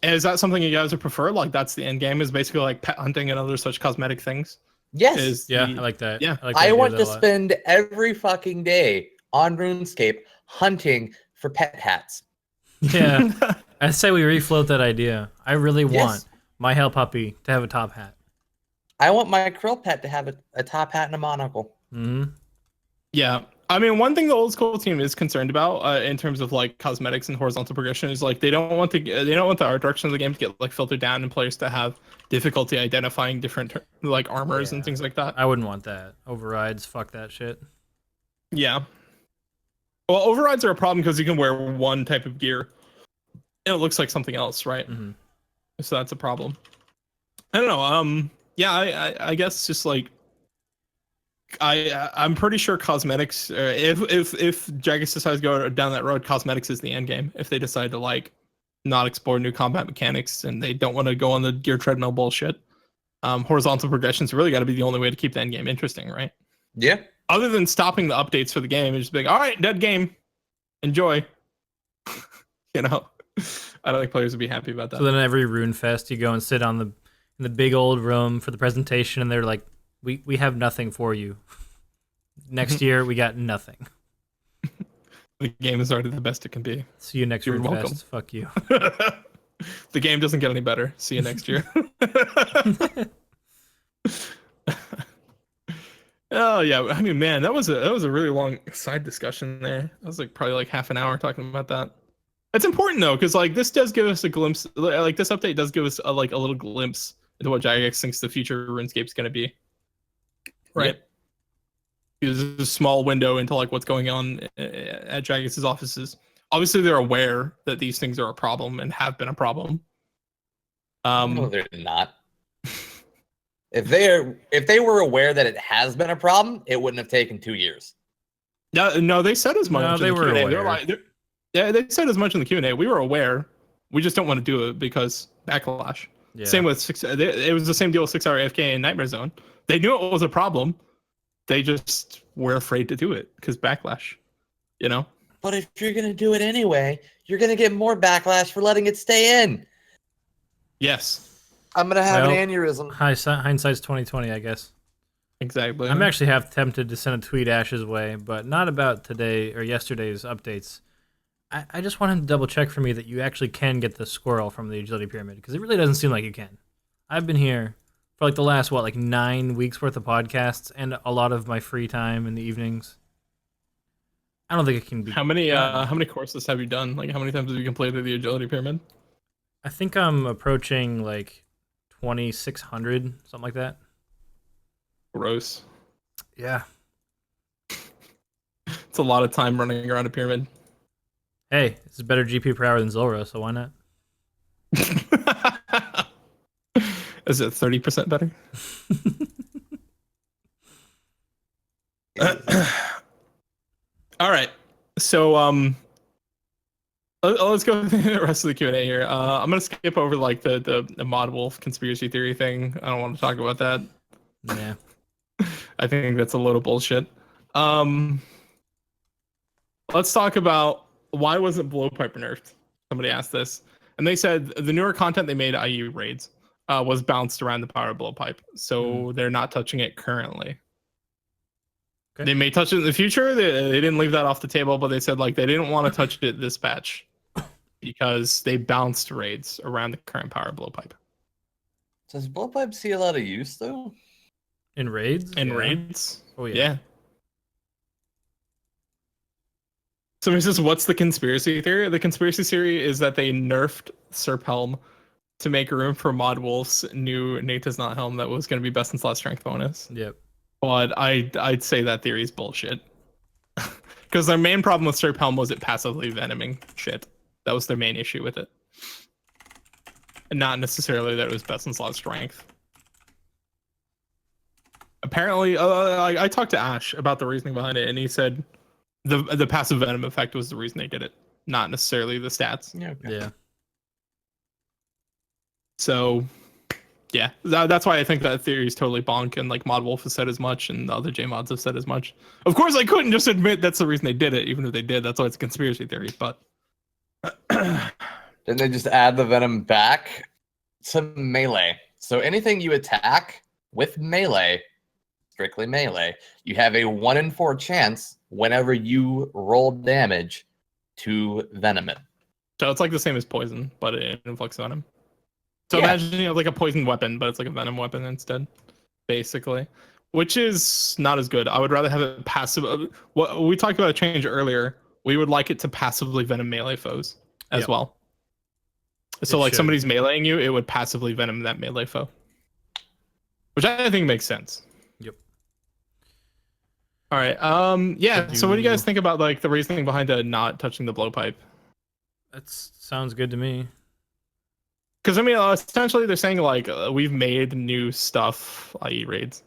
Is that something you guys would prefer? Like that's the end game, is basically like pet hunting and other such cosmetic things? Yes. I like that. Yeah. I want to spend every fucking day on RuneScape hunting for pet hats. Yeah. I say we refloat that idea. I really want my Hell Puppy to have a top hat. I want my Krill pet to have a top hat and a monocle. Mm-hmm. Yeah. I mean, one thing the old school team is concerned about in terms of like cosmetics and horizontal progression is like they don't want the art direction of the game to get like filtered down and players to have difficulty identifying different like armors and things like that. I wouldn't want that. Overrides, fuck that shit. Yeah. Well, overrides are a problem because you can wear one type of gear and it looks like something else, right? Mm-hmm. So that's a problem. I don't know. Yeah, I guess just like I'm pretty sure cosmetics. If Jagex decides to go down that road, cosmetics is the end game. If they decide to like not explore new combat mechanics and they don't want to go on the gear treadmill bullshit, horizontal progression's really got to be the only way to keep the end game interesting, right? Yeah. Other than stopping the updates for the game and just being, all right, dead game, enjoy. I don't think players would be happy about that. So then every Rune Fest, you go and sit in the big old room for the presentation, and they're like, we have nothing for you. Next year, we got nothing. The game is already the best it can be. See you next You're Rune welcome. Fest. Fuck you. The game doesn't get any better. See you next year. Oh yeah, I mean, man, that was a really long side discussion there. That was like probably like half an hour talking about that. It's important though, because like this does give us a glimpse. Like this update does give us a little glimpse into what Jagex thinks the future RuneScape's going to be. Right. Yeah. There's a small window into like what's going on at Jagex's offices. Obviously, they're aware that these things are a problem and have been a problem. No, they're not. If they were aware that it has been a problem, it wouldn't have taken 2 years. No, they said as much. No, they were aware. They said as much in the Q&A. We were aware. We just don't want to do it because backlash. Yeah. Same with it was the same deal with 6 Hour AFK and Nightmare Zone. They knew it was a problem. They just were afraid to do it because backlash. But if you're gonna do it anyway, you're gonna get more backlash for letting it stay in. Yes. I'm gonna have an aneurysm. Hindsight's 2020, I guess. Exactly. I'm actually half tempted to send a tweet Ash's way, but not about today or yesterday's updates. I just want him to double check for me that you actually can get the squirrel from the agility pyramid, because it really doesn't seem like you can. I've been here for like the last 9 weeks worth of podcasts and a lot of my free time in the evenings. I don't think it can be. How many courses have you done? Like how many times have you completed the agility pyramid? I think I'm approaching like 2,600, something like that. Gross. Yeah. It's a lot of time running around a pyramid. Hey, it's better GP per hour than Zulrah, so why not? Is it 30% better? All right. So Let's go with the rest of the Q&A here. I'm gonna skip over like the Mod Wolf conspiracy theory thing. I don't want to talk about that. Yeah. I think that's a load of bullshit. Let's talk about why wasn't blowpipe nerfed? Somebody asked this, and they said the newer content they made, i.e. raids, was bounced around the power of blowpipe, so they're not touching it currently. Okay. They may touch it in the future. They didn't leave that off the table, but they said like they didn't want to touch it this patch because they bounced raids around the current power of blowpipe. Does blowpipe see a lot of use though? In raids? In raids? Oh yeah. So he says, what's the conspiracy theory? The conspiracy theory is that they nerfed Serp Helm to make room for Mod Wolf's new Nate Does Not Helm that was going to be best in slot strength bonus. Yep. But I'd say that theory is bullshit. Because their main problem with Serp Helm was it passively venoming shit. That was their main issue with it. And not necessarily that it was best in slot strength. Apparently, I talked to Ash about the reasoning behind it, and he said the passive venom effect was the reason they did it, not necessarily the stats. Yeah. Okay. Yeah. So, yeah, that's why I think that theory is totally bonk, and like Mod Wolf has said as much, and the other JMods have said as much. Of course, I couldn't just admit that's the reason they did it, even if they did. That's why it's a conspiracy theory. But didn't they just add the venom back to melee? So anything you attack with melee, strictly melee, you have a 1 in 4 chance whenever you roll damage to venom it. So it's like the same as poison, but it inflicts venom. So imagine you have like a poison weapon, but it's like a venom weapon instead, basically, which is not as good. I would rather have it passive. What we talked about a change earlier. We would like it to passively venom melee foes as well. So like somebody's meleeing you, it would passively venom that melee foe, which I think makes sense. Yep. All right. Yeah. So what do you guys think about like the reasoning behind not touching the blowpipe? That sounds good to me. Because I mean, essentially they're saying like we've made new stuff, i.e. raids,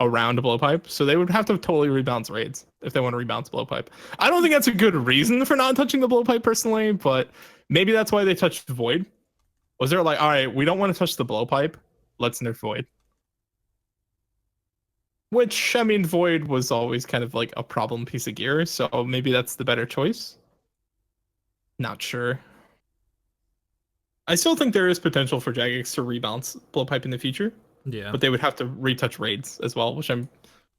around blowpipe, so they would have to totally rebalance raids if they want to rebalance blowpipe. I don't think that's a good reason for not touching the blowpipe personally, but maybe that's why they touched void. Was there like, all right, we don't want to touch the blowpipe, let's nerf void. Which I mean, void was always kind of like a problem piece of gear, so maybe that's the better choice. Not sure. I still think there is potential for Jagex to rebalance blowpipe in the future. Yeah. But they would have to retouch raids as well, which I'm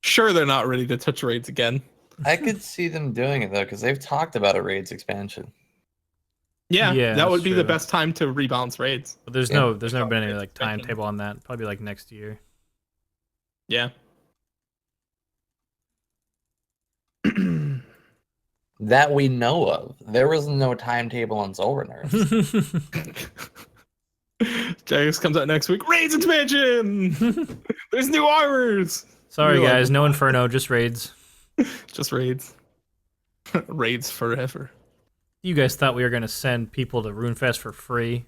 sure they're not ready to touch raids again. I could see them doing it though, because they've talked about a raids expansion. Yeah, that would be the best time to rebalance raids. But there's never been any like timetable on that. Probably like next year. Yeah. That we know of. There was no timetable on Soul Nerfs. Jagex comes out next week. Raids expansion! There's new armors! Sorry guys, no Inferno, just raids. Just raids. Raids forever. You guys thought we were gonna send people to RuneFest for free?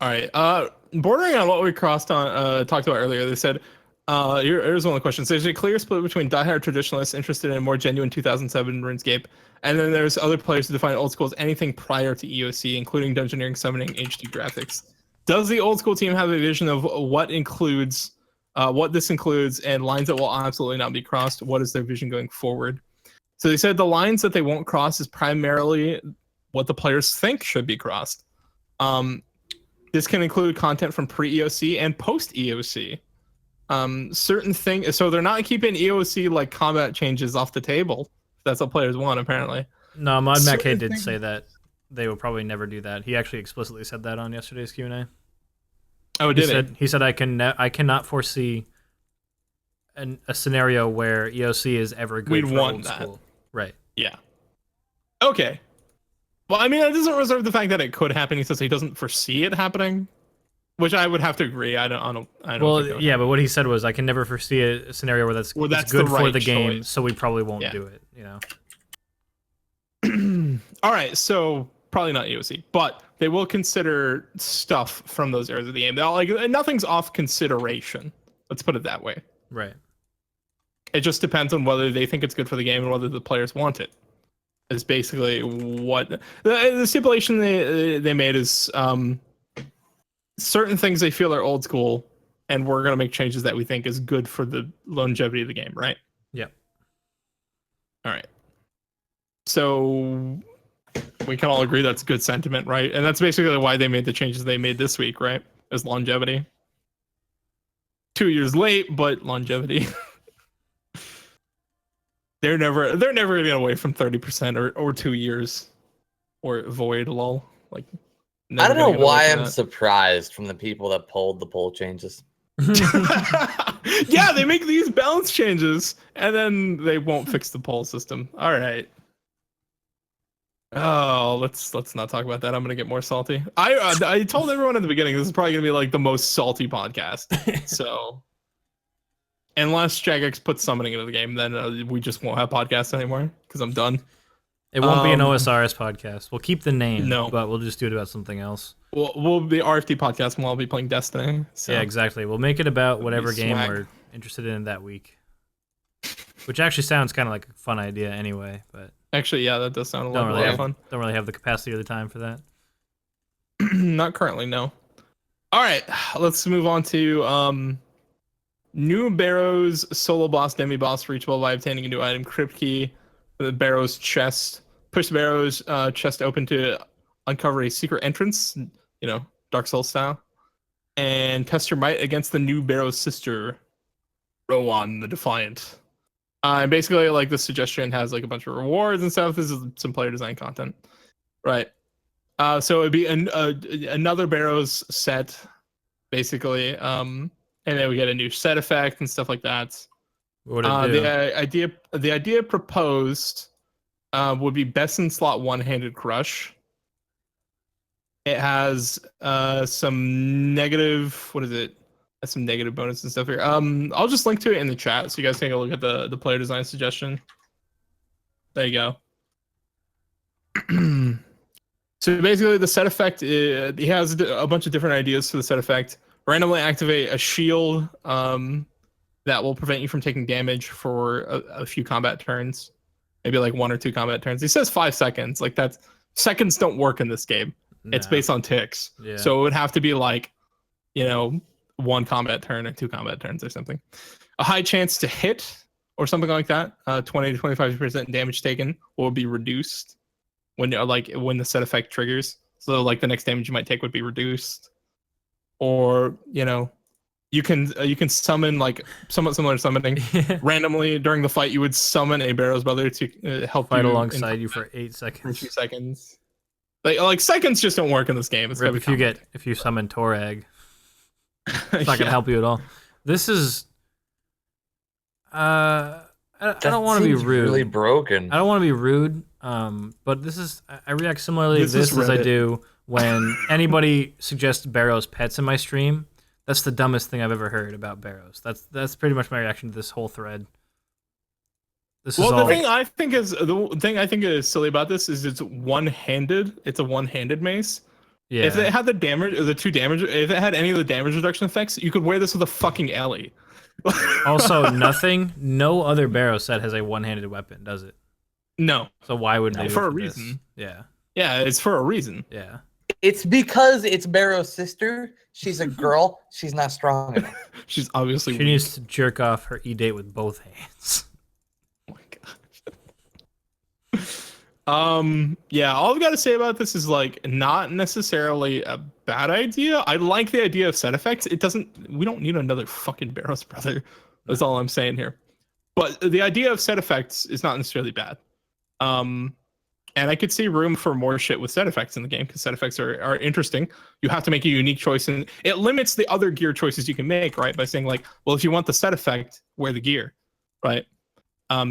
Alright, bordering on what we talked about earlier, they said here's one of the questions. There's a clear split between diehard traditionalists interested in a more genuine 2007 RuneScape, and then there's other players who define old school as anything prior to EOC, including dungeoneering, summoning, HD graphics. Does the old school team have a vision of what this includes, and lines that will absolutely not be crossed? What is their vision going forward? So they said the lines that they won't cross is primarily what the players think should be crossed. This can include content from pre-EOC and post-EOC. Certain things, so they're not keeping EOC like combat changes off the table. That's what players want, apparently. No, Mod Mac K did say that they will probably never do that. He actually explicitly said that on yesterday's Q&A. Oh, He said I cannot foresee a scenario where EOC is ever good. We'd for want old that, school. Right? Yeah. Okay. Well, I mean, that doesn't reserve the fact that it could happen. He says he doesn't foresee it happening. Which I would have to agree. I don't. Well, yeah, but what he said was, I can never foresee a scenario where that's good for the game, so we probably won't do it. You know. All right, so probably not EOC, but they will consider stuff from those eras of the game. Nothing's off consideration. Let's put it that way. Right. It just depends on whether they think it's good for the game and whether the players want it. is basically what the stipulation they made is certain things they feel are old school, and we're gonna make changes that we think is good for the longevity of the game, right? Yep. All right. So we can all agree that's good sentiment, right? And that's basically why they made the changes they made this week, right? Is longevity. 2 years late, but longevity. they're never gonna get away from 30% or 2 years or void lol. Like I don't know why I'm that. surprised from the people that pulled the poll changes. Yeah, they make these balance changes and then they won't fix the poll system. All right. Oh, let's not talk about that. I'm gonna get more salty. I told everyone at the beginning this is probably gonna be like the most salty podcast. So unless Jagex puts summoning into the game, then we just won't have podcasts anymore because I'm done. It won't be an OSRS podcast. We'll keep the name, no, but we'll just do it about something else. We'll be RFD podcast and we'll all be playing Destiny. So. Yeah, exactly. We'll make it about whatever game swag. we're interested in that week. Which actually sounds kind of like a fun idea anyway, but actually, yeah, that does sound a lot of fun. Don't really have the capacity or the time for that. Not currently, no. All right, let's move on to new Barrows solo boss, demi boss, reachable by obtaining a new item, crypt key, the Barrows chest. Push the Barrows chest open to uncover a secret entrance, you know, Dark Souls style, and test your might against the new Barrows sister, Rowan the Defiant. And basically, like, the suggestion has like a bunch of rewards and stuff. This is some player design content, right? So it'd be another Barrows set, basically, and then we get a new set effect and stuff like that. What would it do? The idea proposed would be best in slot one-handed crush. It has some negative. What is it? Some negative bonus and stuff here. I'll just link to it in the chat so you guys take a look at the player design suggestion. There you go. So basically, the set effect, he has a bunch of different ideas for the set effect. Randomly activate a shield that will prevent you from taking damage for a few combat turns, maybe like 1 or 2 combat turns. He says 5 seconds. Like, that's seconds don't work in this game. No. It's based on ticks, so it would have to be like, you know, 1 combat turn or 2 combat turns or something. A high chance to hit or something like that. 20 to 25% damage taken will be reduced when the set effect triggers. So like the next damage you might take would be reduced. Or, you know, you can summon, like somewhat similar to summoning randomly during the fight. You would summon a Barrows brother to help fight you alongside you for 8 seconds. For 2 seconds. Like seconds just don't work in this game. It's Rip, if you summon Torag, it's not gonna help you at all. This is I don't want to be rude. Really broken. I don't want to be rude. But this is I react similarly to this as I do when anybody suggests Barrows pets in my stream. That's the dumbest thing I've ever heard about Barrows. That's pretty much my reaction to this whole thread. The thing I think is silly about this is it's one-handed. It's a one-handed mace. Yeah. If it had the damage or the 2 damage, if it had any of the damage reduction effects, you could wear this with a fucking Ellie. Also, no other Barrow set has a one-handed weapon, does it? No. So why would they? For a reason. Yeah. Yeah, it's for a reason. Yeah. It's because it's Barrow's sister. She's a girl. She's not strong enough. She's obviously She needs to jerk off her E-date with both hands. Oh my god. Yeah, all I've got to say about this is like not necessarily a bad idea. I like the idea of set effects. We don't need another fucking Barrows brother. That's all I'm saying here. But the idea of set effects is not necessarily bad. And I could see room for more shit with set effects in the game because set effects are interesting. You have to make a unique choice, and it limits the other gear choices you can make, right? By saying like, well, if you want the set effect, wear the gear, right?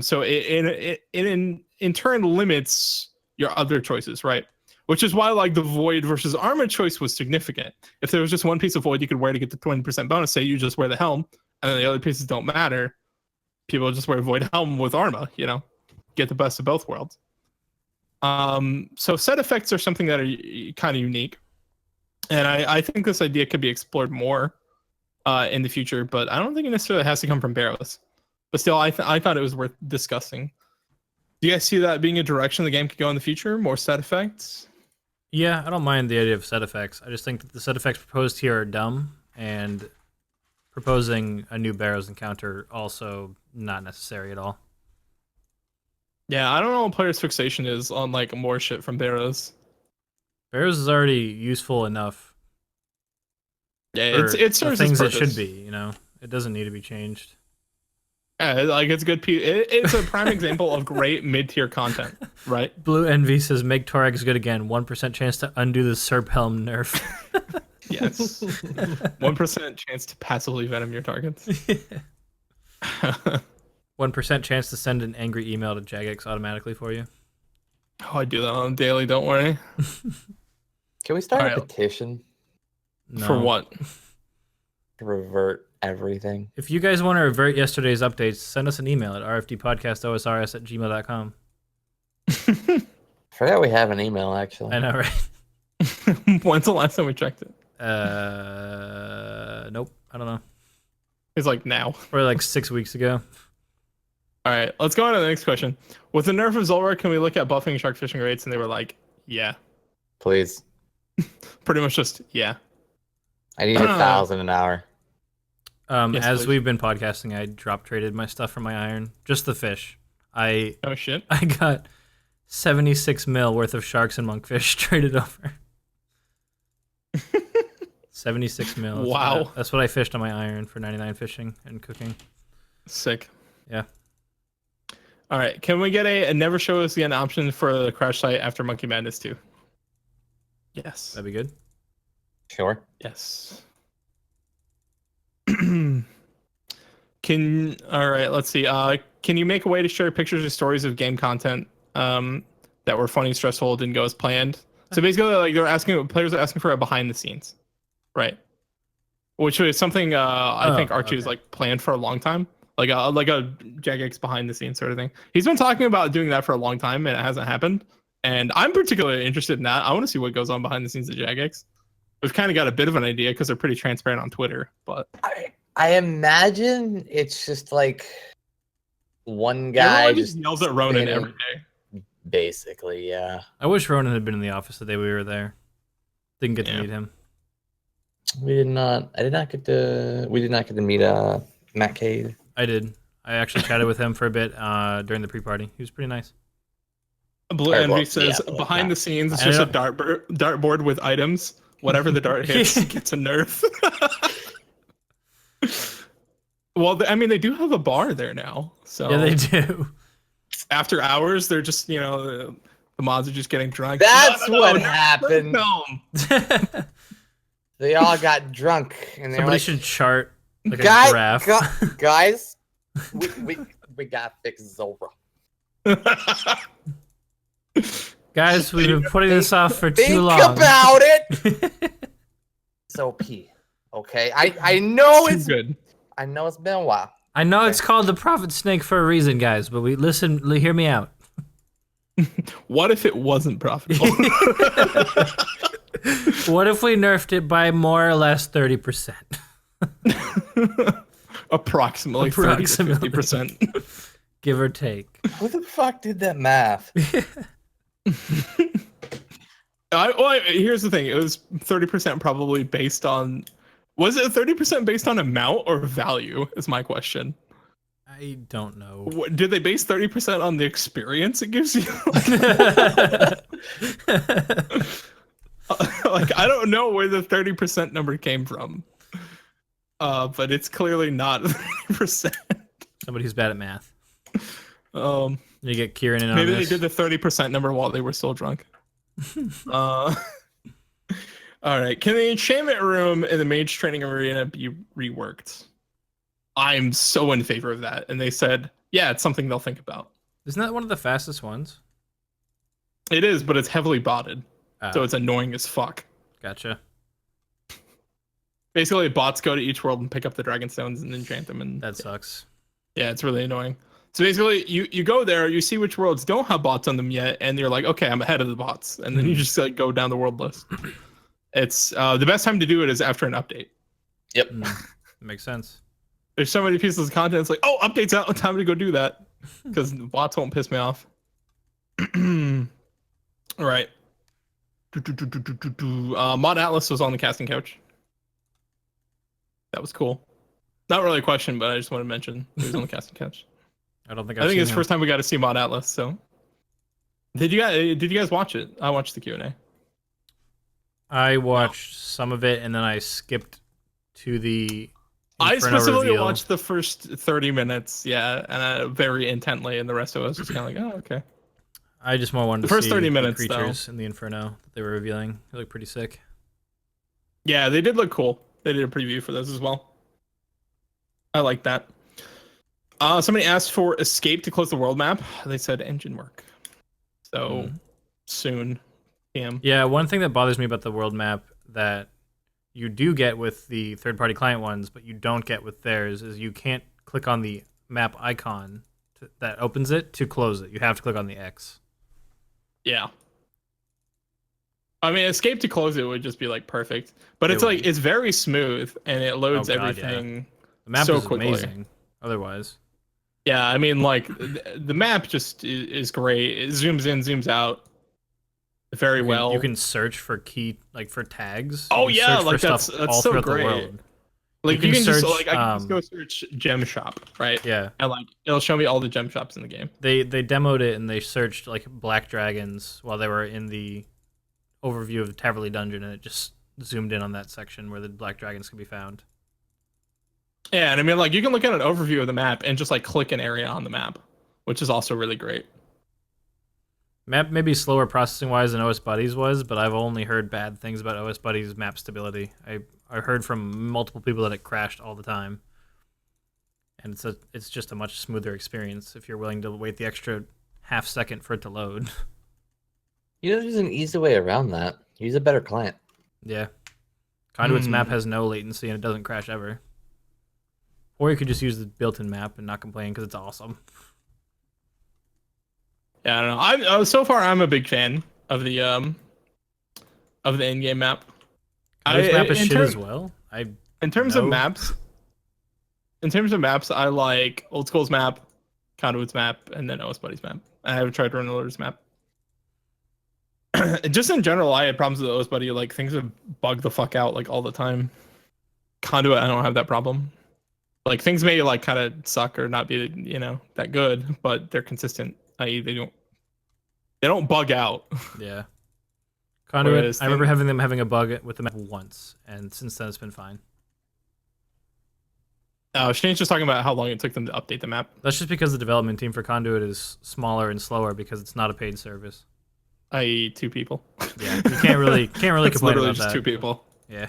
So it in turn limits your other choices, right? Which is why like the Void versus Armor choice was significant. If there was just one piece of Void you could wear to get the 20% bonus, say you just wear the helm, and then the other pieces don't matter, people just wear Void helm with Armor, you know, get the best of both worlds. So set effects are something that are kind of unique, and I think this idea could be explored more in the future, but I don't think it necessarily has to come from Barrows. But still, I thought it was worth discussing. Do you guys see that being a direction the game could go in the future? More set effects? Yeah, I don't mind the idea of set effects. I just think that the set effects proposed here are dumb, and proposing a new Barrows encounter also not necessary at all. Yeah, I don't know what players' fixation is on like more shit from Barrows. Barrows is already useful enough. Yeah, it serves things its it purpose. should be. It doesn't need to be changed. Yeah, like it's good. It's a prime example of great mid-tier content, right? Blue Envy says, make Torag's good again. 1% chance to undo the Serp Helm nerf. Yes. 1% chance to passively venom your targets. 1% chance to send an angry email to Jagex automatically for you. Oh, I do that on a daily, don't worry. Can we start a Alright. petition No. For what? to revert everything? If you guys want to revert yesterday's updates, send us an email at rfdpodcastosrs@gmail.com. I forgot we have an email, actually. I know, right? When's the last time we checked it? Nope. I don't know. It's like now. Or like 6 weeks ago. All right, let's go on to the next question. With the nerf of Zolra, can we look at buffing shark fishing rates? And they were like, yeah. Please. Pretty much just, yeah. I need 1,000 an hour. Yes, As please. we've been podcasting, I drop traded my stuff from my iron. Just the fish. I Oh, shit. got 76 mil worth of sharks and monkfish traded over. 76 mil. Wow. That's what I fished on my iron for 99 fishing and cooking. Sick. Yeah. All right, can we get a never show us again option for the crash site after Monkey Madness 2? Yes. That'd be good. Sure. Yes. All right, let's see. Can you make a way to share pictures or stories of game content that were funny, stressful, didn't go as planned? So basically, like players are asking for a behind the scenes, right? Which is something I think Archie has like planned for a long time, like a Jagex behind the scenes sort of thing. He's been talking about doing that for a long time, and it hasn't happened. And I'm particularly interested in that. I want to see what goes on behind the scenes at Jagex. We've kind of got a bit of an idea because they're pretty transparent on Twitter, but I imagine it's just like one guy everyone just yells at Ronan spinning. every day. Basically, yeah. I wish Ronan had been in the office the day we were there. Didn't get to meet him. We did not get to meet Matt Cade. I did. I actually chatted with him for a bit during the pre-party. He was pretty nice. Blue Envy says behind the scenes it's just a dartboard with items. Whatever the dart hits gets a nerf. Well, I mean, they do have a bar there now. So yeah, they do. After hours, they're just, the mods are just getting drunk. That's what happened. No. They all got drunk, and they Somebody like, should chart like a graph. guys, we got to fix Zolra. Guys, we've been putting this off for too long. Think about it. It's OP. Okay, I know it's good. I know it's been a while. I know it's called the Prophet Snake for a reason, guys, but hear me out. What if it wasn't profitable? What if we nerfed it by more or less 30%? Approximately 30-50%. Give or take. Who the fuck did that math? Here's the thing. It was 30% probably based on... Was it 30% based on amount or value is my question. I don't know. Did they base 30% on the experience it gives you? Like, I don't know where the 30% number came from. But it's clearly not 30%. Somebody who's bad at math. You get Kieran in on maybe this. they did the 30% number while they were still drunk. All right. Can the enchantment room in the mage training arena be reworked? I'm so in favor of that. And they said, yeah, it's something they'll think about. Isn't that one of the fastest ones? It is, but it's heavily botted. So it's annoying as fuck. Gotcha. Basically, bots go to each world and pick up the dragon stones and enchant them. And that sucks. Yeah, it's really annoying. So basically, you go there, you see which worlds don't have bots on them yet, and you're like, okay, I'm ahead of the bots. And then you just like go down the world list. It's the best time to do it is after an update. Yep. Makes sense. There's so many pieces of content. It's like, oh, update's out. Time to go do that. Because the bots won't piss me off. All right. Mod Atlas was on the casting couch. That was cool. Not really a question, but I just want to mention he was on the casting couch. I don't think I think it's the first time we got to see Mod Atlas. So, did you guys watch it? I watched the Q&A. I watched some of it and then I skipped to the I Inferno specifically reveal. watched the first 30 minutes, yeah, and very intently, and the rest of us just kind of like, oh, okay. I just more wanted The to first see 30 minutes, the creatures in the Inferno that they were revealing. They look pretty sick. Yeah, they did look cool. They did a preview for those as well. I like that. Somebody asked for escape to close the world map. They said engine work. So soon. PM. Yeah, one thing that bothers me about the world map that you do get with the third-party client ones, but you don't get with theirs, is you can't click on the map icon that opens it to close it. You have to click on the X. Yeah. I mean, escape to close it would just be like perfect, but it's like it's very smooth and it loads everything. Yeah. The map so is quickly. amazing. Otherwise, yeah, I mean, like the map just is great. It zooms in, zooms out very well. You can search for for tags. Oh yeah, like that's all so throughout great. the world. Like you can search, just like I can just go search gem shop, right? Yeah, and like it'll show me all the gem shops in the game. They demoed it and they searched like black dragons while they were in the overview of the Taverley dungeon, and it just zoomed in on that section where the black dragons can be found. Yeah, and I mean, like you can look at an overview of the map and just like click an area on the map, which is also really great. Map may be slower processing wise than OS Buddies was, but I've only heard bad things about OS Buddies map stability. I heard from multiple people that it crashed all the time, and it's just a much smoother experience if you're willing to wait the extra half second for it to load. There's an easy way around that. Use a better client. Yeah, Conduit's map has no latency and it doesn't crash ever. Or you could just use the built-in map and not complain because it's awesome. Yeah, I don't know. So far, I'm a big fan of the in-game map. This map is shit as well. In terms of maps, I like Old School's map, Conduit's map, and then OS Buddy's map. I haven't tried Runner's map. Just in general, I had problems with OS Buddy. Like things would bug the fuck out like all the time. Conduit, I don't have that problem. Like things may like kind of suck or not be that good, but they're consistent. I.e., they don't bug out. Yeah. Conduit, I remember having a bug with the map once, and since then it's been fine. Shane's just talking about how long it took them to update the map. That's just because the development team for Conduit is smaller and slower because it's not a paid service. I.e., 2 people. Yeah, you can't really complain literally about just that. 2 people. Yeah.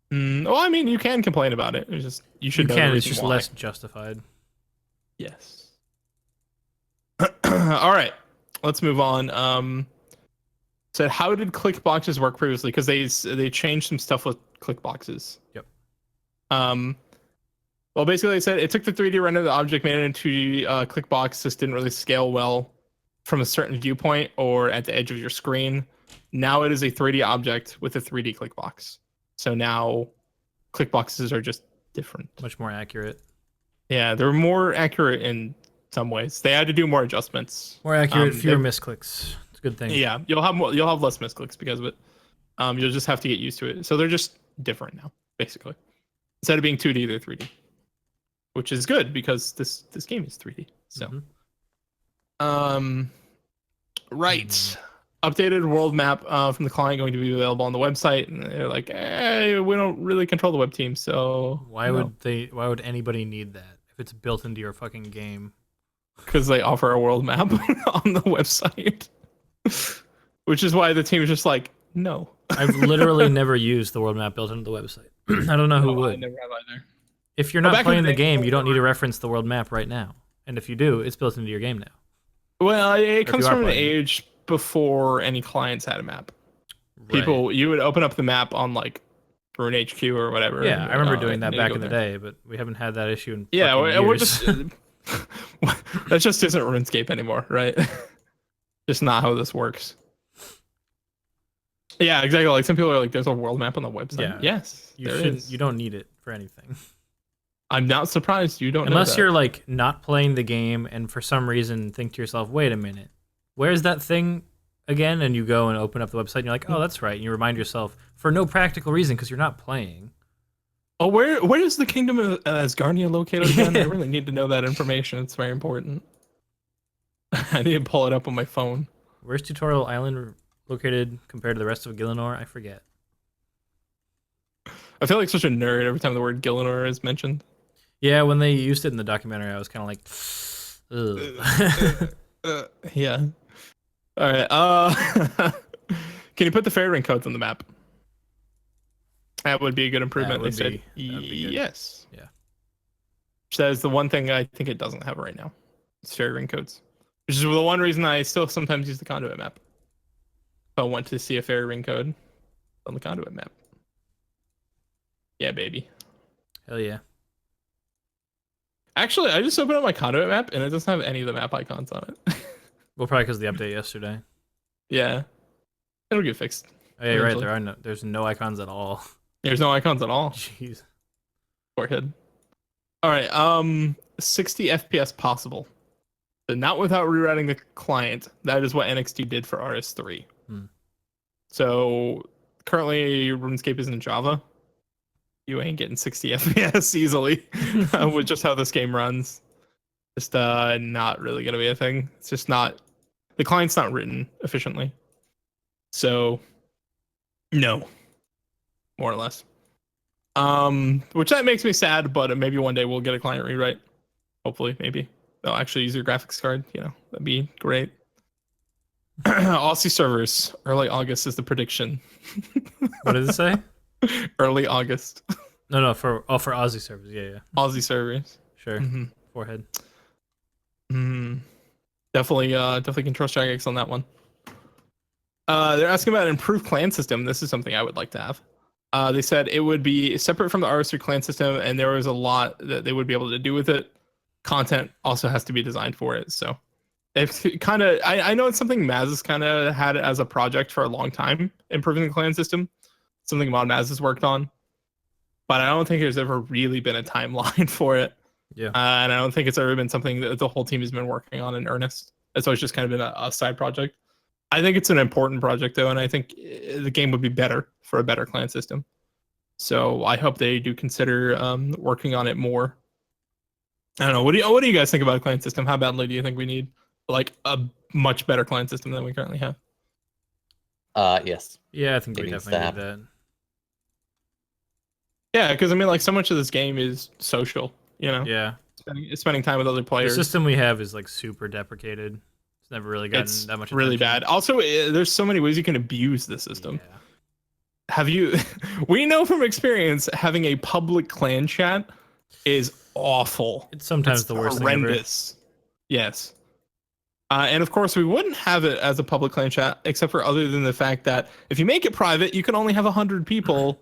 Well, I mean, you can complain about it. It's just you should. It's just less justified. Yes. All right, let's move on. So how did click boxes work previously? Because they changed some stuff with click boxes. Yep. Well, basically, they said it took the 3D render of the object, made it into click box. This didn't really scale well from a certain viewpoint or at the edge of your screen. Now it is a 3D object with a 3D click box. So now click boxes are just different. Much more accurate. Yeah, they're more accurate in some ways. They had to do more adjustments. More accurate, fewer misclicks. It's a good thing. Yeah, you'll have less misclicks because of it. You'll just have to get used to it. So they're just different now, basically. Instead of being 2D, they're 3D. Which is good because this game is 3D. So right. Updated world map from the client going to be available on the website, and they're like, hey, we don't really control the web team, so why would anybody need that if it's built into your fucking game? Because they offer a world map on the website. Which is why the team is just like, no. I've literally never used the world map built into the website. I don't know who would. I never have either. If you're not playing the game, you don't need to reference the world map right now. And if you do, it's built into your game now. Well, it comes from an age before any clients had a map. Right. You would open up the map on like Rune HQ or whatever. Yeah, I remember doing that back in the day, but we haven't had that issue in we're years. just that just isn't RuneScape anymore, right? Just not how this works. Yeah, exactly. Like some people are like, "There's a world map on the website." Yeah. Yes, You don't need it for anything. I'm not surprised you don't know Unless that. you're like not playing the game and for some reason think to yourself, wait a minute, where's that thing again? And you go and open up the website and you're like, oh, that's right. And you remind yourself for no practical reason because you're not playing. Oh, where is the kingdom of Asgardia located again? I really need to know that information. It's very important. I need to pull it up on my phone. Where's Tutorial Island located compared to the rest of Gielinor? I forget. I feel like such a nerd every time the word Gielinor is mentioned. Yeah, when they used it in the documentary, I was kind of like, ugh. Yeah. All right. Can you put the fairy ring codes on the map? That would be a good improvement. They said yes. Yeah. That is the one thing I think it doesn't have right now. It's fairy ring codes, which is the one reason I still sometimes use the conduit map. If I want to see a fairy ring code on the conduit map. Yeah, baby. Hell yeah. Actually, I just opened up my conduit map and it doesn't have any of the map icons on it. Well, probably because of the update yesterday. Yeah. It'll get fixed. Oh, yeah, you're right. There's no icons at all. There's no icons at all. Jeez. Forehead. All right. 60 FPS possible. But not without rewriting the client. That is what NXT did for RS3. So currently RuneScape is in Java. You ain't getting 60 FPS easily with just how this game runs. Just not really gonna be a thing. It's just not, the client's not written efficiently. So no, more or less. Which that makes me sad, but maybe one day we'll get a client rewrite. Hopefully, maybe they'll actually use your graphics card. You know, that'd be great. Aussie servers, early August is the prediction. What did it say? Early August. No, for Aussie servers. Yeah. Aussie servers. Sure. Forehead. Definitely can trust Jagex on that one. They're asking about an improved clan system. This is something I would like to have. They said it would be separate from the RS3 clan system, and there was a lot that they would be able to do with it. Content also has to be designed for it. So it's kind of, I know it's something Maz has kind of had as a project for a long time, improving the clan system. Something Mod Maz has worked on, but I don't think there's ever really been a timeline for it. Yeah. And I don't think it's ever been something that the whole team has been working on in earnest. It's always just kind of been a side project. I think it's an important project though, and I think the game would be better for a better clan system. So I hope they do consider working on it more. I don't know. What do you guys think about a clan system? How badly do you think we need like a much better clan system than we currently have? Yes. Yeah, I think we definitely need that. Yeah, because I mean, like so much of this game is social. You know. Yeah. Spending time with other players. The system we have is like super deprecated. It's never really gotten that much attention. Really bad. Also, there's so many ways you can abuse the system. Yeah. Have you? We know from experience having a public clan chat is awful. It's sometimes the worst horrendous thing ever. Yes. And of course, we wouldn't have it as a public clan chat, except for other than the fact that if you make it private, you can only have 100 people,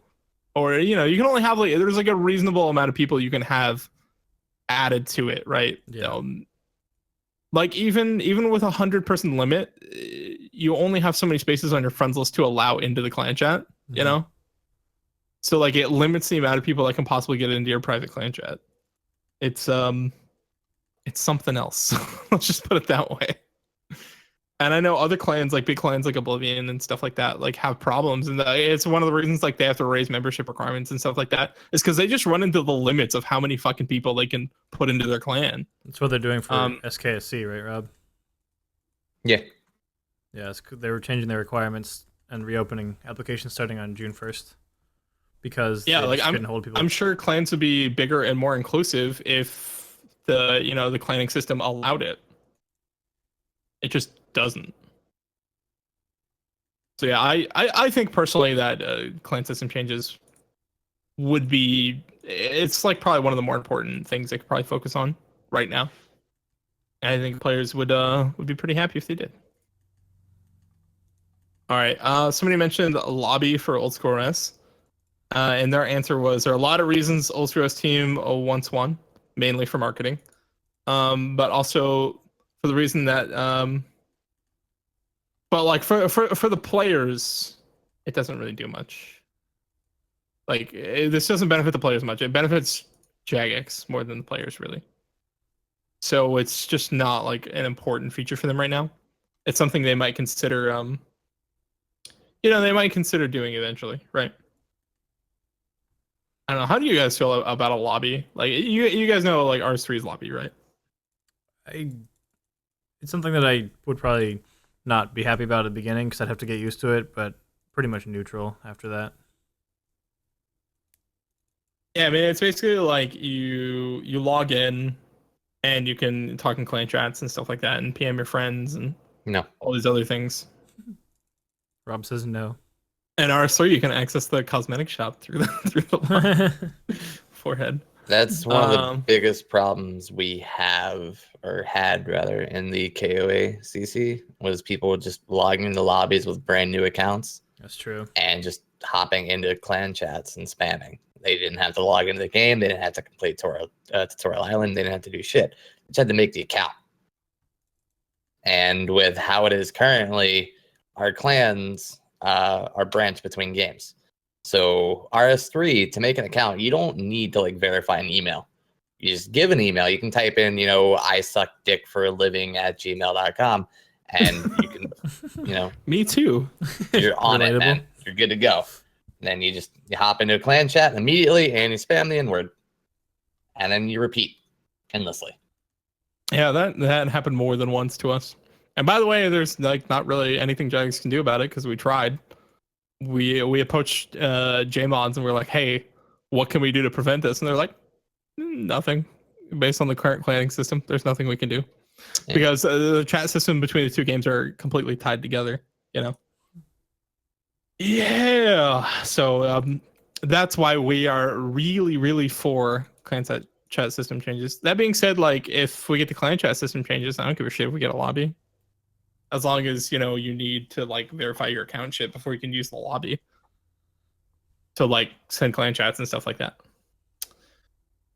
or you can only have there's like a reasonable amount of people you can have added to it, right? Yeah. Like even with 100-person limit, you only have so many spaces on your friends list to allow into the clan chat. You know, so like it limits the amount of people that can possibly get into your private clan chat. It's something else. Let's just put it that way. And I know other clans, like big clans like Oblivion and stuff like that, like have problems, and it's one of the reasons like they have to raise membership requirements and stuff like that, is because they just run into the limits of how many fucking people they can put into their clan. That's what they're doing for SKSC, right, Rob? Yeah. Yeah, they were changing their requirements and reopening applications starting on June 1st because couldn't hold people. I'm sure clans would be bigger and more inclusive if the clanning system allowed it. It just doesn't. So yeah, I think personally that clan system changes would be, it's like probably one of the more important things they could probably focus on right now. And I think players would be pretty happy if they did. All right. Somebody mentioned a lobby for Old School RS. And their answer was, there are a lot of reasons Old School RS team once won, mainly for marketing. But also for the reason that, but like for the players, it doesn't really do much. Like this doesn't benefit the players much. It benefits Jagex more than the players really. So it's just not like an important feature for them right now. It's something they might consider. They might consider doing eventually, right? I don't know. How do you guys feel about a lobby? Like you guys know like RS3's lobby, right? It's something that I would probably not be happy about at the beginning because I'd have to get used to it, but pretty much neutral after that. Yeah, I mean it's basically like you log in and you can talk in clan chats and stuff like that and PM your friends and No. all these other things. Rob says no. And RS3 you can access the cosmetic shop through the forehead. That's one of the biggest problems we have, or had rather, in the KOA CC, was people just logging into lobbies with brand new accounts. That's true. And just hopping into clan chats and spamming. They didn't have to log into the game. They didn't have to complete Tutorial Island. They didn't have to do shit. They just had to make the account. And with how it is currently, our clans are branched between games. So RS3, to make an account, you don't need to like verify an email. You just give an email. You can type in, I suck dick for a living at gmail.com, and you can, Me too. You're on it, man. You're good to go. And then you hop into a clan chat immediately and you spam the N-word. And then you repeat endlessly. Yeah, that happened more than once to us. And by the way, there's like not really anything Jags can do about it because we tried. We approached JMods and we're like, hey, what can we do to prevent this? And they're like, nothing. Based on the current clanning system, there's nothing we can do. Yeah. Because the chat system between the two games are completely tied together, Yeah. So that's why we are really, really for clan chat system changes. That being said, like if we get the clan chat system changes, I don't give a shit if we get a lobby. As long as, you need to like verify your account shit before you can use the lobby to like send clan chats and stuff like that.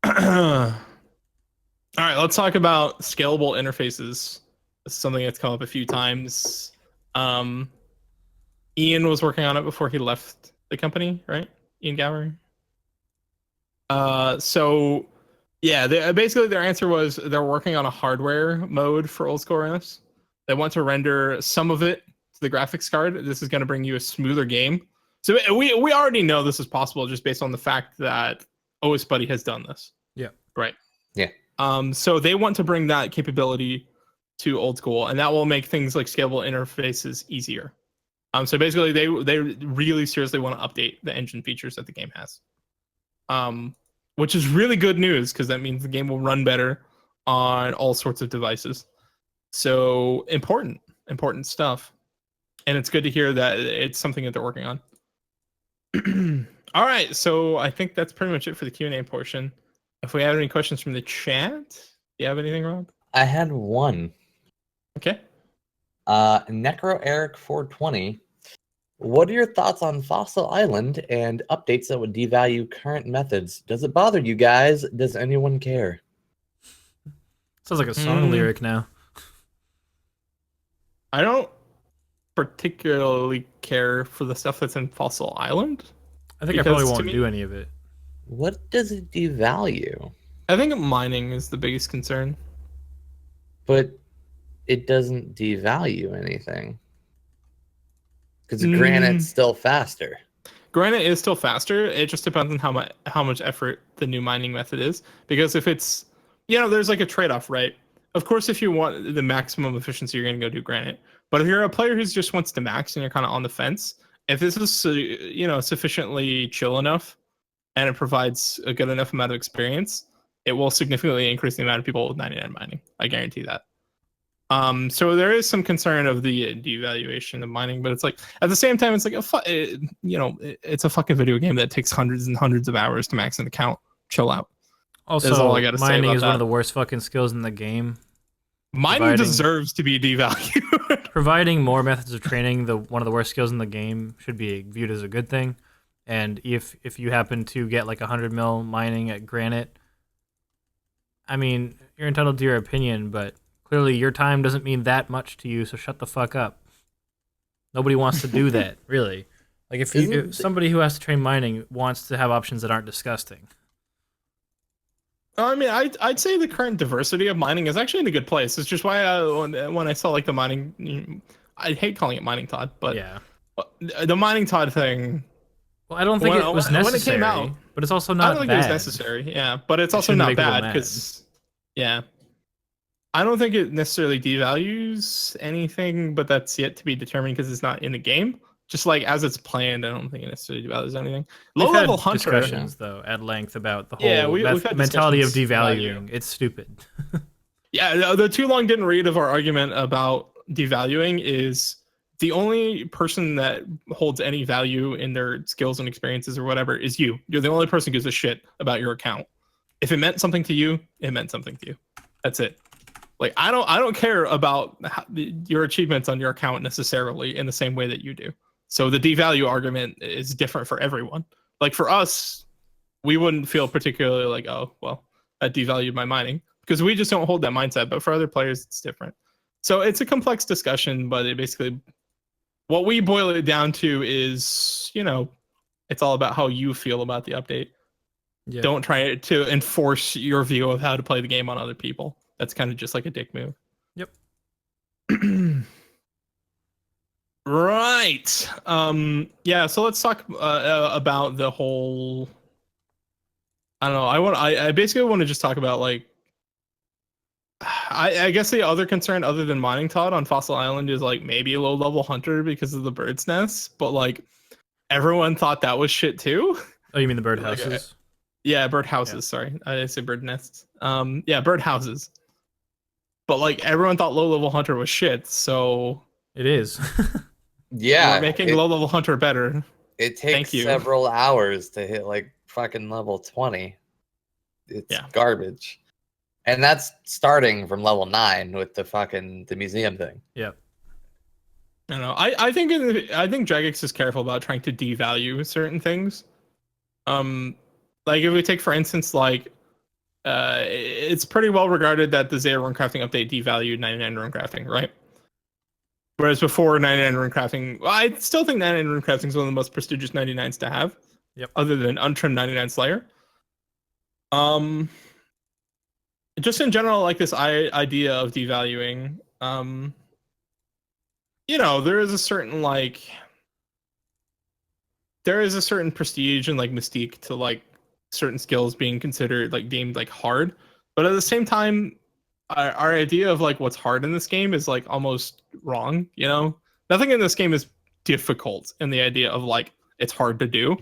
All right, let's talk about scalable interfaces. This is something that's come up a few times. Ian was working on it before he left the company, right? Ian Gower. So yeah, basically their answer was they're working on a hardware mode for old school RS. They want to render some of it to the graphics card. This is going to bring you a smoother game. So we already know this is possible just based on the fact that OS Buddy has done this. Yeah. Right. Yeah. So they want to bring that capability to old school, and that will make things like scalable interfaces easier. So basically, they really seriously want to update the engine features that the game has, which is really good news because that means the game will run better on all sorts of devices. So important stuff, and it's good to hear that it's something that they're working on. All right, so I think that's pretty much it for the Q&A portion. If we have any questions from the chat, do you have anything, Rob? I had one. Okay. Necro Eric 420. What are your thoughts on Fossil Island and updates that would devalue current methods? Does it bother you guys? Does anyone care? Sounds like a song lyric now. I don't particularly care for the stuff that's in Fossil Island. I think I probably won't do any of it. What does it devalue? I think mining is the biggest concern. But it doesn't devalue anything. Because granite's still faster. Granite is still faster. It just depends on how much effort the new mining method is. Because if it's, there's like a trade-off, right? Of course, if you want the maximum efficiency, you're going to go do granite. But if you're a player who just wants to max and you're kind of on the fence, if this is, sufficiently chill enough and it provides a good enough amount of experience, it will significantly increase the amount of people with 99 mining. I guarantee that. So there is some concern of the devaluation of mining, but it's like at the same time, it's like it's a fucking video game that takes hundreds and hundreds of hours to max an account. Chill out. Also, all I gotta mining is one of the worst fucking skills in the game. Mining deserves to be devalued. Providing more methods of training, one of the worst skills in the game, should be viewed as a good thing. And if you happen to get like 100 mil mining at granite, I mean, you're entitled to your opinion, but clearly your time doesn't mean that much to you, so shut the fuck up. Nobody wants to do that, really. Like if somebody who has to train mining wants to have options that aren't disgusting. I mean, I'd say the current diversity of mining is actually in a good place. It's just why when I saw like the mining, I hate calling it mining Todd, but Yeah. the mining Todd thing. Well, I don't think it was necessary, when it came out, but it's also I not don't think bad. it was necessary. Yeah, but it's It also shouldn't not make people bad mad. because, yeah, I don't think it necessarily devalues anything, but that's yet to be determined because it's not in the game. Just like as it's planned, I don't think it necessarily devalues anything. We've Low level had hunter. discussions though at length about the Yeah, whole we've had mentality of discussions about devaluing. It's stupid. Yeah, the too long didn't read of our argument about devaluing is the only person that holds any value in their skills and experiences or whatever is you. You're the only person who gives a shit about your account. If it meant something to you, it meant something to you. That's it. Like I don't care about your achievements on your account necessarily in the same way that you do. So the devalue argument is different for everyone. Like for us, we wouldn't feel particularly like, oh, well, that devalued my mining because we just don't hold that mindset. But for other players, it's different. So it's a complex discussion, but it basically, what we boil it down to is, it's all about how you feel about the update. Yeah. Don't try to enforce your view of how to play the game on other people. That's kind of just like a dick move. Yep. Right. Yeah. So let's talk about the whole. I don't know. I basically want to just talk about like. I guess the other concern other than mining Todd on Fossil Island is like maybe a low level hunter because of the bird's nest, but like everyone thought that was shit too. Oh, you mean the birdhouses? Yeah, birdhouses. Sorry, I say bird nests. Yeah, birdhouses. But like everyone thought low level hunter was shit, so it is. Yeah, we're making low level hunter better. It takes several hours to hit like fucking level 20. It's garbage. And that's starting from level 9 with the museum thing. Yep. I don't know. I think Jagex is careful about trying to devalue certain things. Like if we take for instance like it's pretty well regarded that the Zeta rune crafting update devalued 99 rune crafting, right? Whereas before 99 rune crafting, well, I still think 99 rune crafting is one of the most prestigious 99s to have. Yep. Other than untrimmed 99 Slayer. Just in general, like this idea of devaluing, there is a certain prestige and like mystique to like certain skills being considered like deemed like hard, but at the same time, our idea of like what's hard in this game is like almost wrong. Nothing in this game is difficult in the idea of like it's hard to do.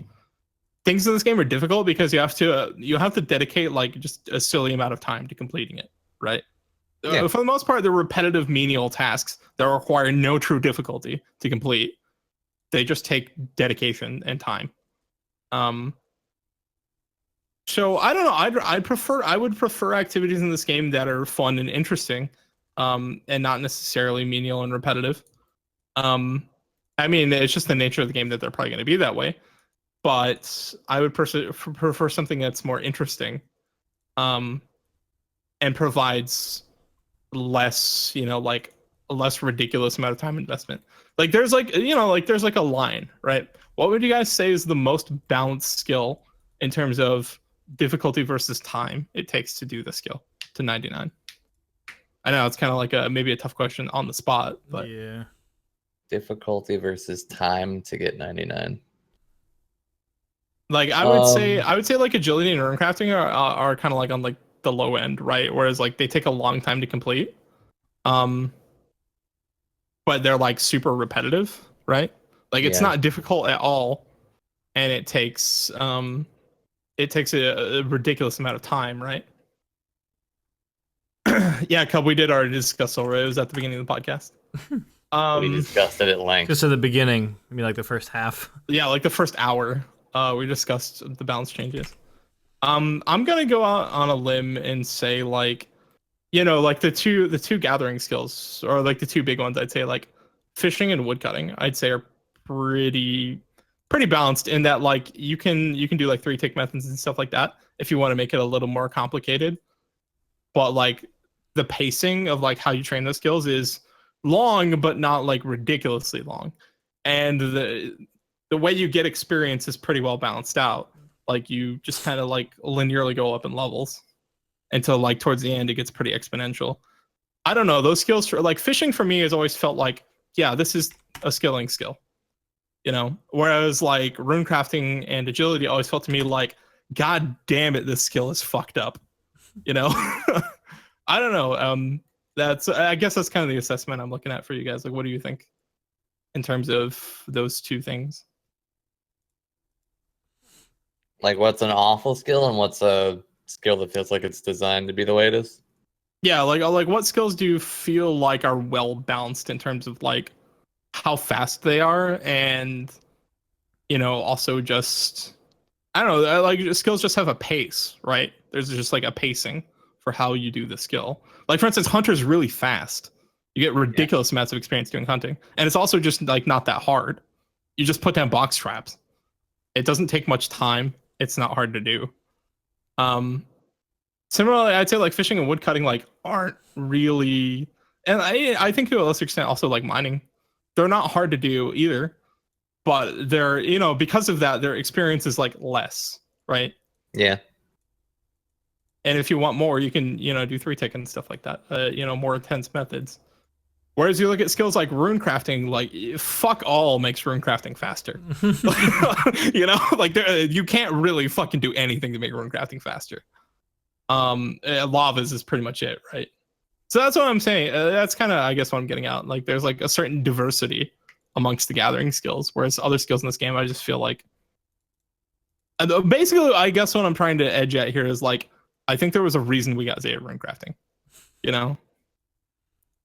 Things in this game are difficult because you have to dedicate like just a silly amount of time to completing it, right? Yeah. For the most part, they're repetitive menial tasks that require no true difficulty to complete. They just take dedication and time. So I don't know. I would prefer activities in this game that are fun and interesting, and not necessarily menial and repetitive. I mean, it's just the nature of the game that they're probably going to be that way. But I would prefer something that's more interesting, and provides less, like a less ridiculous amount of time investment. Like there's like a line, right? What would you guys say is the most balanced skill in terms of difficulty versus time it takes to do the skill to 99? I know it's kind of like maybe a tough question on the spot, but yeah, difficulty versus time to get 99. Like I would say like agility and rune crafting are kind of like on like the low end, right? Whereas like they take a long time to complete, but they're like super repetitive, right? Like it's not difficult at all, and it takes a ridiculous amount of time, right? Yeah, Cub, we did already discuss already. It was at the beginning of the podcast. We discussed it at length. Just at the beginning. I mean, like the first half. Yeah, like the first hour. We discussed the balance changes. I'm gonna go out on a limb and say like, like the two gathering skills, or like the two big ones. I'd say like fishing and woodcutting. I'd say are pretty balanced in that like you can do like 3-tick methods and stuff like that if you want to make it a little more complicated. But like the pacing of like how you train those skills is long, but not like ridiculously long, and the way you get experience is pretty well balanced out. Like you just kind of like linearly go up in levels. until like towards the end it gets pretty exponential. I don't know, those skills for like fishing for me has always felt like, yeah, this is a skilling skill, you know, whereas like runecrafting and agility always felt to me like, god damn it, this skill is fucked up, you know. I don't know. I guess that's kind of the assessment I'm looking at for you guys. Like, what do you think in terms of those two things? Like, what's an awful skill and what's a skill that feels like it's designed to be the way it is? Yeah, like what skills do you feel like are well balanced in terms of like how fast they are, and you know, also just I don't know, like skills just have a pace, right? There's just like a pacing for how you do the skill. Like for instance, hunter's really fast. You get ridiculous amounts of experience doing hunting, and it's also just like not that hard. You just put down box traps. It doesn't take much time. It's not hard to do. Similarly, I'd say like fishing and woodcutting like aren't really, and I think to a lesser extent also like mining. They're not hard to do either, but they're, you know, because of that, their experience is like less, right? Yeah. And if you want more, you can, you know, do 3-tick and stuff like that. You know, more intense methods. Whereas you look at skills like rune crafting, like fuck all makes rune crafting faster. You know, like you can't really fucking do anything to make rune crafting faster. Lavas is pretty much it, right? So that's what I'm saying. That's kind of, I guess, what I'm getting out. Like, there's like a certain diversity amongst the gathering skills, whereas other skills in this game, I just feel like. Basically, I guess what I'm trying to edge at here is like, I think there was a reason we got Zeta rune crafting. You know,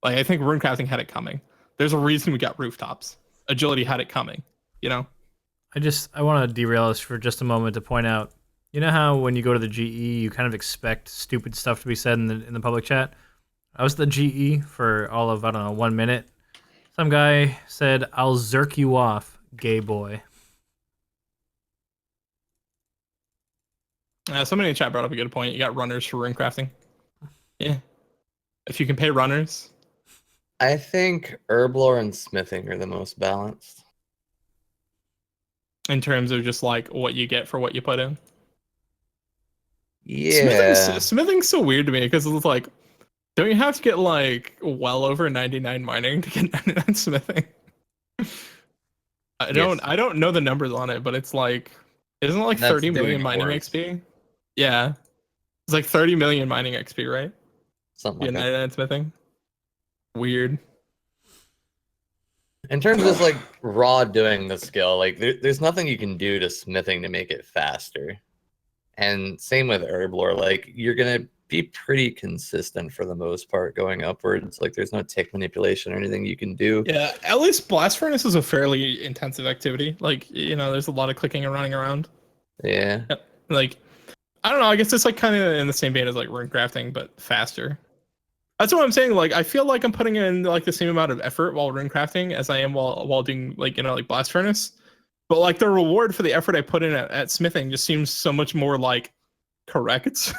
like I think rune crafting had it coming. There's a reason we got rooftops. Agility had it coming. You know. I want to derail this for just a moment to point out. You know how when you go to the GE, you kind of expect stupid stuff to be said in the public chat? I was at the GE for all of, I don't know, 1 minute. Some guy said, "I'll zerk you off, gay boy." Somebody in the chat brought up a good point. You got runners for rune crafting. Yeah. If you can pay runners. I think herblore and smithing are the most balanced. In terms of just like what you get for what you put in. Yeah. Smithing's so weird to me because it's like, don't you have to get like well over 99 mining to get 99 smithing? I don't know the numbers on it, but it's like, isn't it like 30 million mining XP? Yeah. It's like 30 million mining XP, right? Something like that. 99 smithing. Weird. In terms of like raw doing the skill, like there's nothing you can do to smithing to make it faster. And same with herblore, like you're gonna be pretty consistent for the most part going upwards. Like there's no tick manipulation or anything you can do. Yeah, at least blast furnace is a fairly intensive activity. Like, you know, there's a lot of clicking and running around. Yeah. Like, I don't know, I guess it's like kind of in the same vein as like rune crafting, but faster. That's what I'm saying. Like, I feel like I'm putting in like the same amount of effort while rune crafting as I am while doing like, you know, like blast furnace. But like the reward for the effort I put in at smithing just seems so much more like correct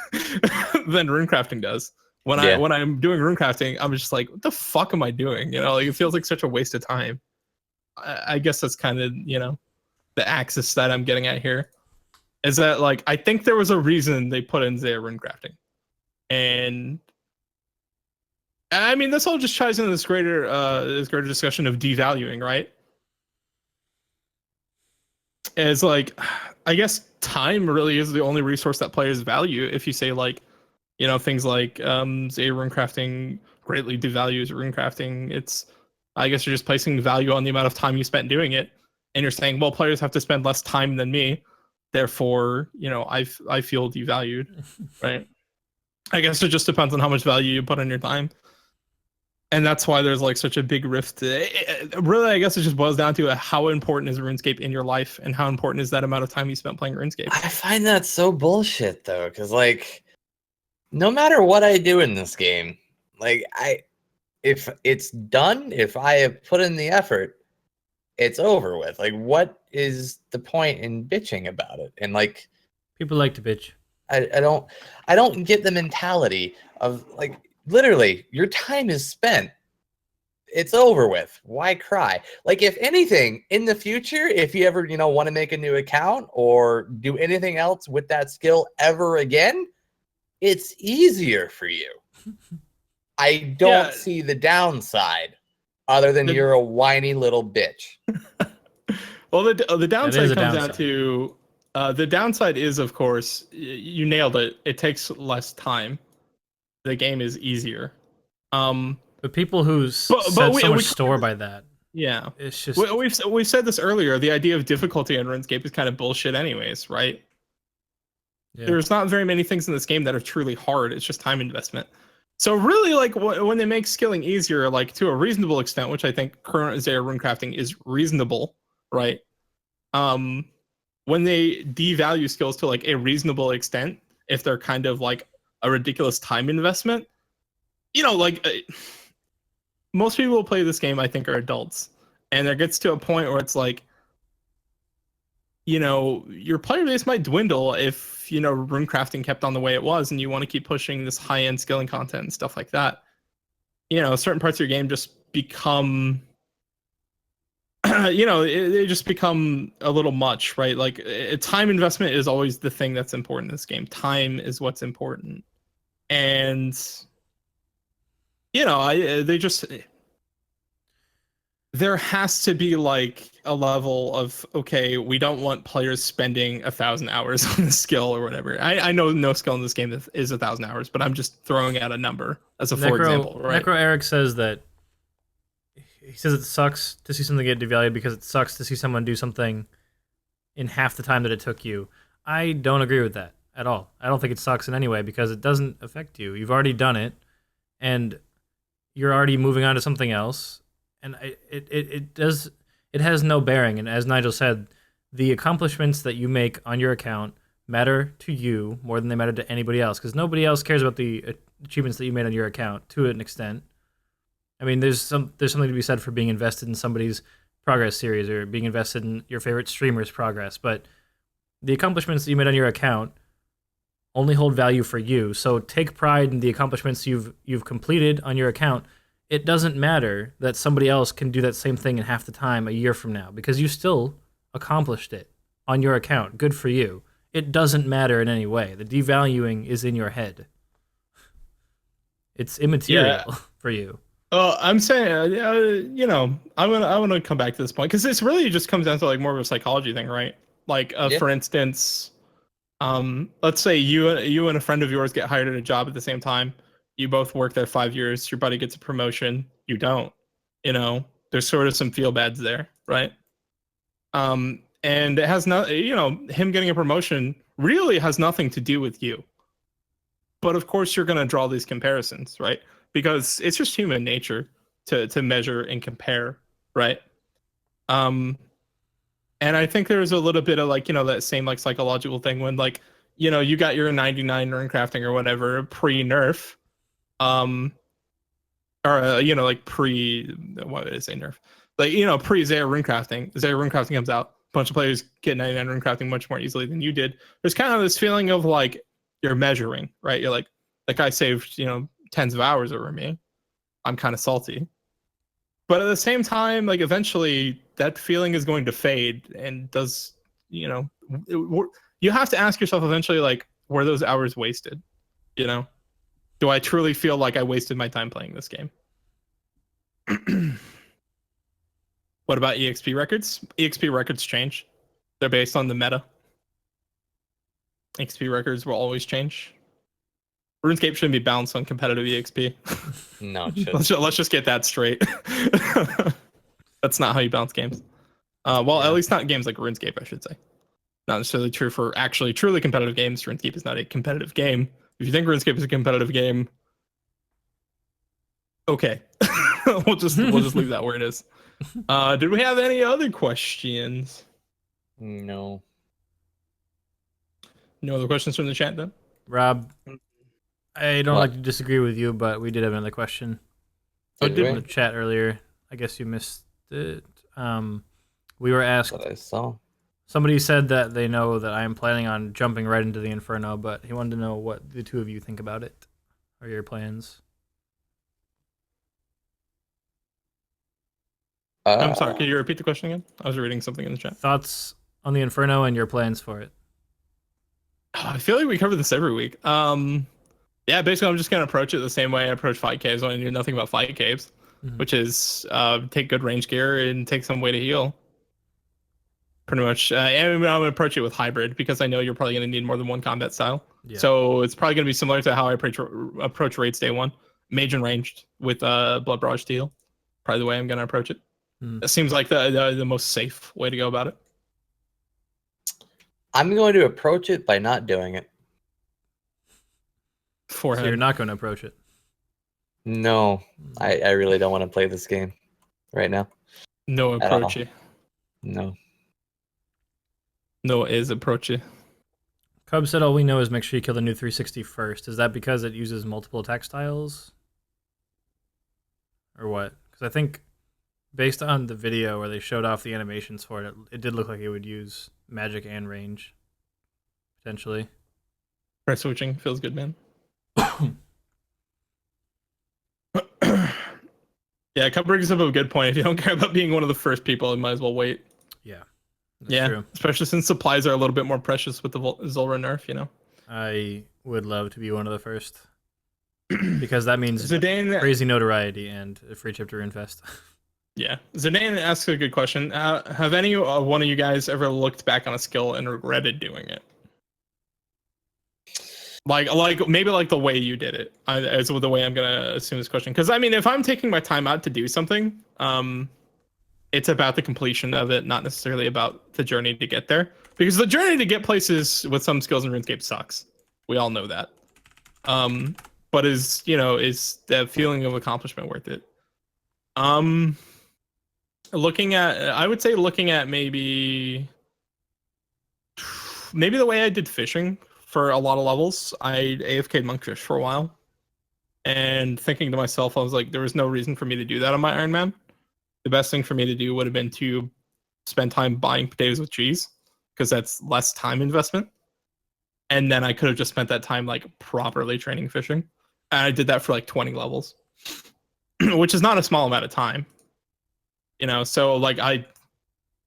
than rune crafting does. When I'm doing rune crafting, I'm just like, what the fuck am I doing? You know, like it feels like such a waste of time. I guess that's kind of, you know, the axis that I'm getting at here. Is that like I think there was a reason they put in Zeta rune crafting. And I mean this all just ties into this greater discussion of devaluing, right? It's like, I guess time really is the only resource that players value. If you say like, you know, things like Zeta rune crafting greatly devalues rune crafting, it's, I guess you're just placing value on the amount of time you spent doing it, and you're saying, well, players have to spend less time than me, therefore, you know, I feel devalued, right? I guess it just depends on how much value you put on your time. And that's why there's like such a big rift. Really, I guess it just boils down to how important is RuneScape in your life, and how important is that amount of time you spent playing RuneScape. I find that so bullshit though, because like, no matter what I do in this game, like if it's done, if I have put in the effort, it's over with. Like, what is the point in bitching about it? And like, people like to bitch. I don't get the mentality of like, literally, your time is spent. It's over with. Why cry? Like, if anything, in the future, if you ever, you know, want to make a new account or do anything else with that skill ever again, it's easier for you. I don't Yeah. see the downside other than you're a whiny little bitch. Well, the downside a comes down downside. to the downside is, of course, you nailed it. It takes less time. The game is easier. But people who But set we, so much we store by that, yeah, it's just we've said this earlier. The idea of difficulty in RuneScape is kind of bullshit, anyways, right? yeah. There's not very many things in this game that are truly hard. It's just time investment. So really, like when they make skilling easier, like to a reasonable extent, which I think current Zaya runecrafting is reasonable, right? When they devalue skills to like a reasonable extent, if they're kind of like a ridiculous time investment, like most people who play this game, I think, are adults, and there gets to a point where it's like, your player base might dwindle if runecrafting kept on the way it was, and you want to keep pushing this high-end skilling content and stuff like that. Certain parts of your game just become they just become a little much, right? Like time investment is always the thing that's important in this game. Time is what's important. And there has to be like a level of, okay, we don't want players spending 1,000 hours on the skill or whatever. I know no skill in this game is 1,000 hours, but I'm just throwing out a number as a for example, right? Necro Eric says that he says it sucks to see something get devalued because it sucks to see someone do something in half the time that it took you. I don't agree with that at all. I don't think it sucks in any way because it doesn't affect you. You've already done it, and you're already moving on to something else. And it has no bearing. And as Nigel said, the accomplishments that you make on your account matter to you more than they matter to anybody else, because nobody else cares about the achievements that you made on your account to an extent. I mean, there's something to be said for being invested in somebody's progress series or being invested in your favorite streamer's progress, but the accomplishments that you made on your account only hold value for you. So take pride in the accomplishments you've completed on your account. It doesn't matter that somebody else can do that same thing in half the time a year from now, because you still accomplished it on your account. Good for you. It doesn't matter in any way. The devaluing is in your head. It's immaterial for you. I'm saying, I want to come back to this point because this really just comes down to like more of a psychology thing, right? Like, for instance, let's say you and a friend of yours get hired at a job at the same time. You both work there 5 years. Your buddy gets a promotion. You don't. There's sort of some feel bads there, right? And it has not. Him getting a promotion really has nothing to do with you. But of course, you're going to draw these comparisons, right? Because it's just human nature to measure and compare, right? And I think there's a little bit of like, that same like psychological thing when like, you got your 99 runecrafting or whatever pre-nerf, or like why would I say nerf? Like, pre Zaya runecrafting. Zaya runecrafting comes out, a bunch of players get 99 runecrafting much more easily than you did. There's kind of this feeling of like you're measuring, right? You're like I saved, tens of hours over me. I'm kind of salty. But at the same time, like eventually that feeling is going to fade, and you have to ask yourself eventually, like, were those hours wasted? Do I truly feel like I wasted my time playing this game? What about EXP records? EXP records change. They're based on the meta. EXP records will always change. RuneScape shouldn't be balanced on competitive EXP. No, it shouldn't. let's just get that straight. That's not how you balance games. At least not games like RuneScape, I should say. Not necessarily true for actually truly competitive games. RuneScape is not a competitive game. If you think RuneScape is a competitive game, okay. we'll just leave that where it is. Did we have any other questions? No. No other questions from the chat then? Rob, I don't like to disagree with you, but we did have another question. Oh, In the chat earlier. I guess you missed it. We were asked. What I saw. Somebody said that they know that I am planning on jumping right into the Inferno, but he wanted to know what the two of you think about it. Or your plans. I'm sorry, can you repeat the question again? I was reading something in the chat. Thoughts on the Inferno and your plans for it? I feel like we cover this every week. Yeah, basically, I'm just gonna approach it the same way I approach fight caves when I knew nothing about fight caves, which is take good range gear and take some way to heal. Pretty much, and I'm gonna approach it with hybrid because I know you're probably gonna need more than one combat style. Yeah. So it's probably gonna be similar to how I approach raids day one, mage and ranged with blood barrage to heal. Probably the way I'm gonna approach it. It seems like the most safe way to go about it. I'm going to approach it by not doing it. So you're not going to approach it? No, I really don't want to play this game right now. No approachy. No. No is approachy. Cub said all we know is make sure you kill the new 360 first. Is that because it uses multiple attack styles? Or what? Because I think based on the video where they showed off the animations for it, it did look like it would use magic and range. Potentially. Press switching feels good, man. Yeah, Cup brings up a good point. If you don't care about being one of the first people, you might as well wait. Yeah. Yeah, true. Especially since supplies are a little bit more precious with the Zulrah nerf, you know? I would love to be one of the first. Because that means Zidane, crazy notoriety and a free chip to Runefest. Yeah. Zidane asks a good question. Have any one of you guys ever looked back on a skill and regretted doing it? Like maybe like the way you did it is the way I'm gonna assume this question. Because I mean, if I'm taking my time out to do something, it's about the completion of it, not necessarily about the journey to get there. Because the journey to get places with some skills in RuneScape sucks. We all know that. But is the feeling of accomplishment worth it? I would say looking at maybe the way I did fishing for a lot of levels. I AFK'd Monkfish for a while, and thinking to myself, I was like, there was no reason for me to do that on my Iron Man. The best thing for me to do would have been to spend time buying potatoes with cheese, because that's less time investment. And then I could have just spent that time like properly training fishing. And I did that for like 20 levels, which is not a small amount of time. So like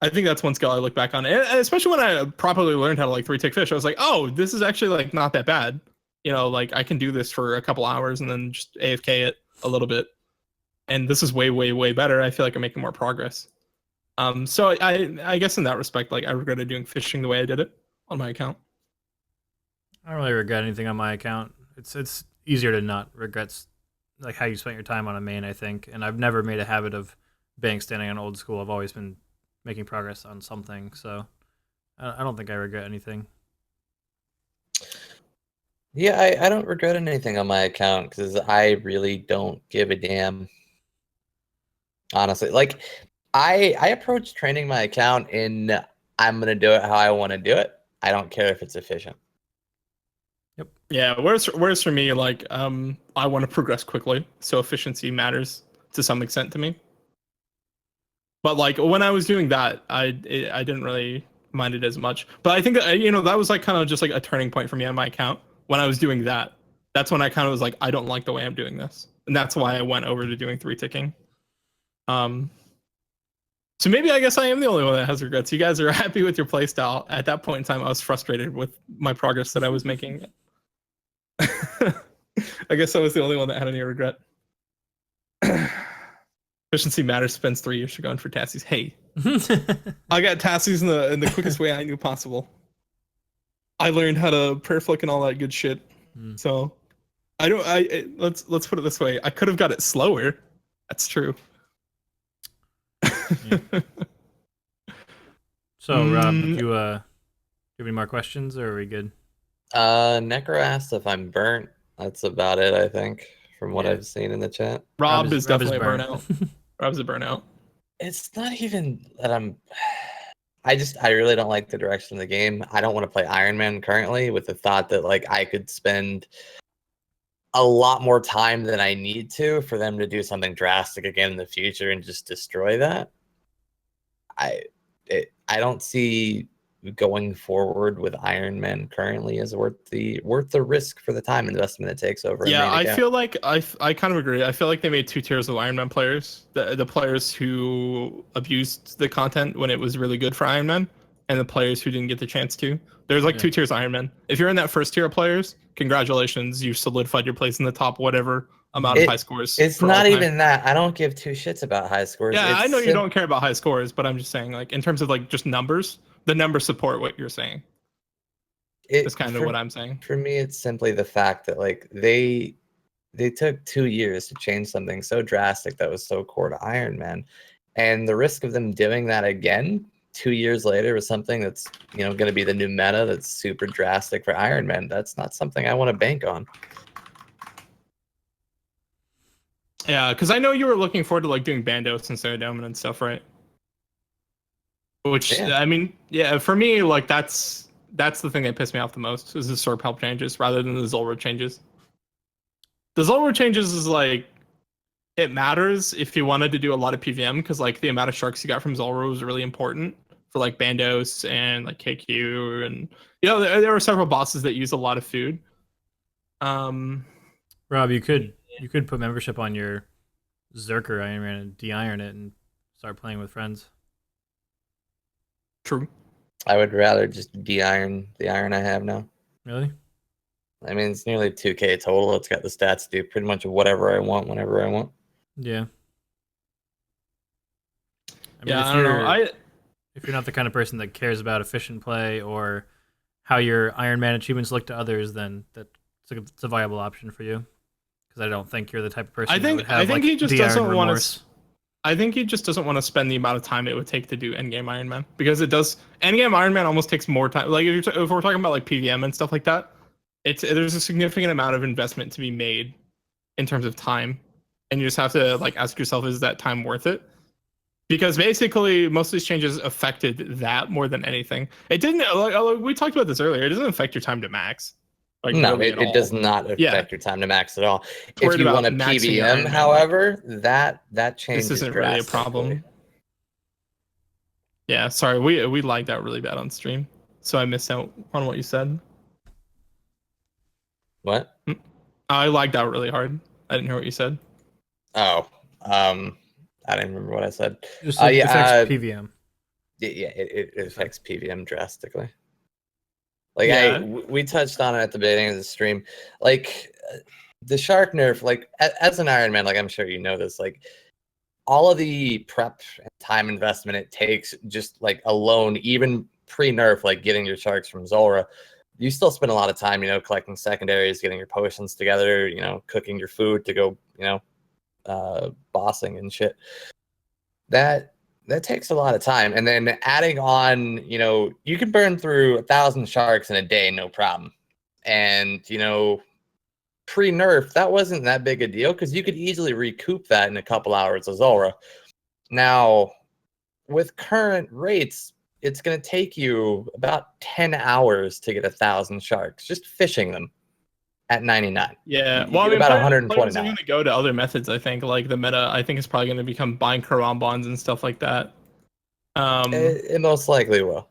I think that's one skill I look back on, and especially when I properly learned how to like 3-tick fish. I was like, oh, this is actually like not that bad. Like I can do this for a couple hours and then just AFK it a little bit, and this is way, way, way better. I feel like I'm making more progress. So I guess in that respect, like I regretted doing fishing the way I did it on my account. I don't really regret anything on my account. It's easier to not regret like how you spent your time on a main, I think. And I've never made a habit of being standing on old school. I've always been making progress on something, so I don't think I regret anything. Yeah, I don't regret anything on my account because I really don't give a damn. Honestly, like I approach training my account in I'm gonna do it how I want to do it. I don't care if it's efficient. Yep. Yeah. Whereas for me, like I want to progress quickly, so efficiency matters to some extent to me. But like when I was doing that, I didn't really mind it as much. But I think that, that was like kind of just like a turning point for me on my account. When I was doing that, that's when I kind of was like, I don't like the way I'm doing this, and that's why I went over to doing 3-ticking. So maybe I guess I am the only one that has regrets. You guys are happy with your playstyle. At that point in time, I was frustrated with my progress that I was making. I guess I was the only one that had any regret. Efficiency matters spends 3 years going for Tassies. Hey, I got Tassies in the quickest way I knew possible. I learned how to prayer flick and all that good shit. So let's put it this way. I could have got it slower. That's true. Yeah. So Rob, do you have any more questions, or are we good? Necro asked if I'm burnt. That's about it, I think, from what I've seen in the chat. Rob is definitely a burnout. Rob's a burnout. It's not even that I really don't like the direction of the game. I don't want to play Iron Man currently with the thought that like I could spend a lot more time than I need to for them to do something drastic again in the future and just destroy that. I don't see going forward with Iron Man currently is worth the risk for the time investment it takes over. Yeah, I feel like I kind of agree. I feel like they made 2 tiers of Iron Man players: the players who abused the content when it was really good for Iron Man, and the players who didn't get the chance to. There's like 2 tiers of Ironman. If you're in that first tier of players, congratulations, you've solidified your place in the top whatever amount of high scores. It's not even that. I don't give 2 shits about high scores. Yeah, I know you don't care about high scores, but I'm just saying, like, in terms of like just numbers, the numbers support what you're saying. It's kind of what I'm saying. For me, it's simply the fact that like they took 2 years to change something so drastic that was so core to Iron Man, and the risk of them doing that again 2 years later with something that's going to be the new meta that's super drastic for Iron Man. That's not something I want to bank on. Yeah, because I know you were looking forward to like doing Bandos instead of Domin and stuff, right? Which I mean, yeah, for me, like that's the thing that pissed me off the most is the Sorp help changes rather than the Zulrah changes. The Zulrah changes is like it matters if you wanted to do a lot of PVM because like the amount of sharks you got from Zulrah was really important for like Bandos and like KQ and there were several bosses that use a lot of food. Rob, you could put membership on your Zerker Iron Man and de-iron it and start playing with friends. True. I would rather just de-iron the iron I have now. Really? I mean, it's nearly 2K total. It's got the stats to do pretty much whatever I want, whenever I want. Yeah. I mean, I don't know. If you're not the kind of person that cares about efficient play or how your Iron Man achievements look to others, then it's a viable option for you. Because I don't think you're the type of person that would have he just doesn't want to. I think he just doesn't want to spend the amount of time it would take to do endgame Iron Man because it does. Endgame Iron Man almost takes more time. Like if we're talking about like PVM and stuff like that, there's a significant amount of investment to be made in terms of time, and you just have to like ask yourself, is that time worth it? Because basically, most of these changes affected that more than anything. It didn't. Like we talked about this earlier. It doesn't affect your time to max. Like, no, really it does not affect your time to max at all. If you want a PVM, however, that changes. This isn't really a problem. Yeah, sorry, we lagged out really bad on stream, so I missed out on what you said. What? I lagged out really hard. I didn't hear what you said. Oh, I didn't remember what I said. It affects PVM. Yeah, it affects PVM drastically. Like we touched on it at the beginning of the stream, like the shark nerf, like as an Iron Man, like I'm sure you know this, like all of the prep and time investment it takes just like alone, even pre-nerf, like getting your sharks from Zulrah, you still spend a lot of time, collecting secondaries, getting your potions together, cooking your food to go, bossing and shit. That takes a lot of time. And then adding on, you can burn through 1,000 sharks in a day, no problem. And, pre-nerf, that wasn't that big a deal because you could easily recoup that in a couple hours of Zulrah. Now, with current rates, it's going to take you about 10 hours to get 1,000 sharks, just fishing them at 99. Yeah, well, I mean, about 120. Are going to go to other methods. I think, like the meta, I think is probably going to become buying Karambans and stuff like that. It most likely will.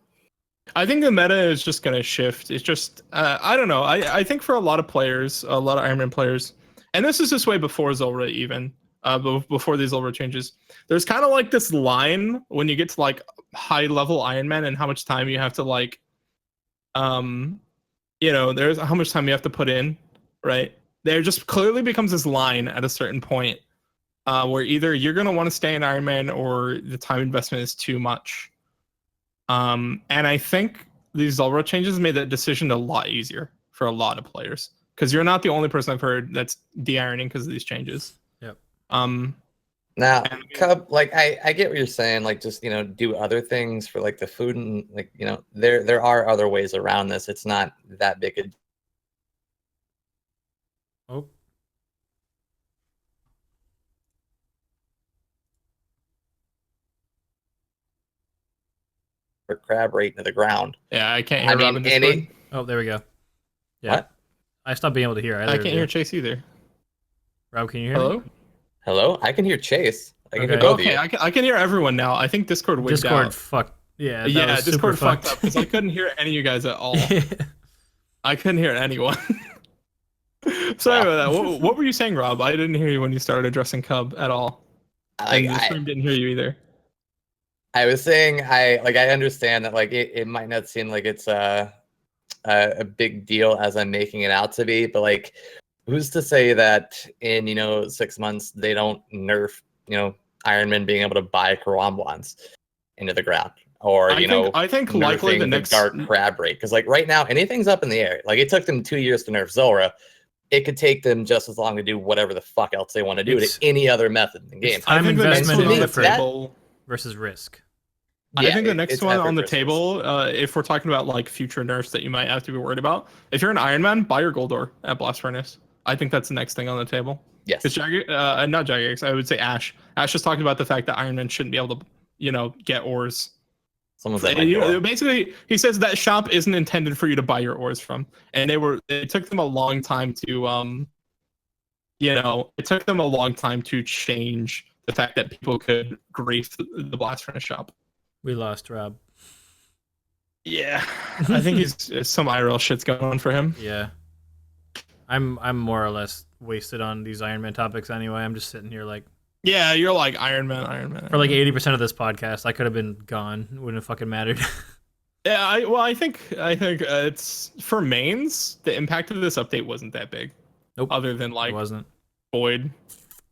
I think the meta is just going to shift. It's just, I don't know. I think for a lot of players, a lot of Iron Man players, and this is this way before Zulrah even, before these Zulrah changes, there's kind of like this line when you get to like high level Iron Man and how much time you have to like, there's how much time you have to put in. Right, there just clearly becomes this line at a certain point where either you're going to want to stay in Iron Man or the time investment is too much. And I think these Zulrah changes made that decision a lot easier for a lot of players because you're not the only person I've heard that's de-ironing because of these changes. Yep. Now, Cub, like I get what you're saying, like just do other things for like the food and like there are other ways around this. It's not that big a Oh. crab right into the ground. Yeah, I can't hear Rob in Discord. Oh, there we go. Yeah. What? I stopped being able to hear either. I can't hear Chase either. Rob, can you hear me? Hello? I can hear Chase. I can hear both of you. I can hear everyone now. I think Discord wigged out. Fucked. Yeah, Discord fucked up because I couldn't hear any of you guys at all. I couldn't hear anyone. Sorry about that. What were you saying, Rob? I didn't hear you when you started addressing Cub at all. And the stream didn't hear you either. I was saying I understand that like it might not seem like it's a big deal as I'm making it out to be, but like who's to say that in 6 months they don't nerf Iron Man being able to buy Karambwans into the ground, or I think likely nerfing the next dark crab rate, because like right now anything's up in the air. Like it took them 2 years to nerf Zora. It could take them just as long to do whatever the fuck else they want to do to any other method in the game. Time investment on the effort table versus risk. I think the next one on the table, if we're talking about like future nerfs that you might have to be worried about, if you're an Iron Man, buy your gold ore at Blast Furnace. I think that's the next thing on the table. Yes. Because not Jagex, I would say Ash. Ash just talked about the fact that Iron Man shouldn't be able to, get ores. Someone's at my door. Basically, he says that shop isn't intended for you to buy your ores from, and it took them a long time to it took them a long time to change the fact that people could grief the Blast Furnace shop. We lost Rob. Yeah, I think he's some IRL shit's going on for him. Yeah, I'm more or less wasted on these Iron Man topics anyway. I'm just sitting here like. Yeah, you're like Iron Man. For like 80% of this podcast, I could have been gone. It wouldn't have fucking mattered. Yeah, I think it's for mains. The impact of this update wasn't that big. Nope. Other than like it wasn't. Void,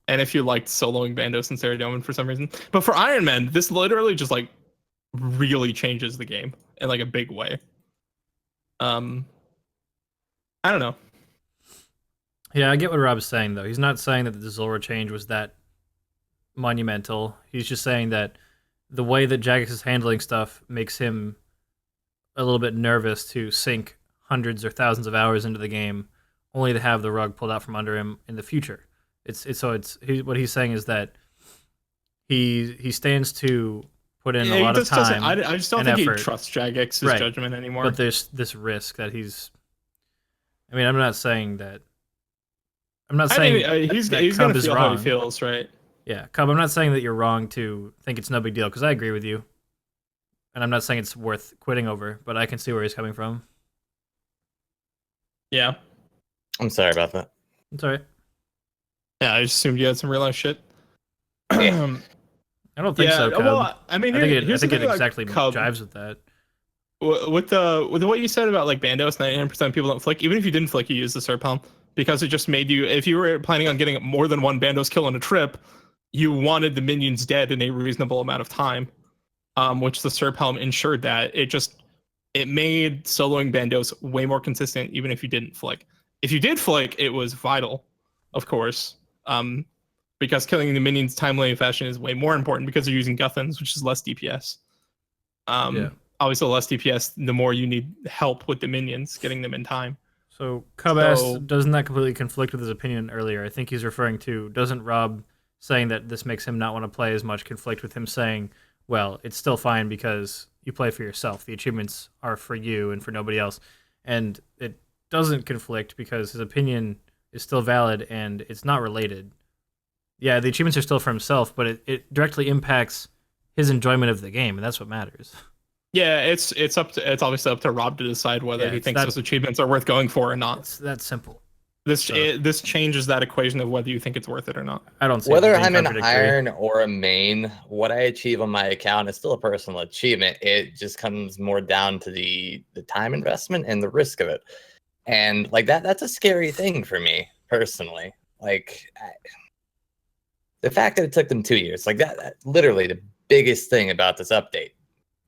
and if you liked soloing Bandos and Saradomin for some reason. But for Iron Man, this literally just like really changes the game in like a big way. I don't know. Yeah, I get what Rob's saying though. He's not saying that the Zora change was that monumental. He's just saying that the way that Jagex is handling stuff makes him a little bit nervous to sink hundreds or thousands of hours into the game only to have the rug pulled out from under him in the future. What he's saying is that he stands to put in a lot of time. I just don't think he trusts Jagex's judgment anymore. But there's this risk that he's. I mean, I'm not saying that. I'm not saying he's going to feel wrong. how he feels, right? Yeah, Cub, I'm not saying that you're wrong to think it's no big deal, because I agree with you. And I'm not saying it's worth quitting over, but I can see where he's coming from. Yeah. I'm sorry about that. It's all right. Yeah, I just assumed you had some real life shit. I don't think so, Cub. Well, I mean, I think it exactly jives with that. With what you said about like Bandos, 99% of people don't flick. Even if you didn't flick, you use the Serp Helm, because it just made you, if you were planning on getting more than one Bandos kill on a trip, you wanted the minions dead in a reasonable amount of time, which the Serp Helm ensured that. It made soloing Bandos way more consistent, even if you didn't flick. If you did flick, it was vital, of course, because killing the minions timely fashion is way more important because you're using Guthans, which is less DPS. Obviously, less DPS, the more you need help with the minions, getting them in time. So Cub asked, doesn't that completely conflict with his opinion earlier? I think he's referring to, doesn't Rob saying that this makes him not want to play as much conflict with him saying, well, it's still fine because you play for yourself. The achievements are for you and for nobody else. And it doesn't conflict because his opinion is still valid and it's not related. Yeah, the achievements are still for himself, but it directly impacts his enjoyment of the game, and that's what matters. Yeah, it's obviously up to Rob to decide whether he thinks those achievements are worth going for or not. It's that simple. This changes that equation of whether you think it's worth it or not. I don't see whether I'm an iron or a main, what I achieve on my account is still a personal achievement. It just comes more down to the time investment and the risk of it. And like that's a scary thing for me personally. Like the fact that it took them 2 years, like that literally the biggest thing about this update.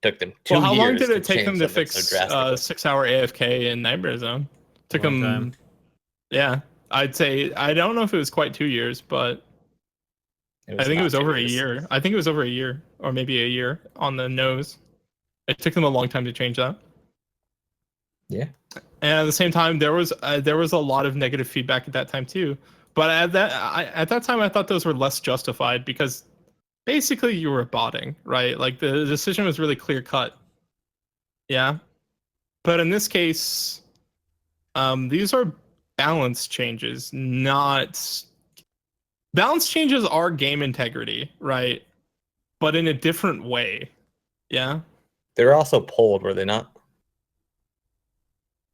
Took them 2 years. Well, how long did it take them to fix 6-hour AFK in Nightmare Zone? Took them time. Yeah, I'd say, I don't know if it was quite 2 years, but I think it was over a year. I think it was over a year, or maybe a year on the nose. It took them a long time to change that. Yeah. And at the same time, there was a lot of negative feedback at that time too. But at that time, I thought those were less justified because basically you were botting, right? Like the decision was really clear cut. Yeah. But in this case, these are balance changes, not balance changes are game integrity, right? But in a different way. Yeah. They were also pulled, were they not?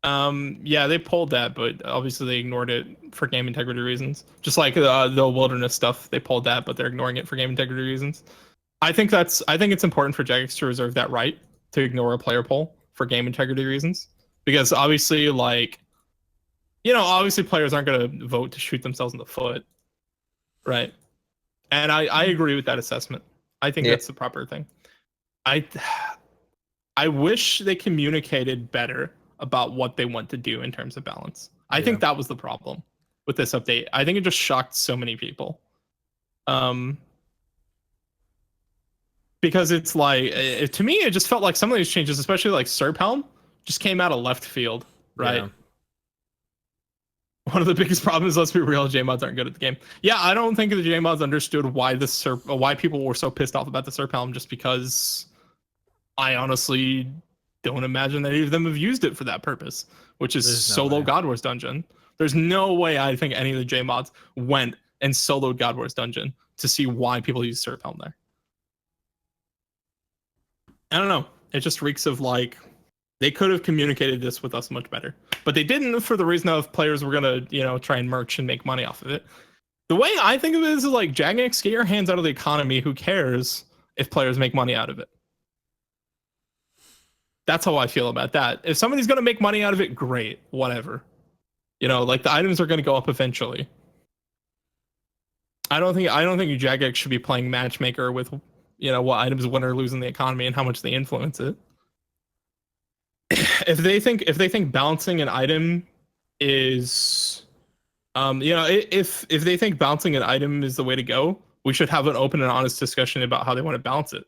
Yeah, they pulled that, but obviously they ignored it for game integrity reasons. Just like the wilderness stuff, they pulled that, but they're ignoring it for game integrity reasons. I think it's important for Jagex to reserve that right to ignore a player poll for game integrity reasons, because obviously, like, obviously players aren't going to vote to shoot themselves in the foot, right? And I agree with that assessment. I think that's the proper thing. I wish they communicated better about what they want to do in terms of balance. I think that was the problem with this update. I think it just shocked so many people. Because it's like, to me, it just felt like some of these changes, especially like Serphelm, just came out of left field, right? Yeah. One of the biggest problems, let's be real, J-mods aren't good at the game. Yeah, I don't think the J-mods understood why why people were so pissed off about the Serphelm, just because I honestly don't imagine that any of them have used it for that purpose, which is solo God Wars Dungeon. There's no way I think any of the J-mods went and soloed God Wars Dungeon to see why people use Serphelm there. I don't know. It just reeks of like, they could have communicated this with us much better, but they didn't, for the reason of players were gonna, try and merch and make money off of it. The way I think of it is like, Jagex, get your hands out of the economy. Who cares if players make money out of it? That's how I feel about that. If somebody's gonna make money out of it, great, whatever. Like the items are gonna go up eventually. I don't think Jagex should be playing matchmaker with, what items win or lose in the economy and how much they influence it. If they think balancing an item is, if they think balancing an item is the way to go, we should have an open and honest discussion about how they want to balance it,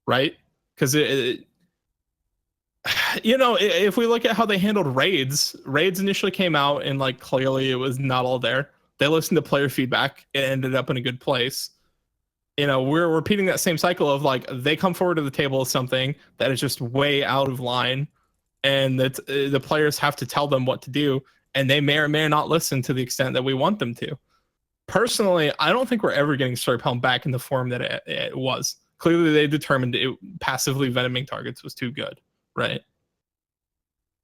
right? Because if we look at how they handled raids initially came out and like clearly it was not all there. They listened to player feedback. It ended up in a good place. We're repeating that same cycle of like, they come forward to the table with something that is just way out of line, and that the players have to tell them what to do, and they may or may not listen to the extent that we want them to. Personally, I don't think we're ever getting Serphelm back in the form that it was. Clearly, they determined passively venoming targets was too good, right?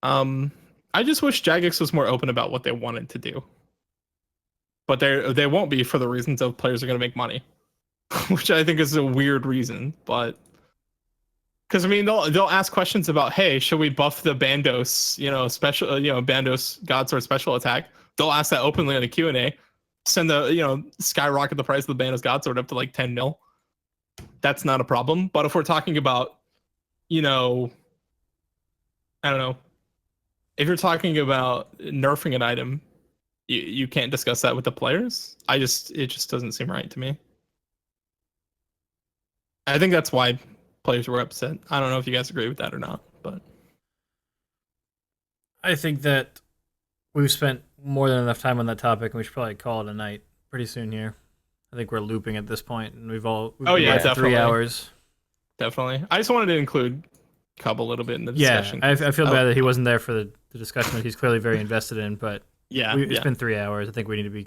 I just wish Jagex was more open about what they wanted to do, but they won't be, for the reasons of players are going to make money. Which I think is a weird reason, but because they'll ask questions about, hey, should we buff the Bandos, special, Bandos Godsword special attack? They'll ask that openly in a Q&A. Send skyrocket the price of the Bandos Godsword up to like 10 mil. That's not a problem. But if we're talking about, I don't know, if you're talking about nerfing an item, you can't discuss that with the players. It just doesn't seem right to me. I think that's why players were upset. I don't know if you guys agree with that or not, but I think that we've spent more than enough time on that topic, and we should probably call it a night pretty soon here. I think we're looping at this point, and we've definitely. 3 hours. Definitely. I just wanted to include Cub a little bit in the discussion. Yeah, I feel bad that he wasn't there for the discussion that he's clearly very invested in, but it's been 3 hours. I think we need to be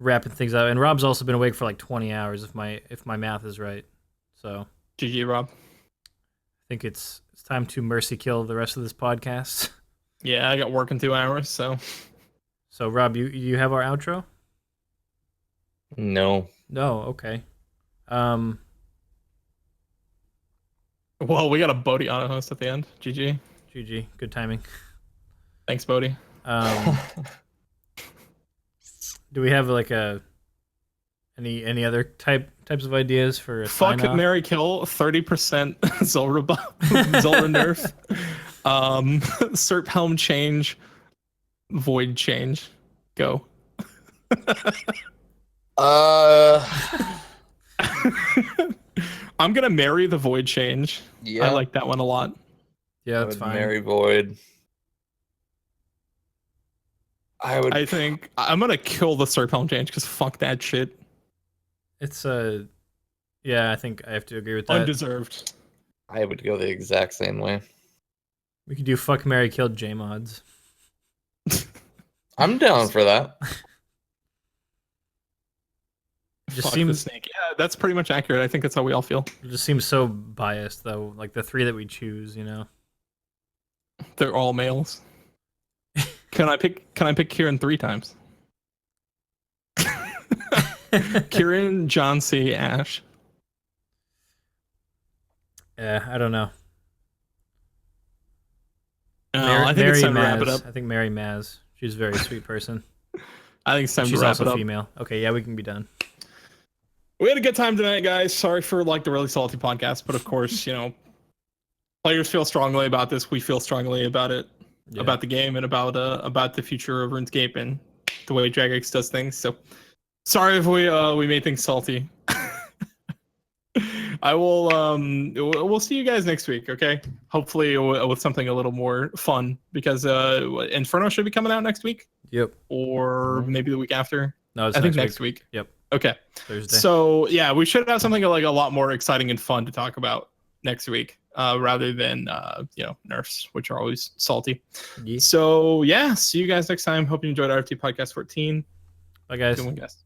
wrapping things up. And Rob's also been awake for like 20 hours, if my math is right. So GG, Rob. I think it's time to mercy kill the rest of this podcast. Yeah, I got work in 2 hours, so. So Rob, you have our outro? No. No, okay. Well, we got a Bodhi auto host at the end. GG. GG. Good timing. Thanks, Bodhi. Do we have like any other types of ideas for a fuck it, marry, kill, 30% Zulrah nerf, Serphelm change, Void change, go. I'm gonna marry the Void change. Yeah, I like that one a lot. Yeah, that's fine. Marry Void. I think I'm gonna kill the Serphelm change because fuck that shit. It's yeah, I think I have to agree with that. Undeserved. I would go the exact same way. We could do fuck, marry, kill J-mods. I'm down for that. Just seems the snake. Yeah, that's pretty much accurate. I think that's how we all feel. It just seems so biased though. Like the three that we choose, They're all males. Can I pick Kieran 3 times? Kieran, John C, Ash. Yeah, I don't know. I think it's Mary time to wrap it Maz. up. I think Mary Maz. She's a very sweet person. I think it's time She's to wrap also it up. female. Okay, yeah, we can be done. We had a good time tonight, guys. Sorry for like the really salty podcast, but of course, players feel strongly about this. We feel strongly about it, Yeah. about the game, and about the future of RuneScape and the way Jagex does things. So sorry if we made things salty. I will we'll see you guys next week, okay? Hopefully with something a little more fun, because Inferno should be coming out next week. Yep. Or maybe the week after. No, it's I think next week. Yep. Okay. Thursday. So yeah, we should have something like a lot more exciting and fun to talk about next week, rather than nerfs, which are always salty. Yeah. So yeah, see you guys next time. Hope you enjoyed RFT Podcast 14. Bye, guys. Good one, guys.